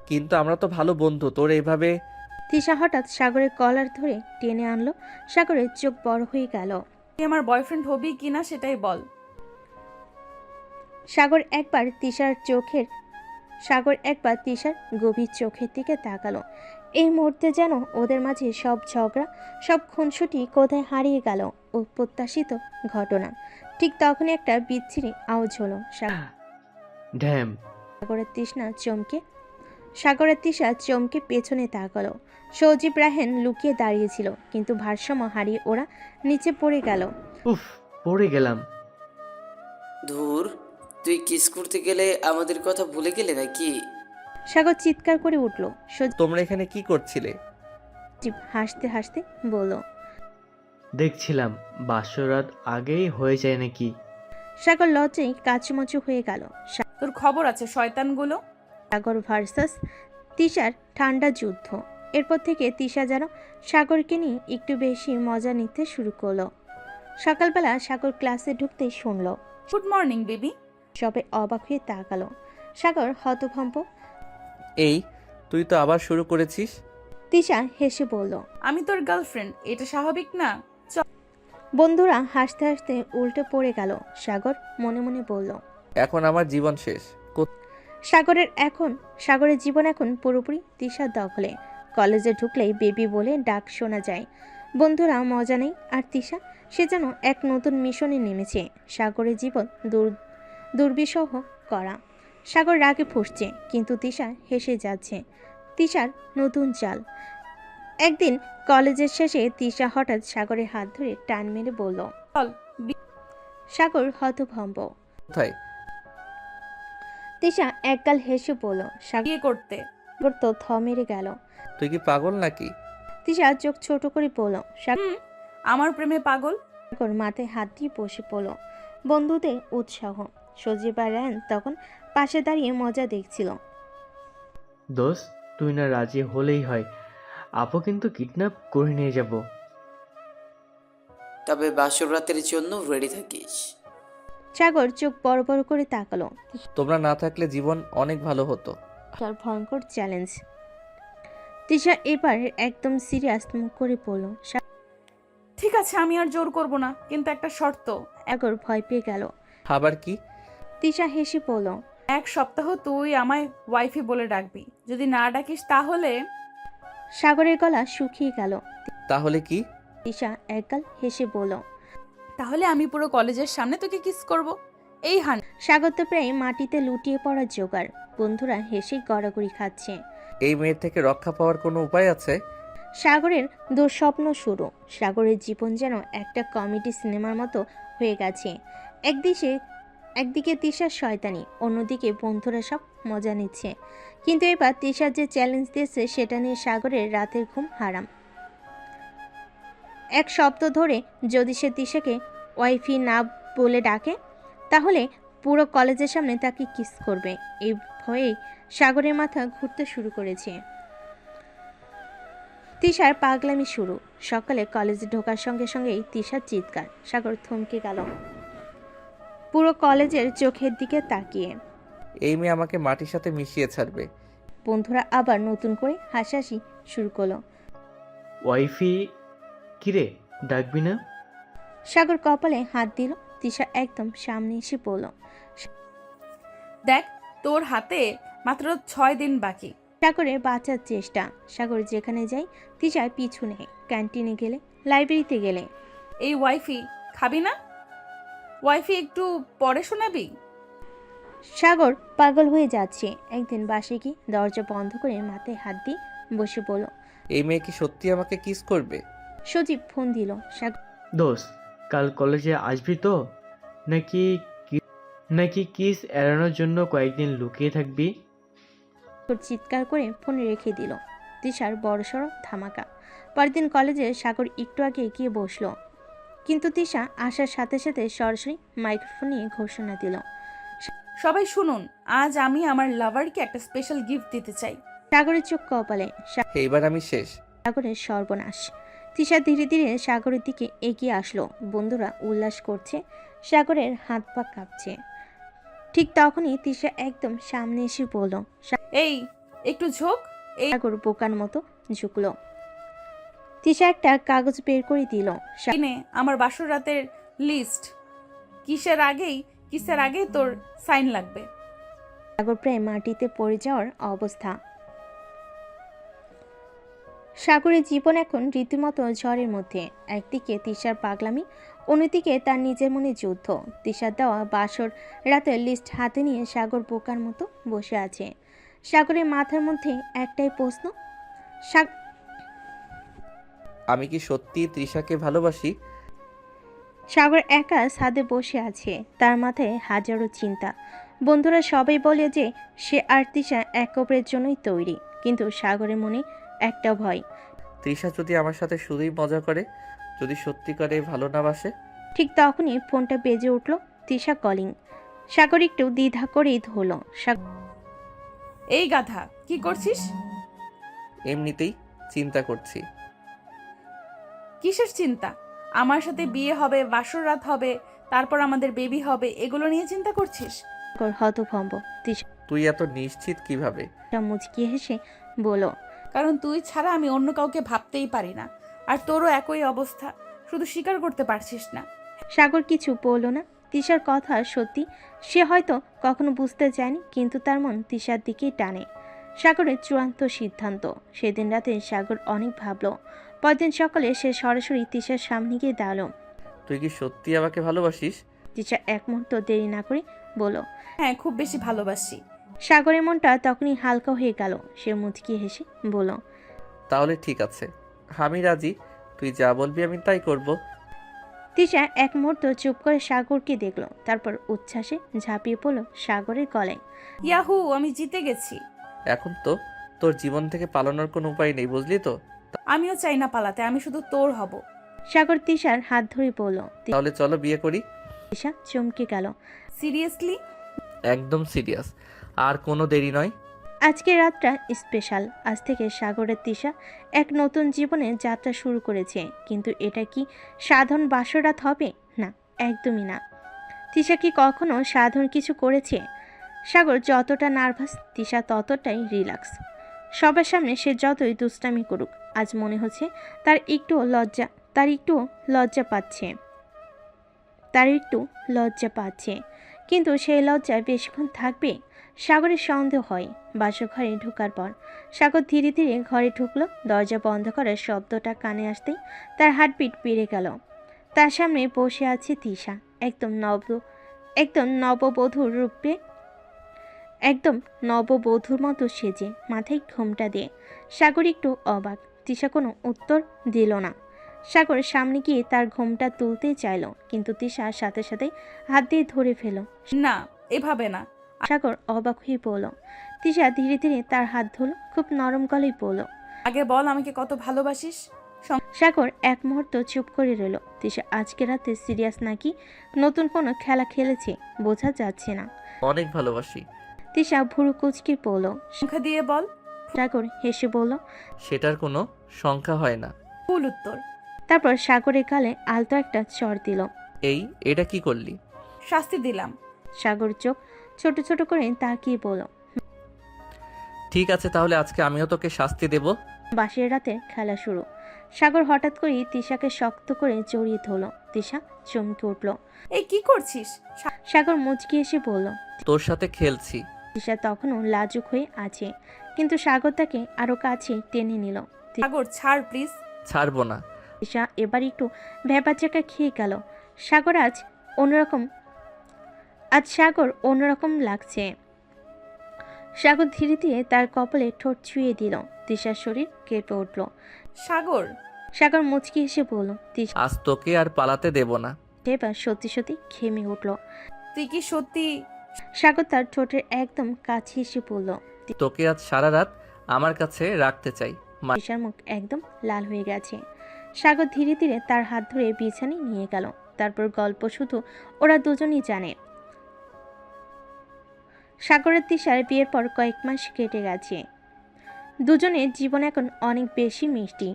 কিন্তু আমরা তো ভালো বন্ধু, তোর এইভাবে। তিশা হঠাৎ সাগরের কলার ধরে টেনে আনলো। সাগরের চোখ বড় হয়ে গেল। তুই আমার বয়ফ্রেন্ড হবি কিনা সেটাই বল। সাগর একবার তিশার গভীর চোখের দিকে তাকালো। এই মুহূর্তে যেন ওদের মাঝে সব ঝগড়া, সব খুনসুটি কোথায় হারিয়ে গেল। অপ্রত্যাশিত ঘটনা। ঠিক তখনই একটা বিচ্ছিরি আওয়াজ হলো। ড্যাম। সাগরের তিশা চমকে পেছনে তাকালো। সজীব রাহেন লুকিয়ে দাঁড়িয়েছিল, কিন্তু ভারসাম্য হারিয়ে ওরা নিচে পড়ে গেল। উফ, পড়ে গেলাম। ধুর, তুই কিস করতে গেলে আমাদের কথা ভুলে গেলে নাকি? সাগর চিৎকার করে উঠল। তোমরা এখানে কি করছিলে? সজীব হাসতে হাসতে বলল। দেখছিলাম বাসরাত আগেই হয়ে যায় নাকি। সাগর লজ্জায় কাচুমাচু হয়ে গেল। তোর খবর আছে শয়তানগুলো। সাগর ভার্সাস তিশার ঠান্ডা যুদ্ধ। এরপর থেকে তিশা যেন সাগরকে নিয়ে একটু বেশি মজা নিতে শুরু করলো। সকালবেলা সাগর ক্লাসে ঢুকতেই শুনল। Good morning baby. সবে অবাক হয়ে তাকালো। সাগর হতভম্ব। এই তুই তো আবার শুরু করেছিস। তিশা হেসে বলল। আমি তোর গার্লফ্রেন্ড, এটা স্বাভাবিক না? বন্ধুরা হাসতে হাসতে উল্টে পড়ে গেল। সাগর মনে মনে বলল। এখন আমার জীবন শেষ। সাগরের জীবন এখন পুরোপুরি তিশার দখলে। কলেজে ঢুকলেই বেবি বলে ডাক শোনা যায়। বন্ধুরা মজা নেই, আর তিশা সে যেন এক নতুন মিশনে নেমেছে। সাগরের জীবন দুর্বিষহ করা। সাগর রাগে ফুঁসছে, কিন্তু তিশা হেসে যাচ্ছে। তিশার নতুন চাল। একদিন কলেজের শেষে তিশা হঠাৎ সাগরের হাত ধরে টান মেরে বলল। সাগর হতভম্ব। কোথায়? তিশা একগাল হেসে বলল। সাগর করতে। সাগর তো থ মেরে গেল। তুই কি পাগল নাকি? তিশা চোখ ছোট করে বলল। আমার প্রেমে পাগল? সাগর মাথায় হাত দিয়ে বসে পড়ল। বন্ধুদের উৎসাহ। সজীব আর রায়ন তখন পাশে দাঁড়িয়ে মজা দেখছিল। দোস্ত, তুই না রাজি হলেই হয়, আপু কিন্তু কিডন্যাপ করে নিয়ে যাব। তবে বাসর রাতের জন্য রেডি থাকিস। সাগর চোখ বড় বড় করে তাকালো। তোমরা না থাকলে জীবন অনেক ভালো হতো। তার ভয়ঙ্কর চ্যালেঞ্জ। তিশা এবার একদম সিরিয়াস মুখ করে বলল। ঠিক আছে, আমি আর জোর করব না, কিন্তু একটা শর্ত। সাগর ভয় পেয়ে গেল। আবার কি? তিশা হেসে বলল। 1 সপ্তাহ তুই আমায় ওয়াইফি বলে ডাকবি, যদি না ডাকিস তাহলে। সাগরের গলা শুকিয়ে গেল। তাহলে কি? তিশা একগাল হেসে বলল। তাহলে আমি পুরো কলেজের সামনে তোকে কিস করব। এই হান। সাগর তো প্রায় মাটিতে লুটিয়ে পড়ার জোগাড়। বন্ধুরা হেসে গড়াগড়ি খাচ্ছে। এই মেয়ের থেকে রক্ষা পাওয়ার কোনো উপায় আছে? সাগরের দুঃস্বপ্ন শুরু। সাগরের জীবন যেন একটা কমেডি সিনেমার মতো হয়ে গেছে। একদিকে তিশার শয়তানি, অন্যদিকে বন্ধুরা সব মজা নিচ্ছে। কিন্তু এবার তিশার যে চ্যালেঞ্জ দিয়েছে সেটা নিয়ে সাগরের রাতের ঘুম হারাম। 1 সপ্তাহ ধরে যদি সে তিশাকে ওয়াইফি না বলে ডাকে, তাহলে পুরো কলেজের সামনে তাকে কিস করবে। এই ভয়েই সাগরের মাথা ঘুরতে শুরু করেছে। তিশার পাগলামি শুরু। সকালে কলেজে ঢোকার সঙ্গে সঙ্গেই তিশার চিৎকার। সাগর থমকে গেল, পুরো কলেজের চোখের দিকে তাকিয়ে। এই মেয়ে আমাকে মাটির সাথে মিশিয়ে ছাড়বে। বন্ধুরা আবার নতুন করে হাসাহাসি শুরু করলো। ওয়াইফি কিরে, ডাকবি না? সাগর কপালে হাত দিল। তিশা একদম সামনে এসে বলল। দেখ, তোর হাতে মাত্র 6 দিন বাকি। সাগরের বাঁচার চেষ্টা। সাগর যেখানে যায় তিশা পিছু নেয়। ক্যান্টিনে গেলে, লাইব্রেরিতে গেলে। এই ওয়াইফি খাবি না? ওয়াইফি একটু পরে শোনাবি? সাগর পাগল হয়ে যাচ্ছে। একদিন বাসে গিয়ে দরজা বন্ধ করে মাথায় হাত দিয়ে বসে বলল। এই মেয়ে কি সত্যি আমাকে কিস করবে? সজীব ফোন দিল। সাগর দোস্ত, কাল কলেজে আসবি তো? নাকি কিস এড়ানোর জন্য কয়েকদিন লুকিয়ে থাকবি? চিৎকার করে ফোন রেখে দিল। তিশার বড়সড় ধামাকা। পরদিন কলেজে সাগর একটু আগে গিয়ে বসলো, কিন্তু তিশা আসার সাথে সাথে সরাসরি মাইক্রোফোন নিয়ে ঘোষণা দিল। সবাই শুনুন, আজ আমি আমার লাভারকে একটা স্পেশাল গিফট দিতে চাই। সাগরের চোখ কপালে। এইবার আমি শেষ। সাগরের সর্বনাশ। তিশা ধীরে ধীরে সাগরের দিকে এগিয়ে আসলো। বন্ধুরা উল্লাস করছে, সাগরের হাত পা কাঁপছে। ঠিক তখনই তিশা একদম সামনে এসে বলল। এই একটু ঝোঁক। সাগর বোকার মতো ঝুঁকলো। তিশা একটা কাগজ বের করে দিল। কিনে আমার বাসর রাতের লিস্ট। কিসের আগেই তোর সাইন লাগবে। সাগর প্রায় মাটিতে পড়ে যাওয়ার অবস্থা। সাগরের জীবন এখন রীতিমতো ঝড়ের মধ্যে। একদিকে তিশার পাগলামি, অন্যদিকে তার নিজের মনে যুদ্ধ। তিশার দেওয়া বাসর রাতের লিস্ট হাতে নিয়ে সাগর বোকার মতো বসে আছে। সাগরের মাথার মধ্যে একটাই প্রশ্ন, আমি কি সত্যি তৃষাকে ভালোবাসি? সাগর একা ছাদে বসে আছে, তার মাথায় হাজারো চিন্তা। বন্ধুরা সবাই বলে যে সে আর তৃষা এক অপরের জন্যই তৈরি, কিন্তু সাগরের মনে একটা ভয়। তৃষা যদি আমার সাথে শুধুই মজা করে, যদি সত্যি করে ভালো না বাসে? ঠিক তখনই ফোনটা বেজে উঠল। তৃষা কলিং। সাগর একটু দ্বিধা করেই ধরল। এই গাধা, কি করছিস? এমনিতেই চিন্তা করছি। কিসের চিন্তা? আমার সাথে বিয়ে হবে, বাসর রাত হবে, তারপর আমাদের বেবি হবে, এগুলো নিয়ে চিন্তা করছিস? হতভম্ব। তুই এত নিশ্চিত কিভাবে? মুচকি হেসে বলল, কারণ তুই ছাড়া আমি অন্য কাউকে ভাবতেই পারি না, আর তোরও একই অবস্থা, শুধু স্বীকার করতে পারছিস না। সাগর কিছু বলল না। তিশার কথা সত্যি, সে হয়তো কখনো বুঝতে চায়নি, কিন্তু তার মন তিশার দিকেই টানে। সাগরের চূড়ান্ত সিদ্ধান্ত। সেদিন রাতে সাগর অনেক ভাবল। পরদিন সকালে সে সরাসরি তিশার সামনে গিয়ে দাঁড়ালো। তুই কি সত্যি আমাকে ভালোবাসিস? তিশা এক মুহূর্ত দেরি না করে বলল, হ্যাঁ, খুব বেশি ভালোবাসি। সাগরের মনটা তখনই হালকা হয়ে গেল। সে মুচকি হেসে বলল, তাহলে ঠিক আছে, আমি রাজি। তুই যা বলবি আমি তাই করব। তিশা এক মুহূর্ত চুপ করে সাগরকে দেখলো, তারপর উচ্ছ্বাসে ঝাঁপিয়ে পড়ল সাগরের গলায়। ইয়াহু, আমি জিতে গেছি। এখন তো তোর জীবন থেকে পালানোর কোনো উপায় নেই, বুঝলি তো? আমিও চাই না পালাতে, আমি শুধু তোর হব। সাগর তিশার হাত ধরে বলল। তাহলে চলো বিয়ে করি। তিশা চমকে গেল। সিরিয়াসলি? একদম সিরিয়াস, আর কোনো দেরি নয়। আজকের রাতটা স্পেশাল। আজ থেকে সাগরের তিশা এক নতুন জীবনের যাত্রা শুরু করেছে। কিন্তু এটা কি সাধারণ বাসর রাত হবে? না, একদমই না। তিশা কি কখনো সাধারণ কিছু করেছে? সাগর যতটা নার্ভাস, তিশা ততটাই রিল্যাক্স। সবার সামনে সে যতই দুষ্টামি করুক, আজ মনে হচ্ছে তার একটু লজ্জা পাচ্ছে। কিন্তু সেই লজ্জায় বেশিক্ষণ থাকবে? সাগরের সন্দেহ হয়। বাসর ঘরে ঢোকার পর সাগর ধীরে ধীরে ঘরে ঢুকলো। দরজা বন্ধ করার শব্দটা কানে আসতেই তার হার্টবিট বেড়ে গেল। তার সামনে বসে আছে তিশা, একদম নববধূর মতো সেজে, মাথায় ঘোমটা দিয়ে। সাগর একটু অবাক। তিশা কোনো উত্তর দিল না। সাগর সামনে গিয়ে তার ঘোমটা তুলতে চাইল, কিন্তু তিশা সাথে সাথে হাত দিয়ে ধরে ফেল। না, এভাবে না। সাগর অবাক হয়ে পড়ল। তিশা ধীরে ধীরে তার হাত ধরল, খুব নরম গলায় বলল, আগে বল আমাকে কত ভালোবাসিস। সাগর এক মুহূর্ত চুপ করে রইল। তিশা আজকে রাতে সিরিয়াস নাকি নতুন কোনো খেলা খেলেছে বোঝা যাচ্ছে না। অনেক ভালোবাসি। তিশা ভুরু কুচকে পড়ল। সংখ্যা দিয়ে বল। সাগর হেসে বলল, সেটার কোনো সংখ্যা হয় না। ভুল উত্তর। তারপর সাগরের গালে আলতো একটা চড় দিল। এটা কি করলি? শাস্তি দিলাম। সাগর চোখ ছোট ছোট করে তাকিয়ে বলল, ঠিক আছে, তাহলে আজকে আমিও তোকে শাস্তি দেব। বাসের রাতে খেলা শুরু। সাগর হঠাৎ করে তিশাকে শক্ত করে জড়িয়ে ধরল। তিশা চমকে উঠল। এই কি করছিস? সাগর মুচকি এসে বলল, তোর সাথে খেলছি। তিশা তখনও লাজুক হয়ে আছে, কিন্তু সাগর তাকে আরো কাছে টেনে নিল। সাগর ছাড় প্লিজ। ছাড়বো না। তৃষা এবার একটু ভ্যাপাচাকা খেয়ে গেল। সাগর অন্যরকম লাগছে। সাগর ধীরে ধীরে তার কপালে ঠোঁট ছুঁয়ে দিল। তৃষার শরীর কেঁপে উঠল। সাগর মুচকি এসে বলল, তৃষা আজ তোকে আর পালাতে দেব না। এবার সত্যি সত্যি ঘেমে উঠল। তুই কি সত্যি? সাগর তার ঠোঁটের একদম কাছে এসে বলল। তোকে আজ সারা রাত আমার কাছে রাখতে চাই। তৃষার মুখ একদম লাল হয়ে গেছে। সাগর ধীরে ধীরে তার হাত ধরে বিছানায় নিয়ে গেল। তারপর গল্প শুধু ওরা দুজনই জানে। সাগরের তৃষার বিয়ের পর কয়েক মাস কেটে গেছে। দুজনের জীবন এখন অনেক বেশি মিষ্টি,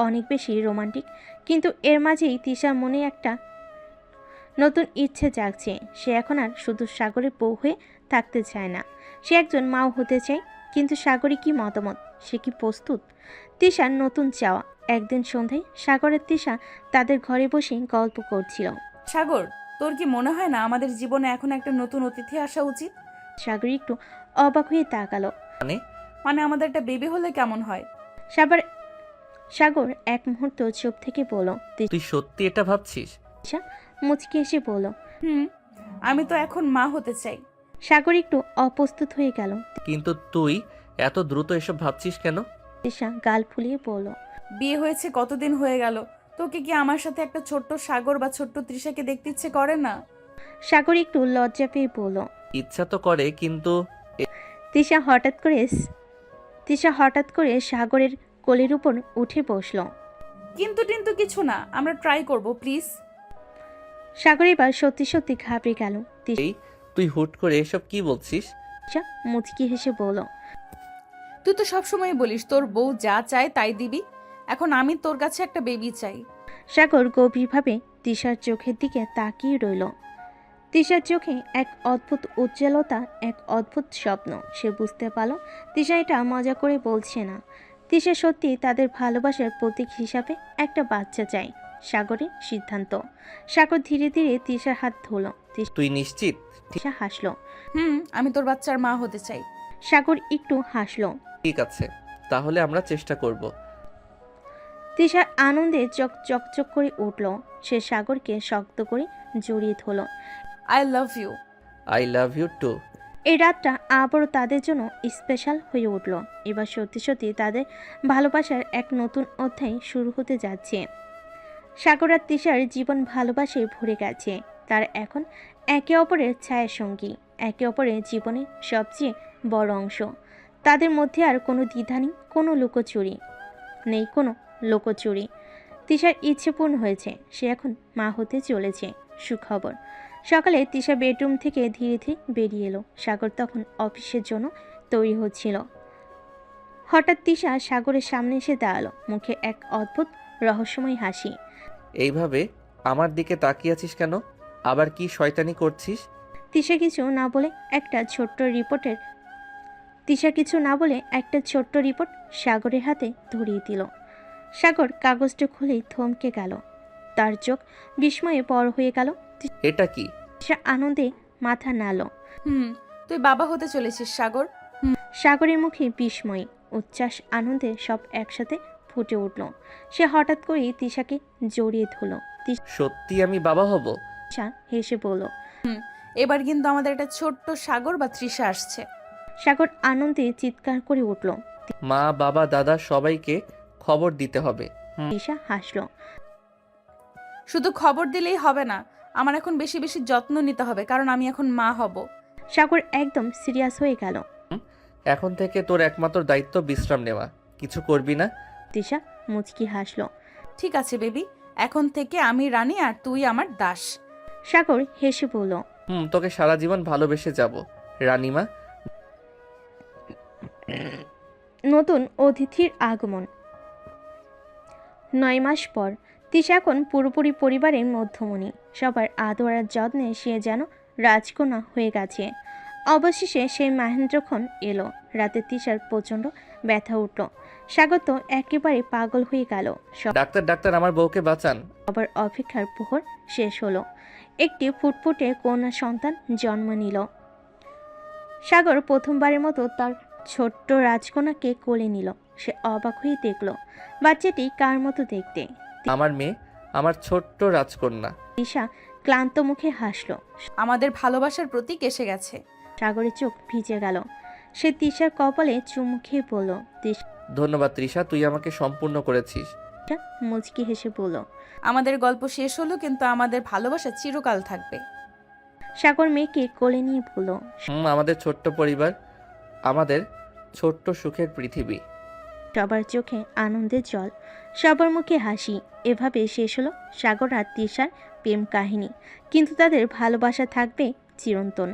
অনেক বেশি রোমান্টিক। কিন্তু এর মাঝেই তৃষার মনে একটা নতুন ইচ্ছে জাগছে। সে এখন আর শুধু সাগরের বউ হয়ে থাকতে চায় না, সে একজন মাও হতে চায়। কিন্তু সাগরে কি মতামত? সে কি প্রস্তুত? তৃষার নতুন চাওয়া। একদিন সন্ধ্যায় সাগরের তৃষা তাদের ঘরে বসে গল্প করছিল। সাগর, তোর কি মনে হয় না আমাদের জীবনে এখন একটা নতুন অতিথি আসা উচিত? সাগর একটু অবাক হয়ে তাকালো। মানে আমাদের একটা বেবি হলে কেমন হয়? সাগর এক মুহূর্ত চুপ থেকে বলল। তুই সত্যি এটা ভাবছিস? তৃষা মুচকি এসে বলল, আমি তো এখন মা হতে চাই। সাগর একটু অপ্রস্তুত হয়ে গেল। কিন্তু তুই এত দ্রুত এসব ভাবছিস কেন? তৃষা গাল ফুলিয়ে বলল, বিয়ে হয়েছে কতদিন হয়ে গেল, তোকে কি আমার সাথে একটা ছোট্ট সাগর বা ছোট্ট তৃষাকে দেখতে ইচ্ছে করে না? সাগর একটু লজ্জা পেয়ে বলল, ইচ্ছা তো করে, কিন্তু তৃষা হঠাৎ করে সাগরের কোলের উপর উঠে বসল। কিন্তু কিছু না, আমরা ট্রাই করব প্লিজ। সাগর এবার সত্যি সত্যি ঘাবড়ে গেল। তুই হুট করে এসব কি বলছিস? তৃষা মুচকি হেসে বলল, তুই তো সবসময় বলিস তোর বউ যা চায় তাই দিবি, এখন আমি তোর কাছে একটা বেবি চাই। সাগর গভীরভাবে তৃষার চোখের দিকে তাকিয়ে রইল। তৃষার চোখে এক অদ্ভুত উজ্জ্বলতা, এক অদ্ভুত স্বপ্ন। সে বুঝতে পারল তৃষা এটা মজা করে বলছে না। তৃষা সত্যি তাদের ভালোবাসার প্রতীক হিসাবে একটা বাচ্চা চায়। সাগরের সিদ্ধান্ত। সাগর ধীরে ধীরে তৃষার হাত ধরল। তুই নিশ্চিত? তৃষা হাসলো। আমি তোর বাচ্চার মা হতে চাই। সাগর একটু হাসলো। ঠিক আছে, তাহলে আমরা চেষ্টা করব। তৃষার আনন্দে চকচক করে উঠল। সে সাগরকে শক্ত করে জড়িয়ে ধরল। I love you. I love you too. এই রাতটা আবারও তাদের জন্য স্পেশাল হয়ে উঠল। এবার সত্যি সত্যি তাদের ভালোবাসার এক নতুন অধ্যায় শুরু হতে যাচ্ছে। সাগর আর তৃষার জীবন ভালোবাসায় ভরে গেছে। তার এখন একে অপরের ছায়া সঙ্গী, একে অপরের জীবনের সবচেয়ে বড় অংশ। তাদের মধ্যে আর কোনো দ্বিধা নেই, কোনো লুকোচুরি। তৃষার ইচ্ছে পূর্ণ হয়েছে, সে এখন মা হতে চলেছে। সুখবর। সকালে তৃষা বেডরুম থেকে ধীরে ধীরে বেরিয়ে এলো। সাগর তখন অফিসের জন্য তৈরি হচ্ছিল। হঠাৎ তৃষা সাগরের সামনে এসে দাঁড়ালো, মুখে এক অদ্ভুত রহস্যময় হাসি। এইভাবে আমার দিকে তাকিয়ে আছিস কেন? আবার কি শয়তানি করছিস? তৃষা কিছু না বলে একটা ছোট্ট রিপোর্ট সাগরের হাতে ধরিয়ে দিল। সাগর কাগজটা খুলেই থমকে গেল। তার চোখ বিস্ময়ে বড় হয়ে গেল। এটা কি? তৃষা আনন্দে মাথা নাড়ল। তুই বাবা হতে চলেছিস সাগর। সাগরের মুখে বিস্ময়, উচ্ছ্বাস, আনন্দে সব একসাথে ফুটে উঠল। সে হঠাৎ করেই তৃষাকে জড়িয়ে ধরল। সত্যি আমি বাবা হব? তৃষা হেসে বলল, এবার কিন্তু আমাদের একটা ছোট্ট সাগর বা তৃষা আসছে। সাগর আনন্দে চিৎকার করে উঠল। মা, বাবা, দাদা সবাইকে খবর দিতে হবে। তৃষা হাসলো। শুধু খবর দিলেই হবে না, আমার এখন বেশি বেশি যত্ন নিতে হবে, কারণ আমি এখন মা হব। সাগর একদম সিরিয়াস হয়ে গেল। এখন থেকে তোর একমাত্র দায়িত্ব বিশ্রাম নেওয়া, কিছু করবি না। তৃষা মুচকি হাসলো। ঠিক আছে বেবি, এখন থেকে আমি রানী আর তুই আমার দাস। সাগর হেসে বলল, তোকে সারা জীবন ভালোবেসে যাব রানীমা। নতুন অতিথির আগমন। 9 মাস পর তৃষা এখন পুরোপুরি পরিবারের মধ্যমণি। সবার আদর আর যত্নে সে যেন রাজকন্যা হয়ে গেছে। অবশেষে সেই মহেন্দ্রক্ষণ এলো। রাতে তৃষার প্রচণ্ড ব্যথা উঠল। সাগর তো একেবারে পাগল হয়ে গেল। ডাক্তার আমার বউকে বাঁচান। সবার অপেক্ষার প্রহর শেষ হলো। একটি ফুটফুটে কন্যা সন্তান জন্ম নিল। সাগর প্রথমবারের মতো তার ছোট্ট রাজকন্যাকে কোলে নিল। সে অবাক হয়ে দেখল বাচ্চাটি কার মতো দেখতে। আমার মেয়ে, আমার ছোট্ট রাজকন্যা। তৃষা ক্লান্ত মুখে হাসল। আমাদের ভালোবাসার প্রতীক এসে গেছে। সাগরের চোখ ভিজে গেল। সে তৃষার কপালে চুমু খেয়ে বলল। তৃষা ধন্যবাদ তৃষা, তুই আমাকে সম্পূর্ণ করেছিস। মুচকি হেসে বলল। আমাদের গল্প শেষ হলো, কিন্তু আমাদের ভালোবাসা চিরকাল থাকবে। সাগর মেয়েকে কোলে নিয়ে বলল। আমাদের ছোট্ট পরিবার, আমাদের ছোট্ট সুখের পৃথিবী। সবার চোখে আনন্দের জল, সবার মুখে হাসি। এভাবে শেষ হলো সাগর আর তৃষার প্রেম কাহিনী, কিন্তু তাদের ভালোবাসা থাকবে চিরন্তন।